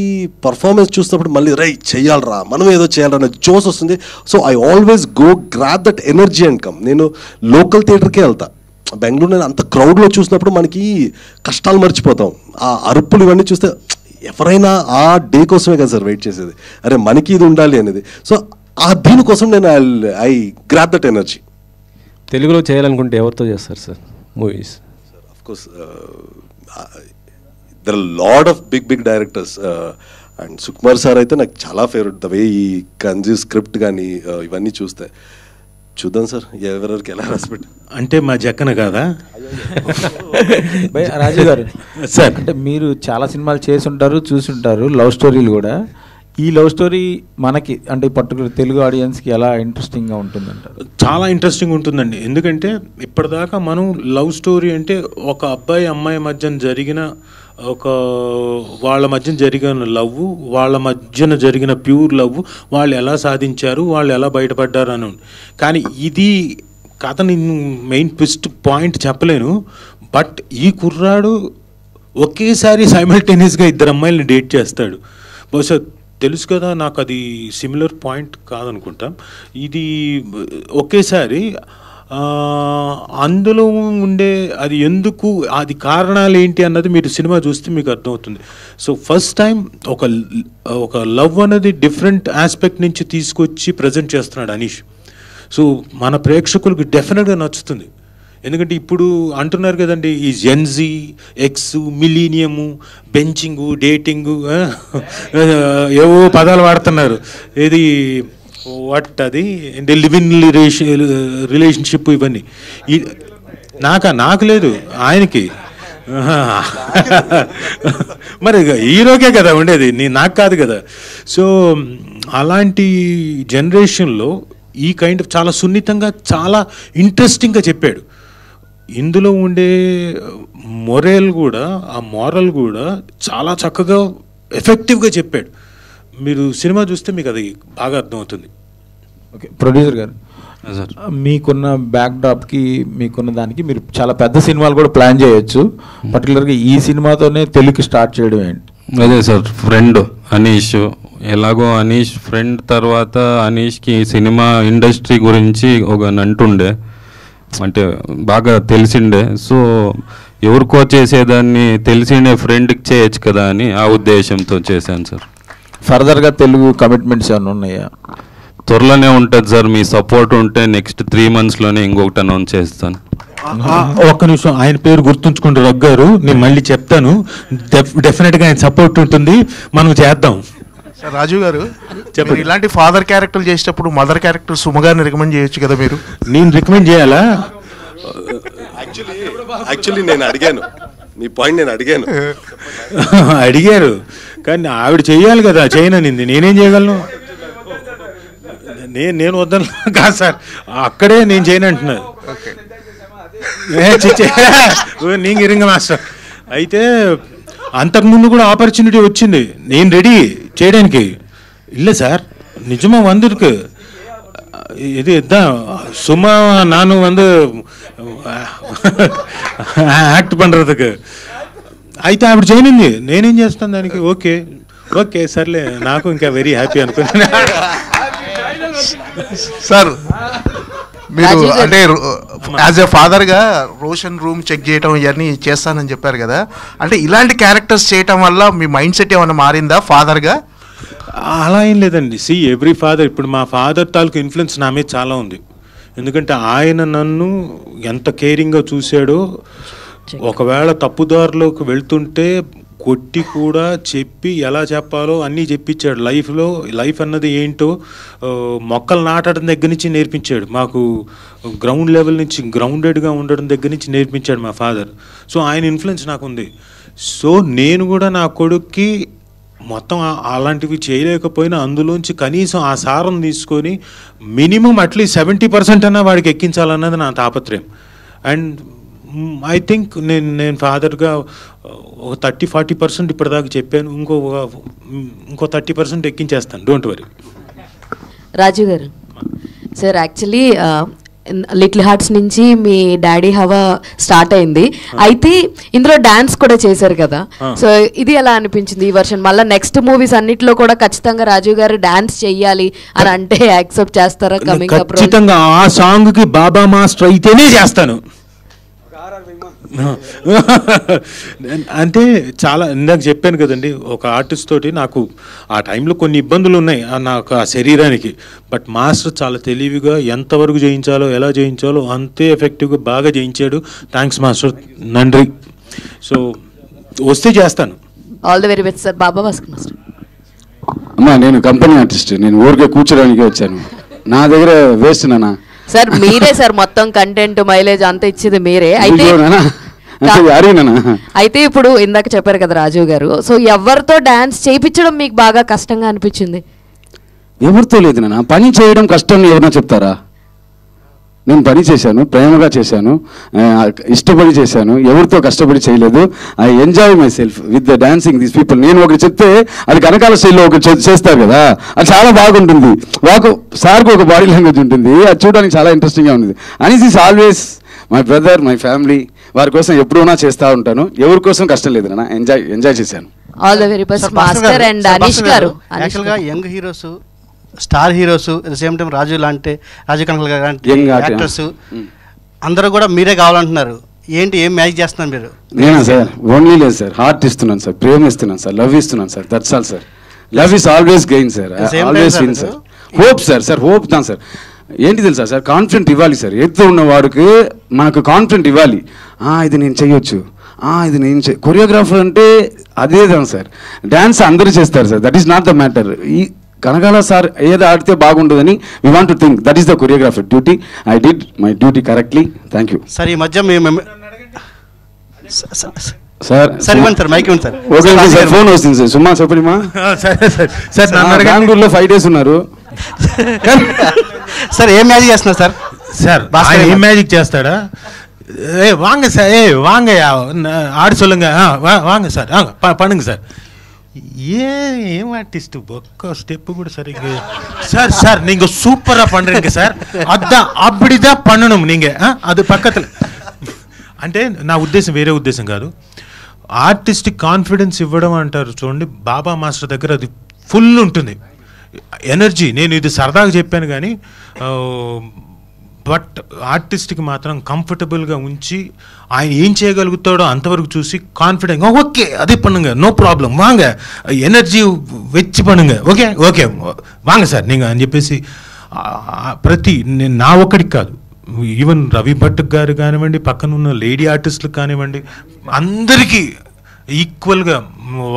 పర్ఫార్మెన్స్ చూసినప్పుడు మళ్ళీ చెయ్యాలరా మనం ఏదో చేయాలరా అనే జోస్ వస్తుంది. So I always go grab that energy and come. నేను లోకల్ థియేటర్కే వెళ్తా. బెంగళూరు నేను అంత క్రౌడ్లో చూసినప్పుడు మనకి కష్టాలు మర్చిపోతాం. ఆ అరుపులు ఇవన్నీ చూస్తే ఎవరైనా ఆ డే కోసమే కదా సార్ వెయిట్ చేసేది, అరే మనకి ఇది ఉండాలి అనేది. సో ఆ దీనికోసం నేను ఐ గ్రాబ్ దట్ ఎనర్జీ. తెలుగులో చేయాలనుకుంటే ఎవరితో చేస్తారు sir movies? Of course there are lot of big directors and Sukumar sir అయితే నాకు చాలా ఫేవరెట్. ద వే ఈ కన్జ్యూ స్క్రిప్ట్ కానీ ఇవన్నీ చూస్తే చూద్దాం సార్ ఎవరెవరికి ఎలా రెస్పెక్ట్. అంటే మా జక్కన కాదా రాజు గారు? సార్ అంటే మీరు చాలా సినిమాలు చేసి ఉంటారు, చూసుంటారు, లవ్ స్టోరీలు కూడా. ఈ లవ్ స్టోరీ మనకి అంటే పర్టికులర్ తెలుగు ఆడియన్స్కి ఎలా ఇంట్రెస్టింగ్గా ఉంటుందంటారు? చాలా ఇంట్రెస్టింగ్ ఉంటుందండి. ఎందుకంటే ఇప్పటిదాకా మనం లవ్ స్టోరీ అంటే ఒక అబ్బాయి అమ్మాయి మధ్యన జరిగిన వాళ్ళ మధ్యన జరిగిన లవ్, వాళ్ళ మధ్యన జరిగిన ప్యూర్ లవ్, వాళ్ళు ఎలా సాధించారు, వాళ్ళు ఎలా బయటపడ్డారు అని. కానీ ఇది కథ నేను మెయిన్ ట్విస్ట్ పాయింట్ చెప్పలేను. బట్ ఈ కుర్రాడు ఒకేసారి సైమల్టేనియస్గా 2 అమ్మాయిలని డేట్ చేస్తాడు. బహుశా తెలుసు కదా, నాకు అది సిమిలర్ పాయింట్ కాదనుకుంటా. ఇది ఒకేసారి అందులో ఉండే అది ఎందుకు, అది కారణాలు ఏంటి అన్నది మీరు సినిమా చూస్తే మీకు అర్థమవుతుంది. సో ఫస్ట్ టైం ఒక లవ్ అనేది డిఫరెంట్ ఆస్పెక్ట్ నుంచి తీసుకొచ్చి ప్రజెంట్ చేస్తున్నాడు అనీష్. సో మన ప్రేక్షకులకు డెఫినెట్గా నచ్చుతుంది. ఎందుకంటే ఇప్పుడు అంటున్నారు కదండి, ఈ జెన్జీ, ఎక్స్, మిలీనియము, బెంచింగు, డేటింగు, ఏవో పదాలు వాడుతున్నారు. ఏది అది లివ్ ఇన్ రిలేషన్షిప్ ఇవన్నీ. నాకు లేదు, ఆయనకి. మరి హీరోకే కదా ఉండేది, నాకు కాదు కదా. సో అలాంటి జనరేషన్లో ఈ కైండ్ ఆఫ్ చాలా సున్నితంగా చాలా ఇంట్రెస్టింగ్గా చెప్పాడు. ఇందులో ఉండే ఆ మోరల్ కూడా చాలా చక్కగా ఎఫెక్టివ్గా చెప్పాడు. మీరు సినిమా చూస్తే మీకు అది బాగా అర్థమవుతుంది. ఓకే ప్రొడ్యూసర్ గారు, మీకున్న బ్యాక్డ్రాప్కి మీకున్న దానికి మీరు చాలా పెద్ద సినిమాలు కూడా ప్లాన్ చేయొచ్చు. పర్టికులర్గా ఈ సినిమాతోనే తెలుగుకి స్టార్ట్ చేయడం ఏంటి? అదే సార్, ఫ్రెండ్ అనీష్. ఎలాగో అనీష్ ఫ్రెండ్ తర్వాత అనీష్కి సినిమా ఇండస్ట్రీ గురించి ఒక నంటుండే, అంటే బాగా తెలిసిండే. సో ఎవరికో చేసేదాన్ని తెలిసిండే ఫ్రెండ్కి చేయొచ్చు కదా అని ఆ ఉద్దేశంతో చేశాను సార్. ఫర్దర్గా తెలుగు కమిట్మెంట్స్ ఏమైనా ఉన్నాయా? త్వరలోనే ఉంటుంది సార్, మీ సపోర్ట్ ఉంటే నెక్స్ట్ 3 monthsలోనే ఇంకొకటి అనౌన్స్ చేస్తాను. ఒక్క నిమిషం, ఆయన పేరు గుర్తుంచుకుంటూ రగ్గారు, నేను మళ్ళీ చెప్తాను. డెఫినెట్గా ఆయన సపోర్ట్ ఉంటుంది, మనం చేద్దాం. సార్ రాజు గారు, చెప్పండి. ఇలాంటి ఫాదర్ క్యారెక్టర్ చేసేటప్పుడు మదర్ క్యారెక్టర్ సుమగారిని రికమెండ్ చేయొచ్చు కదా మీరు? నేను రికమెండ్ చేయాలా? యాక్చువల్లీ నేను అడిగాను, మీ పాయింట్ నేను అడిగాను. అడిగారు కానీ ఆవిడ చెయ్యాలి కదా, చేయననింది. నేనేం చేయగలను? నేను వద్దను కాదు సార్, అక్కడే నేను చేయను అంటున్నాను. నీకు ఇరింగ మాస్టర్. అయితే అంతకుముందు కూడా ఆపర్చునిటీ వచ్చింది, నేను రెడీ చేయడానికి. இல்லை சார், நிஜமா வந்திருக்கு. இது இதுதான் சும்மா நானும் ஆக்ட் பண்ணுறதுக்கு. అయితే ఆవిడ చేయనింది, నేనేం చేస్తాను దానికి. ఓకే ఓకే సర్లే, నాకు ఇంకా వెరీ హ్యాపీ అనుకున్నాను. సార్ మీరు అంటే యాజ్ ఎ ఫాదర్గా రోషన్ రూమ్ చెక్ చేయటం ఇవన్నీ చేస్తానని చెప్పారు కదా, అంటే ఇలాంటి క్యారెక్టర్స్ చేయటం వల్ల మీ మైండ్ సెట్ ఏమైనా మారిందా ఫాదర్గా? అలా ఏం లేదండి. సి ఎవ్రీ ఫాదర్, ఇప్పుడు మా ఫాదర్ తాలూకు ఇన్ఫ్లుయెన్స్ నా మీద చాలా ఉంది. ఎందుకంటే ఆయన నన్ను ఎంత కేరింగ్గా చూశాడో, ఒకవేళ తప్పుదారిలోకి వెళ్తుంటే కొట్టి కూడా చెప్పి ఎలా చెప్పాలో అన్నీ చెప్పించాడు. లైఫ్ అన్నది ఏంటో మొక్కలు నాటడం దగ్గర నుంచి నేర్పించాడు మాకు. గ్రౌండ్ లెవెల్ నుంచి గ్రౌండెడ్గా ఉండడం దగ్గర నుంచి నేర్పించాడు మా ఫాదర్. సో ఆయన ఇన్ఫ్లుయెన్స్ నాకు ఉంది. సో నేను కూడా నా కొడుక్కి మొత్తం అలాంటివి చేయలేకపోయినా అందులోంచి కనీసం ఆ సారం తీసుకొని మినిమం అట్లీస్ట్ 70% అన్నా వాడికి ఎక్కించాలన్నది నా తాపత్రయం. అండ్ ఐ థింక్ నేను ఫాదర్గా ఒక 30-40% ఇప్పటిదాకా చెప్పాను. ఇంకో 30% ఎక్కించేస్తాను, డోంట్ వరీ. రాజు గారు సార్, యాక్చువల్లీ లిటిల్ హార్ట్స్ నుంచి మీ డాడీ హవా స్టార్ట్ అయింది. అయితే ఇందులో డాన్స్ కూడా చేశారు కదా, సో ఇది ఎలా అనిపించింది ఈ వర్షన్? మళ్ళీ నెక్స్ట్ మూవీస్ అన్నిట్లో కూడా ఖచ్చితంగా రాజు గారు డాన్స్ చెయ్యాలి అని అంటే యాక్సెప్ట్ చేస్తారా? కమింగ్ అప్ ఖచ్చితంగా ఆ సాంగ్కి బాబా మాస్టర్ అయితేనే చేస్తాను. అంటే చాలా ఇందాక చెప్పాను కదండి, ఒక ఆర్టిస్ట్ తోటి నాకు ఆ టైంలో కొన్ని ఇబ్బందులు ఉన్నాయి నాకు ఆ శరీరానికి. బట్ మాస్టర్ చాలా తెలివిగా ఎంతవరకు చేయించాలో ఎలా చేయించాలో అంతే ఎఫెక్టివ్గా బాగా చేయించాడు. Thanks master, నండ్రి. సో వస్తే చేస్తాను. All the very best sir. Baba Bhaskar master. అమ్మా నేను కంపెనీ ఆర్టిస్ట్, నేను ఊరికే కూర్చోడానికి వచ్చాను. నా దగ్గర వేస్ట్ నానా సార్. మీరే సార్ మొత్తం కంటెంట్ మైలేజ్ అంతా ఇచ్చేది మీరే. అయితే ఇప్పుడు ఇందాక చెప్పారు కదా రాజీవ్ గారు, సో ఎవరితో డాన్స్ చేయించడం మీకు బాగా కష్టంగా అనిపించింది? ఎవరితో లేదు నాన్న, పని చేయడం కష్టం ఎవరన్నా చెప్తారా? నేను పని చేశాను, ప్రేమగా చేశాను, ఇష్టపడి చేశాను, ఎవరితో కష్టపడి చేయలేదు. I enjoy my self with the dancing these people. నేను ఒకటి చెప్తే అది కనకాల స్టైల్లో ఒకటి చేస్తారు కదా, అది చాలా బాగుంటుంది. సార్కి ఒక బాడీ లాంగ్వేజ్ ఉంటుంది, అది చూడడానికి చాలా ఇంట్రెస్టింగ్గా ఉంటుంది. Anees is always my brother, my family. వారి కోసం ఎప్పుడూనా చేస్తూ ఉంటాను. ఎవరి కోసం కష్టం లేదు నాన్న, ఎంజాయ్ చేశాను. All the very best master. And Anish garu, యాక్చువల్గా young heroes, star heroes, at the same time Raju Kanakala లాంటి యాక్టర్స్ అందరూ కూడా మీరే కావాలంటున్నారు. ఏంటి, ఏం మ్యాచ్ చేస్తున్నారు మీరు? నేనా సార్? ఓన్లీ లేదు సార్, హార్ట్ ఇస్తున్నాను సార్, ప్రేమ ఇస్తున్నాను సార్, లవ్ ఇస్తున్నాను sir. That's all sir. Love is always gain sir, always win sir. Hope sir hope than sir. ఏంటి తెలుసా సార్, కాన్ఫిడెంట్ ఇవ్వాలి సార్. ఎత్తు ఉన్నవాడికి మనకు కాన్ఫిడెంట్ ఇవ్వాలి. ఇది నేను చెయ్యొచ్చు, ఇది నేను కొరియోగ్రాఫర్ అంటే అదే దాని సార్. డ్యాన్స్ అందరూ చేస్తారు sir, that is not the matter. ఈ కనకాల సార్ ఏదో ఆడితే బాగుంటుందని we want to think, that is the choreographer duty. I did my duty correctly. Thank you sir. ఈ మధ్య మేము సార్ మైక్ ఇవ్వండి సార్. ఓకే సార్, ఫోన్ వస్తుంది సార్. సుమా చెప్పండిమా. బెంగళూరులో 5 days ఉన్నారు సార్. ఏం మ్యాజిక్ చేస్తున్నారు సార్? సార్ ఏం మ్యాజిక్ చేస్తాడా? வாங்க சார், வாங்க ஆடு சொல்லுங்க, வாங்க சார், பண்ணுங்க சார். ஏன் ஆர்டிஸ்ட் ஒக்க ஸ்டெப்பு கூட சரிங்க சார். சார் நீங்க சூப்பரா பண்றீங்க சார், அதான் அப்படிதான் பண்ணணும் நீங்க. அது పక్కన అంటే నా ఉద్దేశం వేరే ఉద్దేశం కాదు. ఆర్టిస్ట్ కాన్ఫిడెన్స్ ఇవ్వడం అంటారు చూడండి, బాబా మాస్టర్ దగ్గర అది ఫుల్ ఉంటుంది ఎనర్జీ. నేను ఇది సరదాగా చెప్పాను కానీ బట్ ఆర్టిస్ట్కి మాత్రం కంఫర్టబుల్గా ఉంచి ఆయన ఏం చేయగలుగుతాడో అంతవరకు చూసి కాన్ఫిడెంట్గా ఓకే అదే பண்ணுங்க, నో ప్రాబ్లం, వాంగ ఎనర్జీ వెచ్చి பண்ணுங்க, ఓకే ఓకే వాంగ సార్ నీకు అని చెప్పేసి ప్రతి నా ఒక్కడికి కాదు, ఈవెన్ రవి భట్ గారు కానివ్వండి, పక్కన ఉన్న లేడీ ఆర్టిస్టులకు కానివ్వండి, అందరికీ ఈక్వల్గా,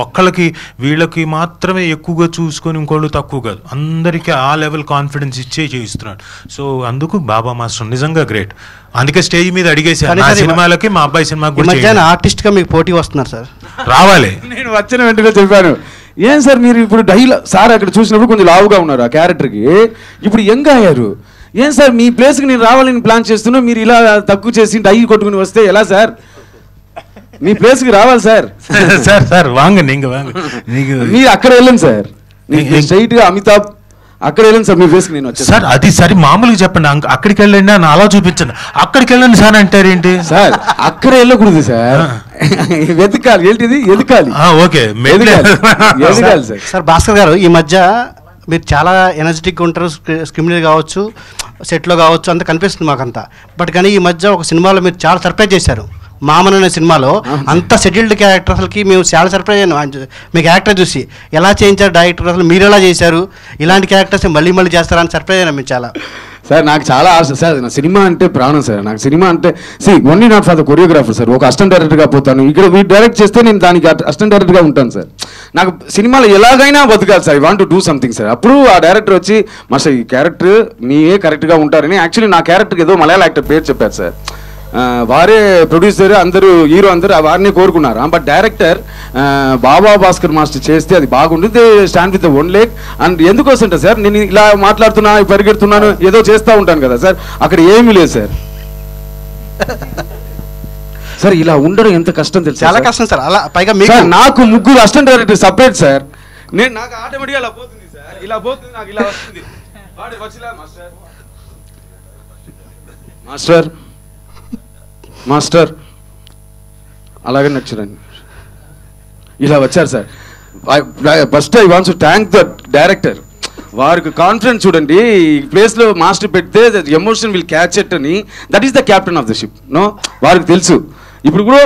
ఒక్కళ్ళకి వీళ్ళకి మాత్రమే ఎక్కువగా చూసుకొని ఇంకోళ్ళు తక్కువ కాదు, అందరికీ ఆ లెవెల్ కాన్ఫిడెన్స్ ఇచ్చే చేయిస్తున్నాడు. సో అందుకు బాబా మాస్టర్ నిజంగా గ్రేట్. అందుకే స్టేజ్ మీద అడిగేసాను, నా సినిమాలకి మా అబ్బాయి సినిమాకి ఆర్టిస్ట్గా మీకు పోటీ వస్తున్నారు సార్, రావాలి. నేను వచ్చిన వెంటనే చెప్పాను, ఏం సార్ మీరు ఇప్పుడు సార్ అక్కడ చూసినప్పుడు కొంచెం లావుగా ఉన్నారు ఆ క్యారెక్టర్కి, ఇప్పుడు యంగ్ అయ్యారు, ఏం సార్ మీ ప్లేస్కి నేను రావాలని ప్లాన్ చేస్తున్నా, మీరు ఇలా తక్కువ చేసి డై కొట్టుకుని వస్తే ఎలా సార్? మీ ప్లేస్కి రావాలి సార్. సార్ సార్ వాంగ నీங்க వాంగ, మీరు అక్కడ వెళ్ళండి సార్, స్ట్రైట్గా అమితాబ్ అక్కడ వెళ్ళండి సార్ మీ ఫేస్కి నేను వచ్చాను సార్ అది సరే మామూలుగా చెప్పండి అక్కడికి వెళ్ళండి అని అలా చూపించండి. అక్కడికి వెళ్ళండి సార్ అంటారు ఏంటి సార్? అక్కడ వెళ్ళకూడదు సార్, వెతకాలి. ఏంటిది ఎదకాలి? ఓకే ఎదగాలి సార్. సార్ భాస్కర్ గారు, ఈ మధ్య మీరు చాలా ఎనర్జెటిక్గా ఉంటారు, స్క్రీన్ మీద కావచ్చు, సెట్లో కావచ్చు, అంతా కనిపిస్తుంది మాకంతా. బట్ కానీ ఈ మధ్య ఒక సినిమాలో మీరు చాలా సర్ప్రైజ్ చేశారు. మామన్ అనే సినిమాలో అంత సెటిల్డ్ క్యారెక్టర్, అసలుకి మేము చాలా సర్ప్రైజ్ అయ్యాను మీ క్యారెక్టర్ చూసి. ఎలా చేయించారు డైరెక్టర్, అసలు మీరు ఎలా చేశారు, ఇలాంటి క్యారెక్టర్స్ మళ్ళీ మళ్ళీ చేస్తారని సర్ప్రైజ్ అయినా మేము చాలా. సార్ నాకు చాలా ఆశ సార్, నా సినిమా అంటే ప్రాణం సార్. నాకు సినిమా అంటే only not for the choreographer sir. ఒక అసిస్టెంట్ డైరెక్టర్గా పోతాను, ఇక్కడ మీరు డైరెక్ట్ చేస్తే నేను దానికి అసిస్టెంట్ డైరెక్టర్గా ఉంటాను సార్. నాకు సినిమాలో ఎలాగైనా బతకాలి sir. I want to do something sir. అప్పుడు ఆ డైరెక్టర్ వచ్చి మాస్టర్ ఈ క్యారెక్టర్ మీరే కరెక్ట్గా ఉంటారని, యాక్చువల్లీ నా క్యారెక్టర్కి ఏదో మలయాళ యాక్టర్ పేరు చెప్పారు సార్. వారే ప్రొడ్యూసర్, అందరూ హీరో అందరూ వారిని కోరుకున్నారు. But director Baba Bhaskar master చేస్తే అది బాగుంటుంది, stand with one leg. And ఎందుకోసం సార్ నేను ఇలా మాట్లాడుతున్నా, పరిగెడుతున్నాను, ఏదో చేస్తూ ఉంటాను కదా సార్. అక్కడ ఏమీ లేదు సార్. సార్ ఇలా ఉండడం ఎంత కష్టం తెలుసు? చాలా కష్టం సార్. అలా పైగా నాకు 3 అసిస్టెంట్ డైరెక్టర్ సపరేట్ సార్. నాకు ఆటోమేటిక్గా ఇలా పోతుంది సార్, ఇలా పోతుంది, నాకు ఇలా వస్తుంది. మాస్టర్ మాస్టర్ అలాగే నచ్చరండి, ఇలా వచ్చారు sir. First I wants to thank the director. వారికి కాన్ఫిడెన్స్ చూడండి, ఈ ప్లేస్లో మాస్టర్ పెడితే ఎమోషన్ విల్ క్యాచ్ ఇట్ అని. That is the captain of the ship. No, వారికి తెలుసు. ఇప్పుడు కూడా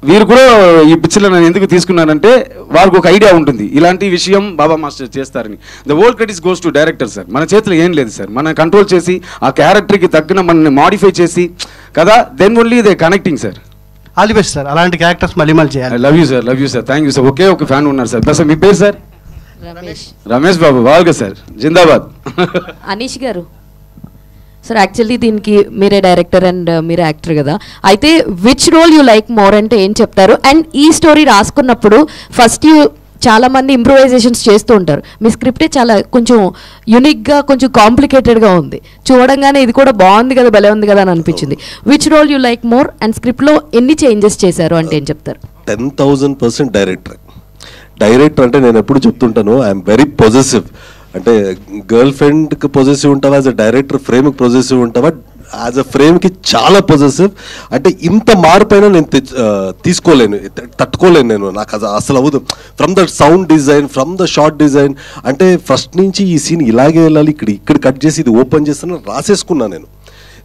వీరు కూడా ఈ పిక్చర్లో నేను ఎందుకు తీసుకున్నానంటే వారికి ఒక ఐడియా ఉంటుంది ఇలాంటి విషయం బాబా మాస్టర్ చేస్తారని. The whole credits goes to director sir. మన చేతిలో ఏం లేదు సార్. మనం కంట్రోల్ చేసి ఆ క్యారెక్టర్కి తగ్గిన మనల్ని మాడిఫై చేసి కదా, then only they connecting sir. All the best sir. అలాంటి క్యారెక్టర్స్ మళ్ళీ మళ్ళీ చేయాలి. Love you sir, love you sir, thank you sir. ఒకే ఒక ఫ్యాన్ ఉన్నారు సార్. బస్ మీ పేరు సార్? రమేష్ బాబు. బాగా సార్, జిందాబాద్. అనీష్ గారు సార్, యాక్చువల్లీ దీనికి మీరే డైరెక్టర్ అండ్ మీరే యాక్టర్ కదా, అయితే which role you like more అంటే ఏం చెప్తారు? అండ్ ఈ స్టోరీ రాసుకున్నప్పుడు ఫస్ట్ చాలా మంది ఇంప్రూవైజేషన్స్ చేస్తూ ఉంటారు. మీ స్క్రిప్టే చాలా కొంచెం యూనిక్గా, కొంచెం కాంప్లికేటెడ్గా ఉంది. చూడంగానే ఇది కూడా బాగుంది కదా, భలే ఉంది కదా అని అనిపించింది. Which role you like more and స్క్రిప్ట్లో ఎన్ని చేంజెస్ చేశారు అంటే ఏం చెప్తారు? 10,000% డైరెక్టర్ అంటే నేను ఎప్పుడు చెప్తుంటాను, ఐఎమ్ వెరీ పొజెసివ్. అంటే గర్ల్ ఫ్రెండ్కి పొజెసివ్ ఉంటావా, యాజ్ అ డైరెక్టర్ ఫ్రేమ్కి పొజెసివ్ ఉంటావా, యాజ్ అ ఫ్రేమ్కి చాలా పొజెసివ్. అంటే ఇంత మార్పైనా నేను తీసుకోలేను, తట్టుకోలేను నేను. నాకు అది అసలు అవ్వదు. From the sound design, from the short design, అంటే ఫస్ట్ నుంచి ఈ సీన్ ఇలాగే వెళ్ళాలి, ఇక్కడ కట్ చేసి ఇది ఓపెన్ చేస్తాను రాసేసుకున్నాను నేను.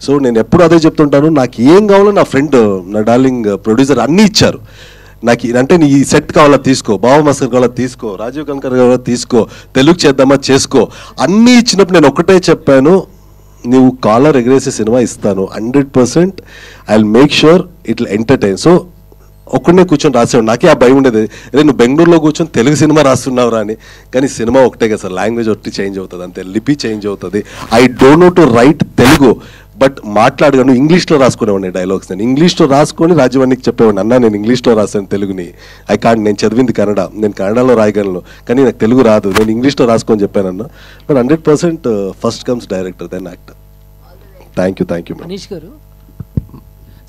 సో నేను ఎప్పుడు అదే చెప్తుంటాను, నాకు ఏం కావాలో నా ఫ్రెండ్, నా డార్లింగ్ ప్రొడ్యూసర్ అన్నీ ఇచ్చారు నాకు. అంటే నీ ఈ సెట్ కావాలా తీసుకో, బాబా మాస్టర్ కావాలా తీసుకో, రాజీవ్ కనకర్ కావాలా తీసుకో, తెలుగు చేద్దామా చేసుకో, అన్నీ ఇచ్చినప్పుడు నేను ఒకటే చెప్పాను, నువ్వు కాలర్ ఎగరేసే సినిమా ఇస్తాను 100%. I will make sure it will entertain. So ఒక్కడనే కూర్చొని రాసేవాడు. నాకే ఆ భయం ఉండేది, అరే నువ్వు బెంగళూరులో కూర్చొని తెలుగు సినిమా రాస్తున్నావురా అని. కానీ సినిమా ఒకటే కదా సార్, లాంగ్వేజ్ ఒకటి చేంజ్ అవుతుంది అంతే, లిపి చేంజ్ అవుతుంది. I don't know to write Telugu, but మాట్లాడగాను ఇంగ్లీష్లో రాసుకునేవాడిని డైలాగ్స్. నేను ఇంగ్లీష్లో రాసుకొని రాజీవానికి చెప్పేవాడిని, అన్న నేను ఇంగ్లీష్లో రాసాను తెలుగుని, నేను చదివింది కన్నడ, నేను కన్నడలో రాయగలను కానీ నాకు తెలుగు రాదు, నేను ఇంగ్లీష్లో రాసుకొని చెప్పానన్న. But 100% first comes director then actor. Thank you Manish garu.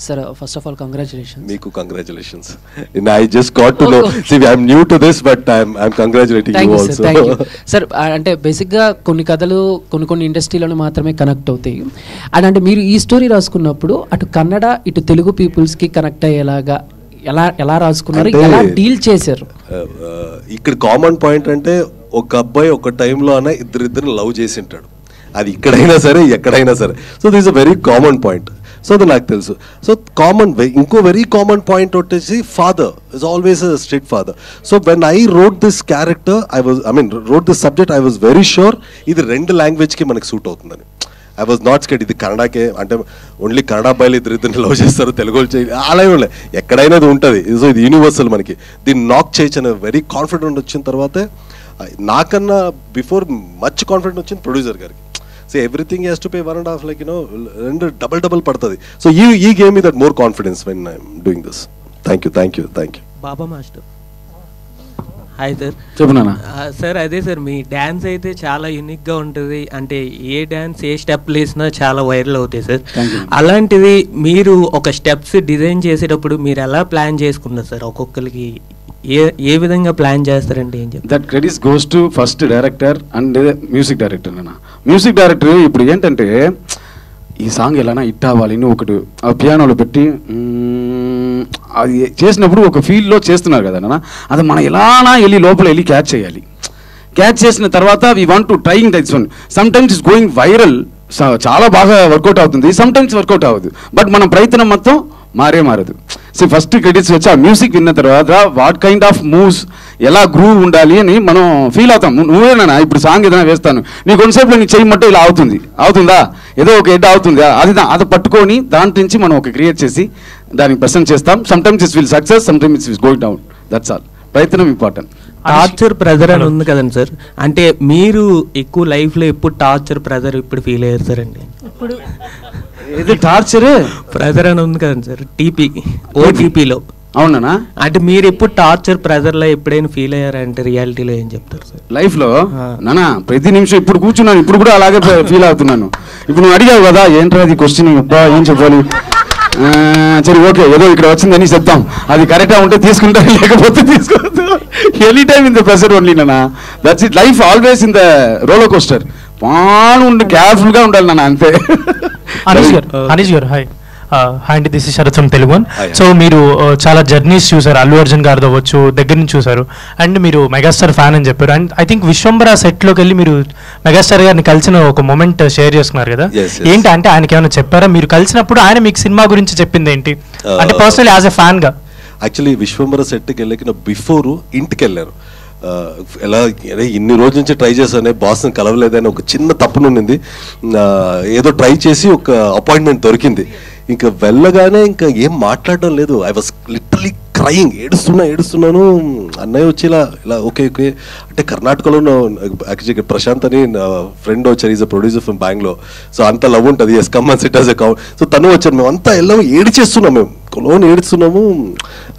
Sir first of all congratulations. మీకు congratulations. I just got to know. See, I'm new to this, but I'm congratulating you also. Thank you. Sir అంటే బేసిక్గా కొన్ని కథలు కొన్ని ఇండస్ట్రీలోనే మాత్రమే connect అవుతాయి. And అంటే మీరు ఈ స్టోరీ రాసుకున్నప్పుడు అటు కన్నడ ఇటు తెలుగు పీపుల్స్కి కనెక్ట్ అయ్యేలాగా ఎలా రాసుకున్నారు, ఎలా డీల్ చేశారు? ఇక్కడ కామన్ పాయింట్ అంటే ఒక అబ్బాయి ఒక టైంలో అన్న ఇద్దరిని లవ్ చేసి ఉంటాడు, అది ఇక్కడైనా సరే ఎక్కడైనా సరే. So this a very common point. So అది నాకు తెలుసు. సో ఇంకో వెరీ కామన్ పాయింట్ వచ్చేసి father is always a strict father. So when I wrote this character wrote this subject, I was very sure ఇది 2 లాంగ్వేజ్కి మనకి సూట్ అవుతుందని. I was not sched ఇది కన్నడకే, అంటే ఓన్లీ కన్నడ అబ్బాయిలు ఇద్దరిని లవ్ చేస్తారు, తెలుగు అలా ఏమి ఎక్కడైనా ఇది ఉంటుంది. సో ఇది యూనివర్సల్, మనకి దీన్ని నాక్ చేయొచ్చు అనే వెరీ కాన్ఫిడెంట్ వచ్చిన తర్వాతే, నాకన్నా బిఫోర్ మచ్ కాన్ఫిడెంట్ వచ్చింది ప్రొడ్యూసర్ గారికి. So everything has to pay 1.5 like double padtadi. So you gave me that more confidence when I'm doing this. Thank you. Baba Master. Hi sir. చెప్పునా sir? అదే sir, మీ dance అయితే చాలా యూనిక్గా ఉంటుంది. అంటే ఏ డ్యాన్స్ ఏ స్టెప్లు వేసినా చాలా వైరల్ అవుతాయి సార్. అలాంటిది మీరు ఒక స్టెప్స్ డిజైన్ చేసేటప్పుడు మీరు ఎలా ప్లాన్ చేసుకున్నారు సార్? ఒక్కొక్కరికి ఏ విధంగా ప్లాన్ చేస్తారంటే ఏం చెప్తారు? That credits goes to first director and music director అన్న. మ్యూజిక్ డైరెక్టర్ ఇప్పుడు ఏంటంటే ఈ సాంగ్ ఎలానా హిట్ అవ్వాలి అని ఒకటి ఆ పియానోలో పెట్టి అది చేసినప్పుడు ఒక ఫీల్డ్లో చేస్తున్నారు కదా నాన్న, అది మనం ఎలానా వెళ్ళి లోపల వెళ్ళి క్యాచ్ చేయాలి. క్యాచ్ చేసిన తర్వాత we want to trying that's one. Some times it's going viral, చాలా బాగా వర్కౌట్ అవుతుంది, సమ్ టైమ్స్ వర్కౌట్ అవ్వదు. బట్ మన ప్రయత్నం మొత్తం మారదు. సో ఫస్ట్ క్రెడిట్స్ వచ్చి ఆ మ్యూజిక్ విన్న తర్వాత వాట్ కైండ్ ఆఫ్ మూవ్స్, ఎలా గ్రూవ్ ఉండాలి అని మనం ఫీల్ అవుతాం. నువ్వేనా ఇప్పుడు సాంగ్ ఏదైనా వేస్తాను, నీ కొంతసేపులో నీ చేయమంటే ఇలా అవుతుందా, ఏదో ఒక హెడ్ అవుతుంది, అది పట్టుకొని దాంట్ నుంచి మనం ఒక క్రియేట్ చేసి దానికి ప్రెసెంట్ చేస్తాం. Some times it's will success, some times it's going down. That's all. ప్రయత్నం ఇంపార్టెంట్. టార్చర్ ప్రెజర్ అని ఉంది కదండి సార్, అంటే మీరు ఎక్కువ లైఫ్లో ఎప్పుడు టార్చర్ ప్రెజర్ ఇప్పుడు ఫీల్ అయ్యారు సార్ అండి? ఇప్పుడు ఇది టార్చర్ ప్రెజర్ అని ఉంది కదండి సార్ ఓటీపీలో. అవునా? అంటే మీరు ఎప్పుడు టార్చర్ ప్రెజర్లో ఎప్పుడైనా ఫీల్ అయ్యారంటే రియాలిటీలో ఏం చెప్తారు సార్? లైఫ్లో నానా ప్రతి నిమిషం ఇప్పుడు కూర్చున్నాను, ఇప్పుడు కూడా అలాగే ఫీల్ అవుతున్నాను. ఇప్పుడు నువ్వు అడిగావు కదా ఏంట్రా అది క్వశ్చన్, అబ్బా ఏం చెప్పాలి, సరే ఓకే ఏదో ఇక్కడ వచ్చిందని చెప్తాం, అది కరెక్ట్గా ఉంటే తీసుకుంటా, లేకపోతే తీసుకోవద్దు. Any time in the pressure only నానా. That's it. Life always in the roller coaster. పాను ఉండి కేర్ఫుల్గా ఉండాలి నాన్న, అంతే. అనీష్ గారు హాయ్. హాయ్ అండి, this is Sharath from Telugu. So మీరు చాలా జర్నీస్ చూసారు, అల్లు అర్జున్ గారు అవ్వచ్చు దగ్గర నుంచి చూసారు, అండ్ మీరు మెగాస్టార్ ఫ్యాన్ అని చెప్పారు. అండ్ ఐ థింక్ విశ్వంబర సెట్లోకి వెళ్ళి మీరు మెగాస్టార్ గారిని కలిసిన ఒక మూమెంట్ షేర్ చేసుకున్నారు కదా, ఏంటి అంటే ఆయనకి ఏమైనా చెప్పారా? మీరు కలిసినప్పుడు ఆయన మీకు సినిమా గురించి చెప్పింది ఏంటి అంటే పర్సనలీ యాజ్ ఎ ఫ్యాన్గా? యాక్చువల్లీ విశ్వంబర సెట్కి వెళ్ళిన బిఫోర్ ఇంటికి వెళ్ళారు. ఎలా ఇన్ని రోజుల నుంచి ట్రై చేశానే, బాస్ని కలవలేదని ఒక చిన్న తప్పు నుండి ఏదో ట్రై చేసి ఒక అపాయింట్మెంట్ దొరికింది. ఇంకా వెళ్ళగానే ఇంకా ఏం మాట్లాడడం లేదు. ఐ వాస్ లిటరలీ క్రయింగ్, ఏడుస్తున్నాను. అన్నయ్య వచ్చి ఇలా ఓకే అంటే కర్ణాటకలో యాక్చువల్లీ ప్రశాంత్ అని ఫ్రెండ్ వచ్చారు, is a producer from Bengaluru. So అంత లవ్ ఉంటుంది, yes come and sit as a cow. So తను వచ్చారు, మేము అంతా వెళ్ళాము, ఏడ్చేస్తున్నాం, మేము కొలోని ఏడుస్తున్నాము.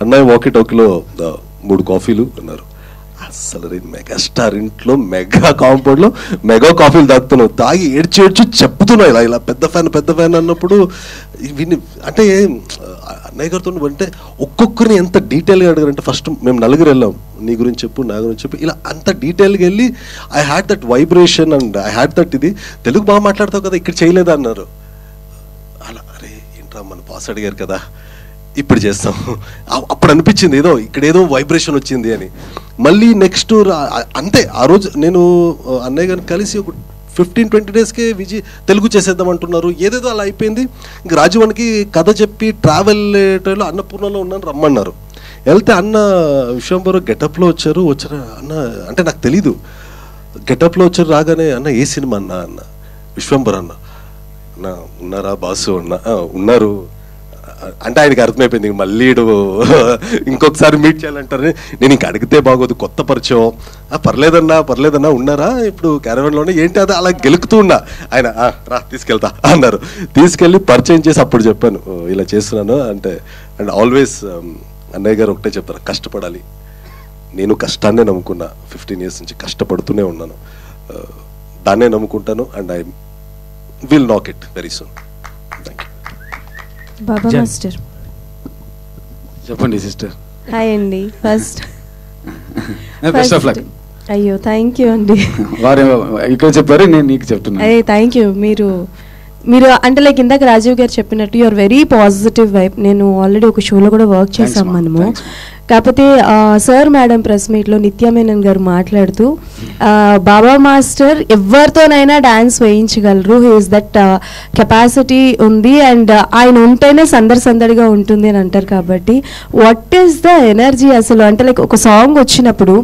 అన్నయ్య వాకీ టాకీలో 3 కాఫీలు అన్నారు. అసలు మెగాస్టార్ ఇంట్లో మెగా కాంపౌండ్లో మెగా కాఫీలు తాగుతున్నావు, తాగి ఏడ్చి చెప్తున్నావు ఇలా పెద్ద ఫ్యాన్ అన్నప్పుడు వీడిని అంటే అన్నయ్య గారితో అంటే ఒక్కొక్కరిని ఎంత డీటెయిల్గా అడిగారంటే, ఫస్ట్ మేము 4 వెళ్ళాం, నీ గురించి చెప్పు నా గురించి చెప్పు, ఇలా అంత డీటెయిల్గా వెళ్ళి I had that vibration and I had that ఇది తెలుగు బాగా మాట్లాడతావు కదా ఇక్కడ చేయలేదా అన్నారు. అలా అరే ఏంట్రా మన బాస్ అడిగారు కదా ఇప్పుడు చేస్తాం. అప్పుడు అనిపించింది ఏదో ఇక్కడ ఏదో వైబ్రేషన్ వచ్చింది అని. మళ్ళీ నెక్స్ట్ అంతే ఆ రోజు నేను అన్నయ్య గారిని కలిసి ఒక 15-20 డేస్కే విజయ్ తెలుగు చేసేద్దాం అంటున్నారు, ఏదేదో అలా అయిపోయింది. ఇంక రాజీవానికి కథ చెప్పి ట్రావెల్ అన్నపూర్ణలో ఉన్నాను రమ్మన్నారు. వెళ్తే అన్న విశ్వంబర గెటప్లో వచ్చారు అన్న అంటే నాకు తెలీదు, గెటప్లో వచ్చారు. రాగానే అన్న ఏ సినిమా అన్న విశ్వంబర అన్న ఉన్నారా బాసు అన్న ఉన్నారు అంటే ఆయనకి అర్థమైపోయింది మళ్ళీ ఇంకొకసారి మీట్ చేయాలంటారని. నేను ఇంక అడిగితే బాగోదు, కొత్త పరిచయం, పర్లేదన్నా ఉన్నారా ఇప్పుడు క్యారవాన్లోనే ఏంటి అది అలా గెలుకుతూ ఉన్నా. ఆయన రా తీసుకెళ్తా అన్నారు, తీసుకెళ్ళి పరిచయం చేసి అప్పుడు చెప్పాను ఇలా చేస్తున్నాను అంటే. అండ్ ఆల్వేస్ అన్నయ్య గారు ఒకటే చెప్తారు, కష్టపడాలి. నేను కష్టాన్నే నమ్ముకున్నా, 15 years నుంచి కష్టపడుతూనే ఉన్నాను, దాన్నే నమ్ముకుంటాను. అండ్ ఐ విల్ నాక్ it very soon. Thank you. Baba master చెప్పండి సిస్టర్. హాయ్ అండి. First best of luck. అయ్యో థ్యాంక్ యూ అండి. వారు ఇక్కడ చెప్పారు, నేను నీకు చెప్తున్నాను. అయ్యే థ్యాంక్ యూ. మీరు అంటే లైక్ ఇందాక రాజీవ్ గారు చెప్పినట్టు యూఆర్ వెరీ పాజిటివ్ వైబ్. నేను ఆల్రెడీ ఒక షోలో కూడా వర్క్ చేసాం మనము. కాకపోతే సార్ మేడం ప్రెస్ మీట్లో నిత్యా మేనన్ గారు మాట్లాడుతూ బాబా మాస్టర్ ఎవరితోనైనా డాన్స్ వేయించగలరు, హీస్ దట్ కెపాసిటీ ఉంది అండ్ ఆయన ఉంటేనే సందడిగా ఉంటుంది అని అంటారు. కాబట్టి వాట్ ఈస్ ద ఎనర్జీ అసలు అంటే లైక్ ఒక సాంగ్ వచ్చినప్పుడు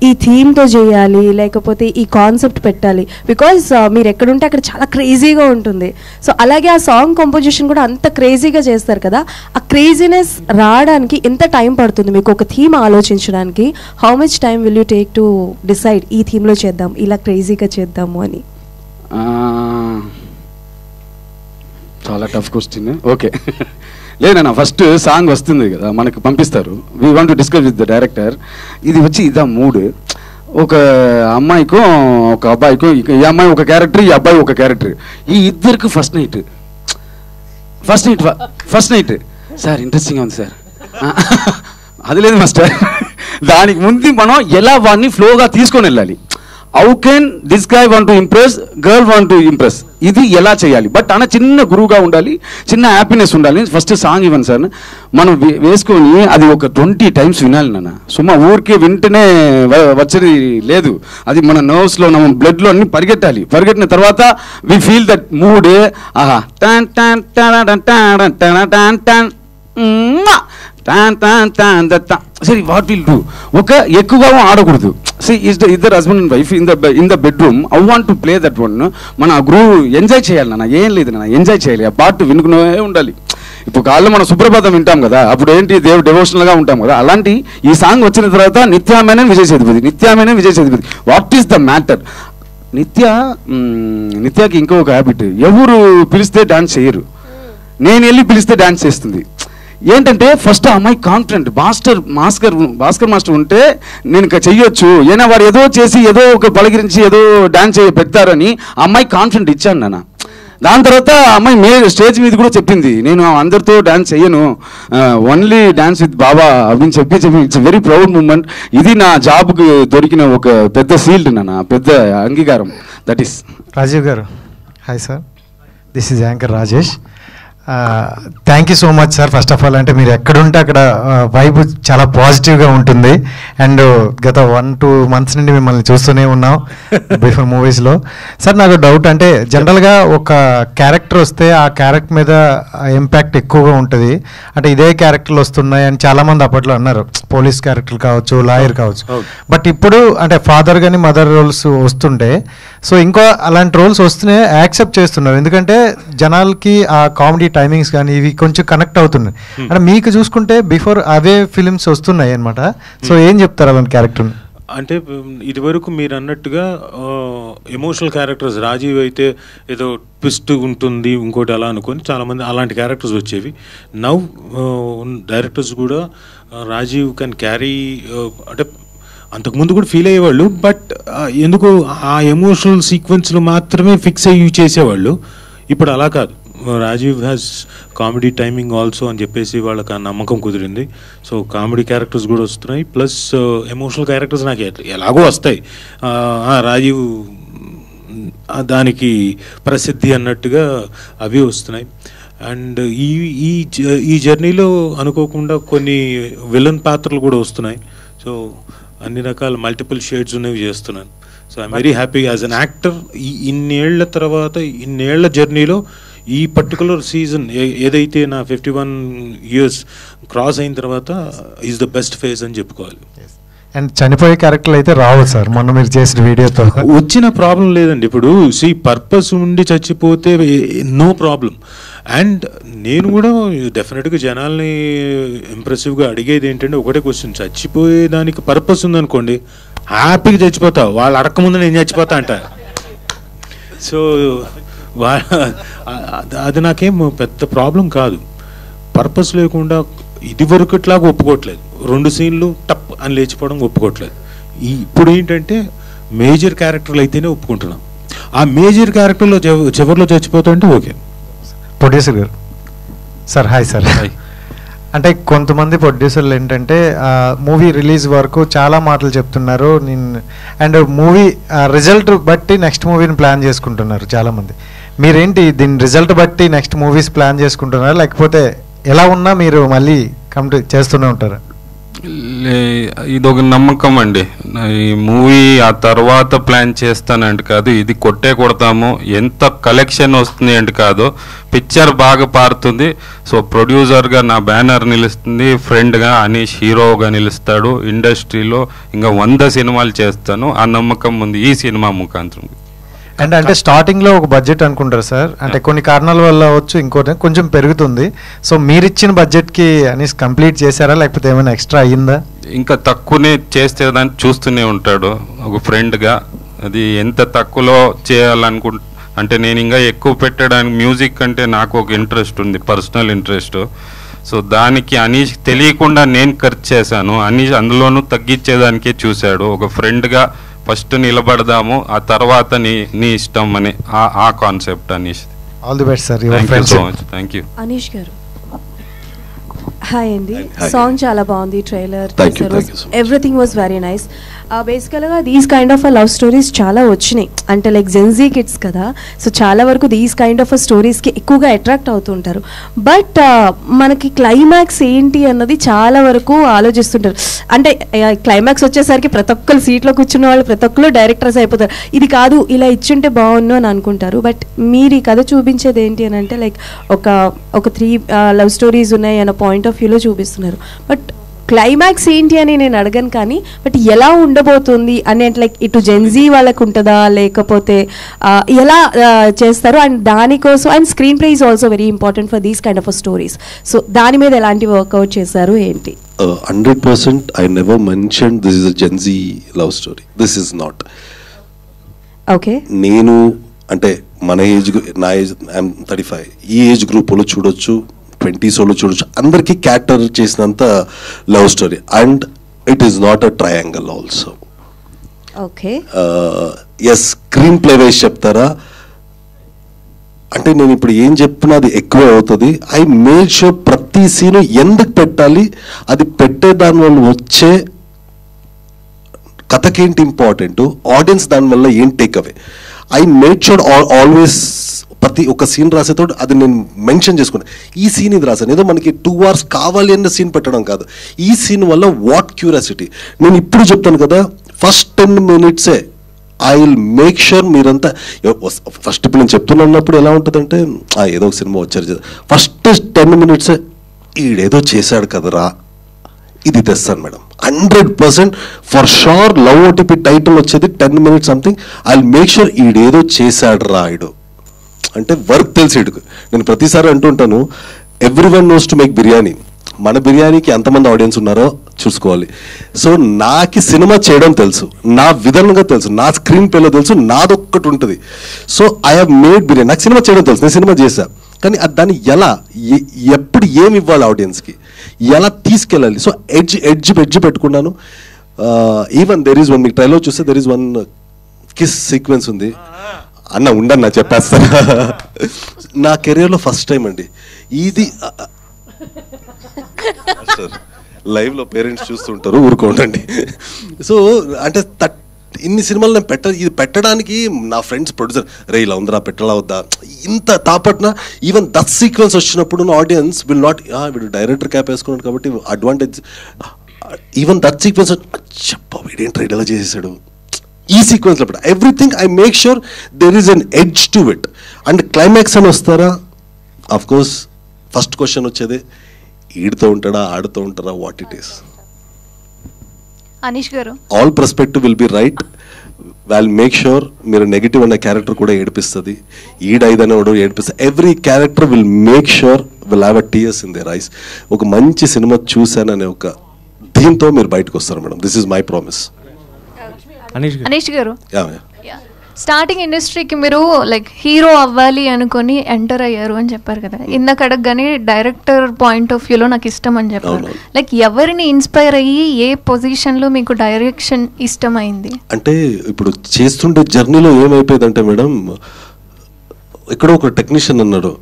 ఈ థీమ్తో చేయాలి లేకపోతే ఈ కాన్సెప్ట్ పెట్టాలి, బికాజ్ మీరు ఎక్కడుంటే అక్కడ చాలా క్రేజీగా ఉంటుంది. సో అలాగే ఆ సాంగ్ కంపోజిషన్ కూడా అంత క్రేజీగా చేస్తారు కదా, ఆ క్రేజీనెస్ రావడానికి ఎంత టైం పడుతుంది మీకు ఒక థీమ్ ఆలోచించడానికి? How much time will you take to decide ఈ థీమ్లో చేద్దాం ఇలా క్రేజీగా చేద్దాము అని? చాలా టఫ్ క్వశ్చన్. ఓకే లేదన్నా, ఫస్ట్ సాంగ్ వస్తుంది కదా మనకు పంపిస్తారు, we want to discuss with the director. ఇది వచ్చి ఇదా మూడ్, ఒక అమ్మాయికో ఒక అబ్బాయికో, ఈ అమ్మాయి ఒక క్యారెక్టర్ ఈ అబ్బాయి ఒక క్యారెక్టర్, ఈ ఇద్దరికి ఫస్ట్ నైట్ సార్ ఇంట్రెస్టింగ్గా ఉంది సార్. అది లేదు మాస్టర్, దానికి ముందు మనం ఎలా వాడిని ఫ్లోగా తీసుకొని వెళ్ళాలి. How can this guy want to impress, girl want to impress, ఇది ఎలా చేయాలి. బట్ అన్న చిన్న గురువుగా ఉండాలి, చిన్న హ్యాపీనెస్ ఉండాలి. ఫస్ట్ సాంగ్ ఇవ్వండి సార్, మనం వేసుకొని అది ఒక 20 times వినాలి నాన్న. సుమా ఊరికే వింటేనే వచ్చేది లేదు, అది మన నర్వ్స్లో మన బ్లడ్లో అన్ని పరిగెట్టాలి. పరిగెట్టిన తర్వాత వి ఫీల్ దట్ మూడ్. ఆహా tan tan tan tan tan tan tan సరే వాట్ విల్ డూ, ఒక ఎక్కువగా ఆడకూడదు. సి ఇద్దరు husband and wife in the bedroom, I want to play that one. మన గ్రూవ్ ఎంజాయ్ చేయాలి నాన్న, ఏం లేదు నాన్న, ఎంజాయ్ చేయాలి. ఆ పాట వినుకునే ఉండాలి. ఇప్పుడు కాళ్ళు మనం సుప్రభాతం వింటాం కదా, అప్పుడు ఏంటి డెవోషనల్గా ఉంటాం కదా. అలాంటి ఈ సాంగ్ వచ్చిన తర్వాత నిత్యామేనే Vijay Sethupathi, నిత్యామేనే Vijay Sethupathi. What is the matter? నిత్యాకి ఇంకొక హ్యాబిట్, ఎవరు పిలిస్తే డాన్స్ చేయరు, నేను వెళ్ళి పిలిస్తే డాన్స్ చేస్తుంది. ఏంటంటే ఫస్ట్ ఆ అమ్మాయి కాన్ఫిడెంట్. భాస్కర్ మాస్టర్ ఉంటే నేను ఇంకా చెయ్యొచ్చు, ఏనా వారు ఏదో చేసి ఏదో ఒక పలకరించి ఏదో డాన్స్ పెడతారని ఆ అమ్మాయి కాన్ఫిడెంట్ ఇచ్చాను నాన్న. దాని తర్వాత ఆ అమ్మాయి స్టేజ్ మీద కూడా చెప్పింది, నేను అందరితో డాన్స్ చెయ్యను, ఓన్లీ డాన్స్ విత్ బాబా అని చెప్పి ఇట్స్ వెరీ ప్రౌడ్ మూమెంట్. ఇది నా జాబ్కి దొరికిన ఒక పెద్ద సీల్డ్ నాన్న, పెద్ద అంగీకారం. That is. Rajeev garu hi sir, this is anchor Rajesh. Thank you so much sir. First of all అంటే మీరు ఎక్కడుంటే అక్కడ వైబ్ చాలా పాజిటివ్గా ఉంటుంది. అండ్ గత 1-2 months నుండి మిమ్మల్ని చూస్తూనే ఉన్నాం బిఫోర్ మూవీస్లో. సార్ నాకు డౌట్, అంటే జనరల్గా ఒక క్యారెక్టర్ వస్తే ఆ క్యారెక్టర్ మీద ఇంపాక్ట్ ఎక్కువగా ఉంటుంది. అంటే ఇదే క్యారెక్టర్లు వస్తున్నాయి అని చాలామంది అప్పట్లో అన్నారు, పోలీస్ క్యారెక్టర్ కావచ్చు, లాయర్ కావచ్చు. బట్ ఇప్పుడు అంటే ఫాదర్ కానీ మదర్ రోల్స్ వస్తుంటే, సో ఇంకో అలాంటి రోల్స్ వస్తూనే యాక్సెప్ట్ చేస్తున్నారు. ఎందుకంటే జనాలకి ఆ కామెడీ టైమింగ్స్ కానీ ఇవి కొంచెం కనెక్ట్ అవుతున్నాయి. అంటే మీకు చూసుకుంటే బిఫోర్ అవే ఫిలిమ్స్ వస్తున్నాయి అనమాట. సో ఏం చెప్తారు అలాంటి క్యారెక్టర్? అంటే ఇదివరకు మీరు అన్నట్టుగా ఎమోషనల్ క్యారెక్టర్స్, రాజీవ్ అయితే ఏదో ట్విస్ట్ ఉంటుంది ఇంకోటి అలా అనుకొని చాలామంది అలాంటి క్యారెక్టర్స్ వచ్చేవి. నవ్ డైరెక్టర్స్ కూడా రాజీవ్ కెన్ క్యారీ, అంటే అంతకుముందు కూడా ఫీల్ అయ్యేవాళ్ళు, బట్ ఎందుకు ఆ ఎమోషనల్ సీక్వెన్స్లు మాత్రమే ఫిక్స్ అయ్యి చేసేవాళ్ళు. ఇప్పుడు అలా కాదు, Rajeev has comedy timing also అని చెప్పేసి వాళ్ళకి ఆ నమ్మకం కుదిరింది. సో కామెడీ క్యారెక్టర్స్ కూడా వస్తున్నాయి, ప్లస్ ఎమోషనల్ క్యారెక్టర్స్ నాకు ఎలాగో వస్తాయి. రాజీవ్ దానికి ప్రసిద్ధి అన్నట్టుగా అవి వస్తున్నాయి. అండ్ ఈ జర్నీలో అనుకోకుండా కొన్ని విలన్ పాత్రలు కూడా వస్తున్నాయి. సో అన్ని రకాల మల్టిపుల్ షేడ్స్ ఉన్నవి చేస్తున్నాను. So I'm very happy as an actor. ఇన్నేళ్ల తర్వాత, ఇన్నేళ్ల జర్నీలో ఈ పర్టికులర్ సీజన్ ఏదైతే నా 51 years క్రాస్ అయిన తర్వాత ఈజ్ ద బెస్ట్ ఫేజ్ అని చెప్పుకోవాలి. అండ్ చనిపోయే క్యారెక్టర్లు అయితే రావు సార్, మొన్న మీరు చేసిన వీడియోతో వచ్చిన ప్రాబ్లం లేదండి. ఇప్పుడు పర్పస్ ఉండి చచ్చిపోతే నో ప్రాబ్లం. అండ్ నేను కూడా డెఫినెట్గా జనాల్ని ఇంప్రెసివ్గా అడిగేది ఏంటంటే ఒకటే క్వశ్చన్, చచ్చిపోయేదానికి పర్పస్ ఉందనుకోండి హ్యాపీగా చచ్చిపోతా, వాళ్ళు అడగకముందు నేను చచ్చిపోతా అంట. సో అది నాకేం పెద్ద ప్రాబ్లం కాదు. పర్పస్ లేకుండా ఇది వరకుట్లాగా ఒప్పుకోవట్లేదు, 2 సీన్లు టప్ అని లేచిపోవడం ఒప్పుకోవట్లేదు. ఇప్పుడు ఏంటంటే మేజర్ క్యారెక్టర్లు అయితేనే ఒప్పుకుంటున్నాం. ఆ మేజర్ క్యారెక్టర్లో చివరిలో చచ్చిపోతా అంటే ఓకే. ప్రొడ్యూసర్ గారు సార్ హాయ్ సార్. అంటే కొంతమంది ప్రొడ్యూసర్లు ఏంటంటే మూవీ రిలీజ్ వరకు చాలా మాటలు చెప్తున్నారు, అండ్ మూవీ రిజల్ట్ బట్టి నెక్స్ట్ మూవీని ప్లాన్ చేసుకుంటున్నారు చాలామంది. మీరేంటి దీని రిజల్ట్ బట్టి నెక్స్ట్ మూవీస్ ప్లాన్ చేసుకుంటున్నారా, లేకపోతే ఎలా ఉన్నా మీరు మళ్ళీ కంప్లీట్ చేస్తూనే ఉంటారా? ఇదొక నమ్మకం అండి. ఈ మూవీ ఆ తర్వాత ప్లాన్ చేస్తానంటే కాదు, ఇది కొడతాము, ఎంత కలెక్షన్ వస్తుంది అంటే కాదు, పిక్చర్ బాగా పారుతుంది. సో ప్రొడ్యూసర్గా నా బ్యానర్ నిలుస్తుంది, ఫ్రెండ్గా అనీష్ హీరోగా నిలుస్తాడు. ఇండస్ట్రీలో ఇంకా 100 సినిమాలు చేస్తాను, ఆ నమ్మకం ఉంది ఈ సినిమా ముఖాంతరం. అండ్ అంటే స్టార్టింగ్లో ఒక బడ్జెట్ అనుకుంటారు సార్, అంటే కొన్ని కారణాల వల్ల వచ్చు, ఇంకోటి కొంచెం పెరుగుతుంది. సో మీరు ఇచ్చిన బడ్జెట్కి అనేసి కంప్లీట్ చేశారా, లేకపోతే ఏమైనా ఎక్స్ట్రా అయ్యిందా? ఇంకా తక్కువనే చేస్తేదని చూస్తూనే ఉంటాడు ఒక ఫ్రెండ్గా. అది ఎంత తక్కువలో అంటే నేను ఇంకా ఎక్కువ పెట్టడానికి మ్యూజిక్ అంటే నాకు ఒక ఇంట్రెస్ట్ ఉంది, పర్సనల్ ఇంట్రెస్ట్. సో దానికి అనీష్ తెలియకుండా నేను ఖర్చు చేశాను, అనీష్ అందులోనూ తగ్గించేదానికే చూశాడు. ఒక ఫ్రెండ్గా ఫస్ట్ నిలబడదాము, ఆ తర్వాత నీ ఇష్టం అని ఆ concept Anish. All the best sir. Thank you so much. Thank you. Anish garu hi అండి, Hi. సాంగ్ చాలా బాగుంది, trailer Thank you so much. Everything was very nice. బేసికల్గా these kind of love stories చాలా వచ్చినాయి, అంటే లైక్ జెన్జీ కిడ్స్ కదా, so చాలా వరకు దీస్ కైండ్ ఆఫ్ స్టోరీస్కి ఎక్కువగా అట్రాక్ట్ అవుతుంటారు. బట్ మనకి క్లైమాక్స్ ఏంటి అన్నది చాలా వరకు ఆలోచిస్తుంటారు. అంటే క్లైమాక్స్ వచ్చేసరికి ప్రతి ఒక్కరు సీట్లో కూర్చున్న వాళ్ళు ప్రతి ఒక్కరు డైరెక్టర్స్ అయిపోతారు, ఇది కాదు ఇలా ఇచ్చుంటే బాగుండు అని అనుకుంటారు. బట్ మీరు ఈ కథ చూపించేది ఏంటి అని అంటే లైక్ ఒక 3 లవ్ స్టోరీస్ ఉన్నాయి అన్న పాయింట్ ఆఫ్ వ్యూలో చూపిస్తున్నారు. బట్ క్లైమాక్స్ ఏంటి అని నేను అడగను, కానీ బట్ ఎలా ఉండబోతుంది అని అంటే లైక్ ఇటు జెన్జీ వాళ్ళకు ఉంటుందా లేకపోతే ఎలా చేస్తారు, అండ్ దానికోసం and screen play is also very important for these kind of stories. So దాని మీద ఎలాంటి వర్కౌట్ చేశారు ఏంటి? 100% I never mentioned this is a Gen Z love story. This is not. Okay, నేను అంటే మన ఏజ్, నా ఏజ్ ఐఎమ్ 35, ఈ ఏజ్ గ్రూప్లో చూడొచ్చు, 20s వాళ్ళు చూడొచ్చు, అందరికీ క్యాటర్ చేసినంత love story. And it is not a triangle also. Okay, yes, screenplay wise చెప్తారా అంటే నేను ఇప్పుడు ఏం చెప్పినా అది ఎక్కువ అవుతుంది. ఐ మేడ్ షూర్ ప్రతి సీను ఎందుకు పెట్టాలి, అది పెట్టే దాని వల్ల వచ్చే కథకేంటి ఇంపార్టెంట్, ఆడియన్స్ దానివల్ల ఏం take away. I made sure always ప్రతి ఒక్క సీన్ రాసేతో అది నేను మెన్షన్ చేసుకున్నాను, ఈ సీన్ ఇది రాశాను. ఏదో మనకి 2 hours కావాలి అన్న సీన్ పెట్టడం కాదు, ఈ సీన్ వల్ల వాట్ క్యూరియాసిటీ. నేను ఇప్పుడు చెప్తాను కదా, first 10 minutes I will make sure మీరంతా ఫస్ట్ ఇప్పుడు నేను చెప్తున్నప్పుడు ఎలా ఉంటుందంటే ఏదో ఒక సినిమా వచ్చారు, ఫస్ట్ 10 minutes ఈడేదో చేశాడు కదరా ఇది తెస్తాను madam. 100% for sure love OTP title వచ్చేది 10 minutes something. I will make sure ఈడేదో చేశాడు రా ఈడు అంటే వర్క్ తెలిసి ఇడుకు. నేను ప్రతిసారి అంటుంటాను, everyone knows to make biryani. మన బిర్యానీకి ఎంతమంది ఆడియన్స్ ఉన్నారో చూసుకోవాలి. సో నాకు సినిమా చేయడం తెలుసు, నా విధంగా తెలుసు, నా స్క్రీన్ ప్లేలో తెలుసు, నాదొక్కటి ఉంటుంది. So I have made biryani. నాకు సినిమా చేయడం తెలుసు, నేను సినిమా చేశా, కానీ దాన్ని ఎలా ఎప్పుడు ఏమి ఇవ్వాలి ఆడియన్స్కి, ఎలా తీసుకెళ్ళాలి. సో ఎడ్జ్ పెట్టుకున్నాను. ఈవెన్ దెర్ ఈజ్ వన్, మీకు ట్రైలర్ చూస్తే there is one kiss sequence ఉంది. అన్న ఉండన్నా చెప్పేస్తాను, నా కెరియర్లో ఫస్ట్ టైం అండి ఇది. లైవ్లో పేరెంట్స్ చూస్తుంటారు, ఊరుకోండి. సో అంటే ఇన్ని సినిమాలు నేను ఇది పెట్టడానికి నా ఫ్రెండ్స్ ప్రొడ్యూసర్ రే ఇలా ఉందిరా పెట్టలా వద్దా ఇంత తాపట్న. ఈవెన్ దట్ సీక్వెన్స్ వచ్చినప్పుడు ఆడియన్స్ విల్ నాట్, వీడు డైరెక్టర్ క్యాప్ వేసుకున్నాడు కాబట్టి అడ్వాంటేజ్. ఈవెన్ దట్ సీక్వెన్స్ చెప్పా వీడేంటి ఇలా చేసేసాడు, ఈ సీక్వెన్స్లో పెట్ట everything I make sure there is an edge to it. And climax అని వస్తారా, అఫ్ కోర్స్ ఫస్ట్ క్వశ్చన్ వచ్చేది ఈడుతూ ఉంటాడా ఆడుతూ ఉంటారా, what it is. Anish garu, all perspective will be right. వాళ్ళు మేక్ షూర్ మీరు నెగిటివ్ అనే క్యారెక్టర్ కూడా ఏడిపిస్తుంది, ఈడైదనే ఏడిపిస్తుంది. Every character will make sure will have a tears in their eyes. ఒక మంచి సినిమా చూశాననే ఒక దీంతో మీరు బయటకు వస్తారు madam. This is my promise. Anish garu, starting ఇండస్ట్రీకి మీరు లైక్ హీరో అవ్వాలి అనుకొని ఎంటర్ అయ్యారు అని చెప్పారు కదా, ఇందాక అడగగానే డైరెక్టర్ పాయింట్ ఆఫ్ వ్యూలో నాకు ఇష్టం అని చెప్పారు. లైక్ ఎవరిని ఇన్స్పైర్ అయ్యి ఏ పొజిషన్లో మీకు డైరెక్షన్ ఇష్టమైంది? అంటే ఇప్పుడు చేస్తుండే జర్నీలో ఏమైపోయిందంటే మేడం, ఇక్కడ ఒక టెక్నీషియన్ అన్నాడు,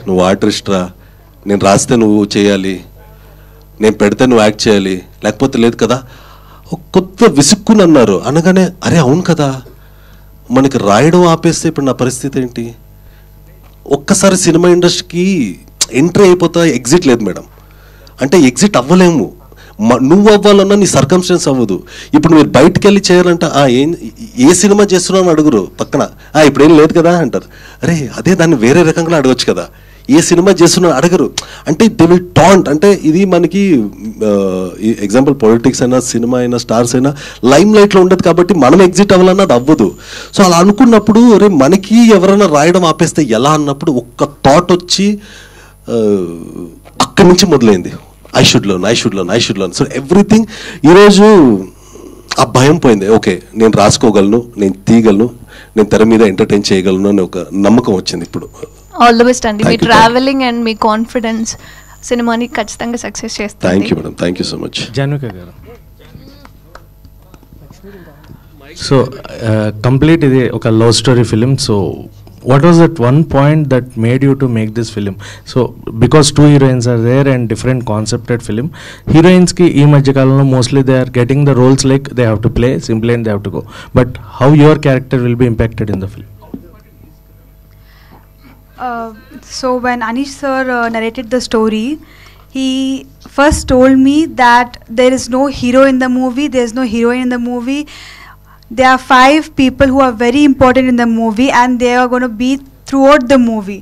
నువ్వు ఆర్టిస్ట్రా, నేను రాస్తే నువ్వు చేయాలి, నేను పెడితే నువ్వు యాక్ట్ చేయాలి, లేకపోతే లేదు కదా. కొత్త విసుక్కుని అన్నారు అనగానే అరే అవును కదా, మనకి రాయడం ఆపేస్తే ఇప్పుడు నా పరిస్థితి ఏంటి. ఒక్కసారి సినిమా ఇండస్ట్రీకి ఎంట్రీ అయిపోతా ఎగ్జిట్ లేదు మేడం. అంటే ఎగ్జిట్ అవ్వలేము, నువ్వు అవ్వాలన్నా నీ సర్కమ్స్టెన్స్ అవ్వదు. ఇప్పుడు మీరు బయటకు వెళ్ళి చేయాలంటే ఏ సినిమా చేస్తున్నావు అని అడుగురు, పక్కన ఇప్పుడు ఏం లేదు కదా అంటారు. అరే అదే దాన్ని వేరే రకంగా అడగచ్చు కదా, ఏ సినిమా చేస్తున్నా అడగరు. అంటే దే విల్ టాంట్. అంటే ఇది మనకి ఎగ్జాంపుల్ పొలిటిక్స్ అయినా సినిమా అయినా స్టార్స్ అయినా లైమ్ లైట్లో ఉండదు కాబట్టి మనం ఎగ్జిట్ అవ్వాలన్నా అది అవ్వదు. సో అలా అనుకున్నప్పుడు అరే మనకి ఎవరైనా రాయడం ఆపేస్తే ఎలా అన్నప్పుడు ఒక్క థాట్ వచ్చి అక్కడి నుంచి మొదలైంది. I should learn. So everything ఈరోజు ఆ భయం పోయింది. ఓకే నేను రాసుకోగలను, నేను తీయగలను, నేను తెర మీద ఎంటర్టైన్ చేయగలను అని ఒక నమ్మకం వచ్చింది ఇప్పుడు. ఆల్ ది బెస్ట్ అండి. మీ ట్రావెలింగ్ అండ్ మీ కాన్ఫిడెన్స్ సినిమాని ఖచ్చితంగా సక్సెస్ చేస్తుంది. Thank you madam, thank you so much. Janvika గారు, సో కంప్లీట్ ఇది ఒక love story film. So what was that one point that made you to make this film? So because two heroines are there and different concepted film, heroines ki ee madhya kalamlo mostly they are getting the roles like they have to play simply and they have to go, but how your character will be impacted in the film? So when Anish sir narrated the story, he first told me that there is no hero in the movie, there is no heroine in the movie. There are 5 people who are very important in the movie, and they are going to be throughout the movie.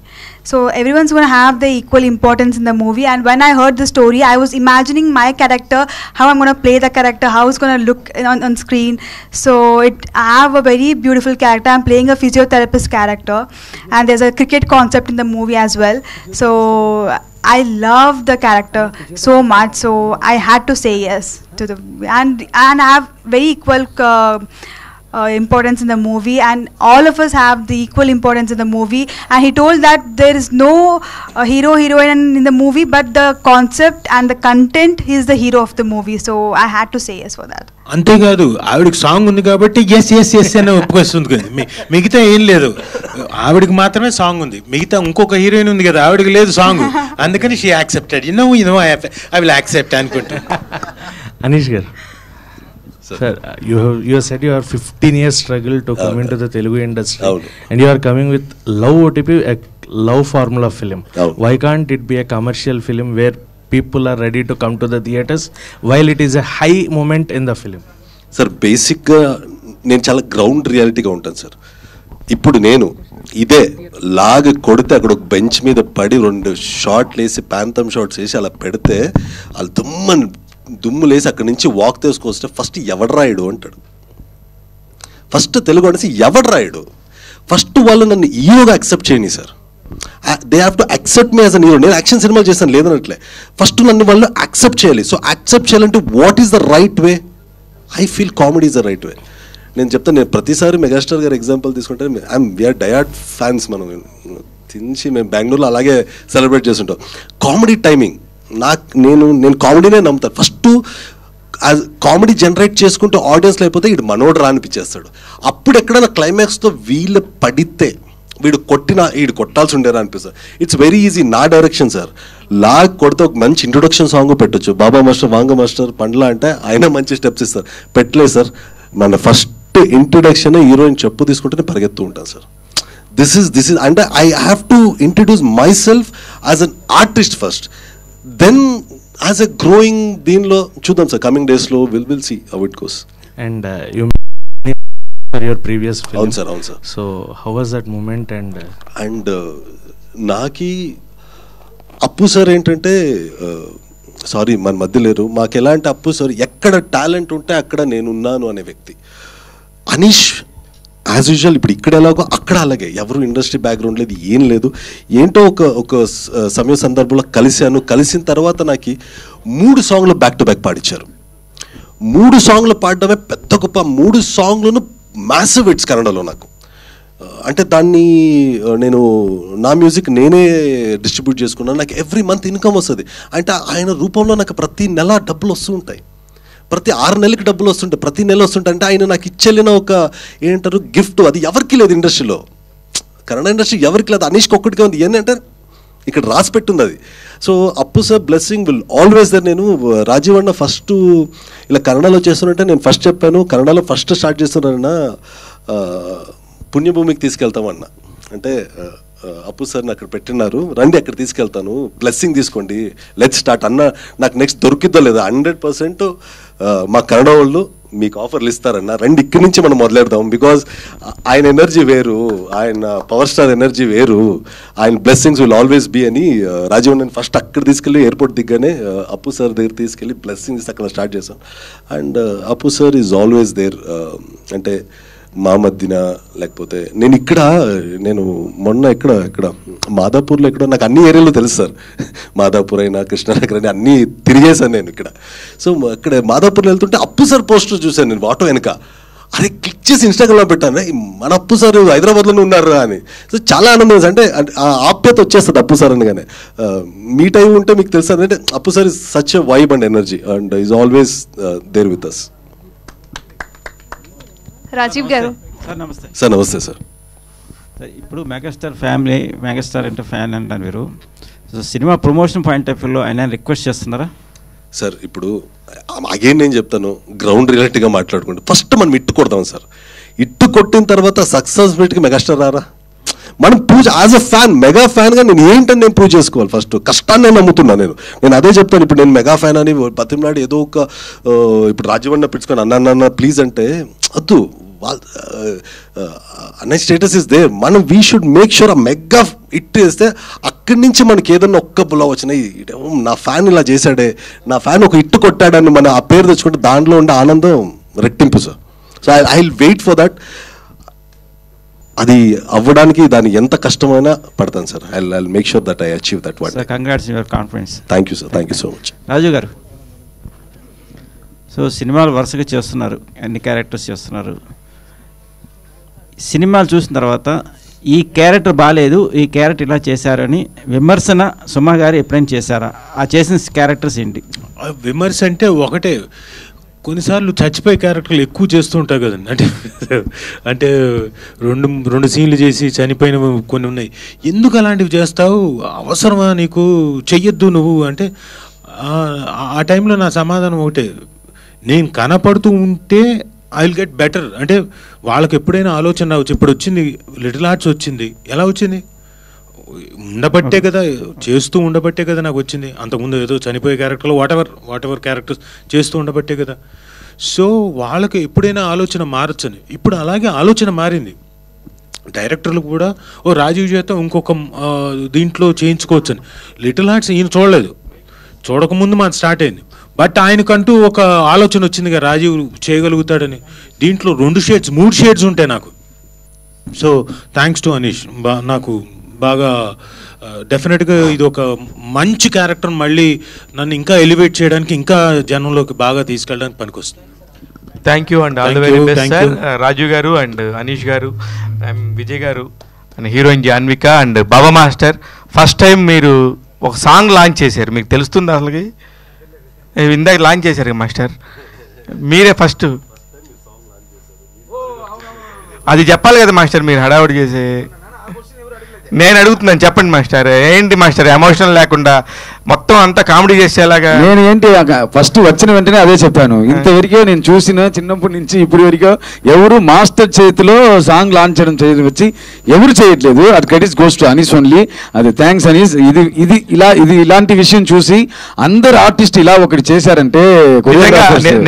So everyone's going to have the equal importance in the movie. And when I heard the story, I was imagining my character, how I'm going to play the character, how it's going to look on screen. So I have a very beautiful character. I'm playing a physiotherapist character, and there's a cricket concept in the movie as well. So I love the character so much, so I had to say yes to the, and I have very equal importance in the movie, and all of us have the equal importance in the movie. And he told that there is no hero heroine in the movie, but the concept and the content, he is the hero of the movie. So I had to say yes for that. అంతేకాదు ఆవిడకి song ఉంది కాబట్టి yes yes yes అని ఒప్పుకొస్తుంది కదా, మిగతా ఏం లేదు, ఆవిడకి మాత్రమే సాంగ్ ఉంది, మిగతా ఇంకొక హీరోయిన్ ఉంది కదా ఆవిడకి లేదు సాంగ్, అందుకని she accepted, you know I will accept అనుకుంటా. Anish garu, sir, you have said you are 15 years struggle to come into the Telugu industry, and you are coming with Love OTP, a love formula film. Why can't it be a commercial film where people are ready to come to the theaters while it is a high moment in the film? Sir బేసిక్గా నేను చాలా ground రియాలిటీగా ఉంటాను sir. ఇప్పుడు నేను ఇదే లాగి కొడితే అక్కడ ఒక బెంచ్ మీద పడి 2 షాట్లు వేసి ప్యాంథమ్ షాట్స్ వేసి అలా పెడితే వాళ్ళు దుమ్ము లేసి అక్కడి నుంచి వాక్ తీసుకొస్తే ఫస్ట్ ఎవడు రాయుడు అంటాడు. ఫస్ట్ తెలుగు అనేసి ఎవడు రాయుడు, ఫస్ట్ వాళ్ళు నన్ను హీరోగా యాక్సెప్ట్ చేయని sir. They have to accept me as an hero. నేను యాక్షన్ సినిమాలు చేస్తాను లేదనట్లే, ఫస్ట్ నన్ను వాళ్ళు యాక్సెప్ట్ చేయాలి. సో యాక్సెప్ట్ చేయాలంటే what is the right way? I feel comedy is the right way. నేను చెప్తాను, నేను ప్రతిసారి మెగాస్టార్ గారు ఎగ్జాంపుల్ తీసుకుంటే వీఆర్ డయాడ్ ఫ్యాన్స్. మనం తినిచి మేము బెంగళూరులో అలాగే సెలబ్రేట్ చేస్తుంటాం. కామెడీ టైమింగ్ నేను కామెడీనే నమ్ముతాను. ఫస్ట్ కామెడీ జనరేట్ చేసుకుంటూ ఆడియన్స్ లేకపోతే వీడు మనోడు రా అనిపించేస్తాడు. అప్పుడు ఎక్కడైనా క్లైమాక్స్తో వీళ్ళు పడితే వీడు కొట్టాల్సి ఉండేరా అనిపిస్తుంది. It's very easy. నా డైరెక్షన్ సార్, లాగ్ కొడితే ఒక మంచి ఇంట్రొడక్షన్ సాంగ్ పెట్టచ్చు. బాబా మాస్టర్, వాంగ మాస్టర్, పండ్ల అంటే ఆయన మంచి స్టెప్స్ ఇస్తారు. పెట్టలేదు సార్, మన ఫస్ట్ ఇంట్రొడక్షన్ హీరోయిన్ చెప్పు తీసుకుంటేనే పరిగెత్తూ ఉంటాను సార్. దిస్ ఇస్ అంటే I have to introduce myself as an artist first, then as a growing దీనిలో చూద్దాం సార్. కమింగ్ డేస్లో will see how it goes. And you your previous film. అవును sir. So how was that moment? And నాకి అప్పు sir ఏంటంటే, sorry మన మధ్య లేరు, మాకు ఎలా అంటే అప్పు సార్ ఎక్కడ టాలెంట్ ఉంటే అక్కడ నేనున్నాను అనే వ్యక్తి. అనీష్ యాజ్ యూజువల్ ఇప్పుడు ఇక్కడ ఎలాగో అక్కడ అలాగే, ఎవరు ఇండస్ట్రీ బ్యాక్గ్రౌండ్ లేదు, ఏం లేదు. ఏంటో ఒక సమయ సందర్భంలో కలిసిన తర్వాత నాకు 3 సాంగ్లు బ్యాక్ టు బ్యాక్ పాడించారు. 3 సాంగ్లు పాడడమే పెద్ద గొప్ప. 3 సాంగ్లను మ్యాసివ్ హిట్స్ కన్నడలో నాకు. అంటే దాన్ని నేను నా మ్యూజిక్ నేనే డిస్ట్రిబ్యూట్ చేసుకున్నాను. నాకు ఎవ్రీ మంత్ ఇన్కమ్ వస్తుంది. అంటే ఆయన రూపంలో నాకు ప్రతి నెల డబ్బులు వస్తూ ఉంటాయి, ప్రతి 6 నెలలకి డబ్బులు వస్తుంటాయి, ప్రతి నెల వస్తుంటాయి. అంటే ఆయన నాకు ఇచ్చెళ్ళిన ఒక ఏంటారు గిఫ్ట్. అది ఎవరికి లేదు ఇండస్ట్రీలో, కన్నడ ఇండస్ట్రీ ఎవరికి లేదు. అనీష్కి ఒక్కటిగా ఉంది. ఏంటంటే ఇక్కడ రాసి పెట్టింది అది. So Appu sir blessing will always there. నేను రాజీవ్ అన్న ఫస్ట్ ఇలా కన్నడలో చేస్తున్నట్టే నేను ఫస్ట్ చెప్పాను, కన్నడలో ఫస్ట్ స్టార్ట్ చేస్తున్నానన్నా పుణ్యభూమికి తీసుకెళ్తామన్నా. అంటే అప్పు సార్ని అక్కడ పెట్టినారు, రండి అక్కడ తీసుకెళ్తాను, బ్లెస్సింగ్ తీసుకోండి, లెట్స్ స్టార్ట్ అన్న. నాకు నెక్స్ట్ దొరికిద్దో లేదా 100% మా కన్నడ వాళ్ళు మీకు ఆఫర్లు ఇస్తారన్న, రండి ఇక్కడి నుంచి మనం మొదలెడదాం. బికాజ్ ఆయన ఎనర్జీ వేరు, ఆయన పవర్ స్టార్ ఎనర్జీ వేరు, ఆయన బ్లెస్సింగ్స్ విల్ ఆల్వేస్ బీ అని రాజీవ్ నేను ఫస్ట్ అక్కడ తీసుకెళ్ళి ఎయిర్పోర్ట్ దిగ్గానే అప్పు సార్ దగ్గర తీసుకెళ్ళి బ్లెస్సింగ్స్ అక్కడ స్టార్ట్ చేశాం. అండ్ అప్పు సార్ ఈజ్ ఆల్వేస్ దేర్. అంటే మా మధ్యన లేకపోతే నేను మొన్న ఇక్కడ మాదాపూర్లో నాకు అన్ని ఏరియాలో తెలుసు సార్. మాదాపూర్ అయినా కృష్ణానగర్ అయినా అన్నీ తిరిగేశాను నేను ఇక్కడ. సో అక్కడ మాదాపూర్లో వెళ్తుంటే అప్పు సార్ పోస్టర్ చూశాను నేను ఆటో వెనక. అరే క్లిక్ చేసి ఇన్స్టాగ్రామ్లో పెట్టాను, మన అప్పు సార్ హైదరాబాద్లోనే ఉన్నారు అని. సో చాలా ఆనందం. అంటే ఆప్యత వచ్చేస్తుంది అప్పు సార్ అనగానే. మీట్ అయి ఉంటే మీకు తెలుసు అంటే Appu sir is such a vibe and energy and is always there with us. Rajeev garu sir నమస్తే సార్. ఇప్పుడు మెగాస్టార్ ఫ్యామిలీ, మెగాస్టార్ అంటే ఫ్యాన్ అంటారు మీరు. So cinema promotion point of వ్యూలో ఆయన రిక్వెస్ట్ చేస్తున్నారా? సార్ ఇప్పుడు అగైన్ నేను చెప్తాను, గ్రౌండ్ రిలేటెడ్గా మాట్లాడుకుంటే ఫస్ట్ మనం ఇట్టు కొడతాం సార్. ఇట్టు కొట్టిన తర్వాత సక్సెస్ మీట్కి మెగాస్టార్ రారా? మనం పూజ యాజ్ అ ఫ్యాన్, మెగా ఫ్యాన్గా నేను ఏంటని నేను ప్రూవ్ చేసుకోవాలి. ఫస్ట్ కష్టాన్ని నేను నమ్ముతున్నాను. నేను అదే చెప్తాను. ఇప్పుడు నేను మెగా ఫ్యాన్ అని బతిమలాడి ఏదో ఒక ఇప్పుడు రాజవన్న పిలుచుకొని అన్న ప్లీజ్ అంటే వద్దు. అన్న స్టేటస్ ఇస్ దేర్. మనం వీ షుడ్ మేక్ షూర్ ఆ మెగా ఇట్ వేస్తే అక్కడి నుంచి మనకి ఏదన్నా ఒక్క బుల్ల వచ్చినాయి, నా ఫ్యాన్ ఇలా చేశాడే, నా ఫ్యాన్ ఒక ఇట్టు కొట్టాడని మనం ఆ పేరు తెచ్చుకుంటే దాంట్లో ఉండే ఆనందం రెట్టింపు sir. So I will wait for that. అది అవ్వడానికి దాన్ని ఎంత కష్టమైనా పడతాను sir. I make sure that I achieve that one. Congrats your confidence. Thank you sir, thank you so much. Raju garu, so సినిమాలు వరుసగా చేస్తున్నారు, అన్ని క్యారెక్టర్స్ చేస్తున్నారు. సినిమాలు చూసిన తర్వాత ఈ క్యారెక్టర్ బాగాలేదు, ఈ క్యారెక్టర్ ఇలా చేశారని విమర్శన సుమా గారు ఎప్పుడైనా చేశారా? ఆ చేసిన క్యారెక్టర్స్ ఏంటి? విమర్శ అంటే ఒకటే, కొన్నిసార్లు చచ్చిపోయే క్యారెక్టర్లు ఎక్కువ చేస్తూ ఉంటాయి కదండి. అంటే రెండు సీన్లు చేసి చనిపోయిన కొన్ని ఉన్నాయి. ఎందుకు అలాంటివి చేస్తావు, అవసరమా నీకు, చెయ్యొద్దు నువ్వు అంటే ఆ టైంలో నా సమాధానం ఒకటే, నేను కనపడుతూ ఉంటే ఐ విల్ గెట్ బెటర్. అంటే వాళ్ళకి ఎప్పుడైనా ఆలోచన రావచ్చు. ఇప్పుడు వచ్చింది లిటిల్ ఆర్ట్స్ వచ్చింది, ఎలా వచ్చింది? ఉండబట్టే కదా, చేస్తూ ఉండబట్టే కదా నాకు వచ్చింది. అంతకుముందు ఏదో చనిపోయే క్యారెక్టర్లో వాట్ ఎవర్ క్యారెక్టర్స్ చేస్తూ ఉండబట్టే కదా. సో వాళ్ళకి ఎప్పుడైనా ఆలోచన మారచ్చని. ఇప్పుడు అలాగే ఆలోచన మారింది. డైరెక్టర్లు కూడా రాజీవ్ చేత ఇంకొక దీంట్లో చేయించుకోవచ్చని. లిటిల్ ఆర్ట్స్ ఈయన చూడలేదు, చూడకముందు మాది స్టార్ట్ అయింది. బట్ ఆయనకంటూ ఒక ఆలోచన వచ్చింది కదా, రాజీవ్ చేయగలుగుతాడని. దీంట్లో 2 షేడ్స్ 3 షేడ్స్ ఉంటాయి నాకు. So thanks to Anish. నాకు బాగా డెఫినెట్గా ఇది ఒక మంచి క్యారెక్టర్, మళ్ళీ నన్ను ఇంకా ఎలివేట్ చేయడానికి, ఇంకా జనంలోకి బాగా తీసుకెళ్ళడానికి పనికొస్తుంది. Thank you and all the very best sir. Raju garu and Anish garu and Vijay garu and heroine Janvika and Baba master, first time మీరు ఒక సాంగ్ లాంచ్ చేశారు. మీకు తెలుస్తుంది అసలుకి? ఇందాక లాంచ్ చేశారు మాస్టర్, మీరే ఫస్ట్. అది చెప్పాలి కదా మాస్టర్, మీరు హడావుడి చేసే. నేను అడుగుతున్నాను, చెప్పండి మాస్టర్, ఏంటి మాస్టర్ ఎమోషనల్ లేకుండా మొత్తం అంతా కామెడీ చేసేలాగా? నేను ఏంటి ఫస్ట్ వచ్చిన వెంటనే అదే చెప్పాను. ఇంతవరకే నేను చూసిన చిన్నప్పటి నుంచి ఇప్పటి వరకు ఎవరు మాస్టర్ చేతిలో సాంగ్ లాంచ్ చేయడం వచ్చి ఎవరు చేయట్లేదు. అది credits goes to Anees only. అది థ్యాంక్స్ అనీస్. ఇది ఇలాంటి విషయం చూసి అందరు ఆర్టిస్ట్ ఇలా ఒకటి చేశారంటే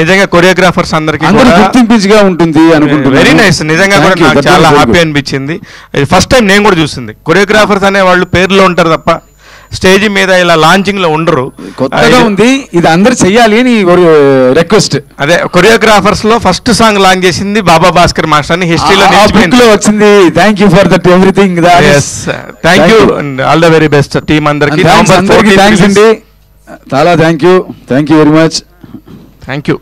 నిజంగా కొరియోగ్రాఫర్స్ అందరికి గుర్తింపుగా ఉంటుంది అనుకుంటున్నాను. Very nice. నిజంగా కూడా నాకు చాలా హ్యాపీ అనిపించింది. ఫస్ట్ టైం నేను కూడా చూసింది. కొరియోగ్రాఫర్స్ అనే వాళ్ళు పేర్లో ఉంటారు తప్ప స్టేజ్ మీద ఇలా లాంచింగ్ లో ఉండరు. కొత్తగా ఉంది, ఇది అందరు చెయ్యాలి అని రిక్వెస్ట్. అదే కొరియోగ్రాఫర్స్ లో ఫస్ట్ సాంగ్ లాంచ్ చేసింది బాబా భాస్కర్ మాస్టర్ అని హిస్టరీలో వచ్చింది. Thank you for that everything. Thank you and all the very best team అందరికి. థ్యాంక్స్ అండి, చాలా thank you very much. Thank you.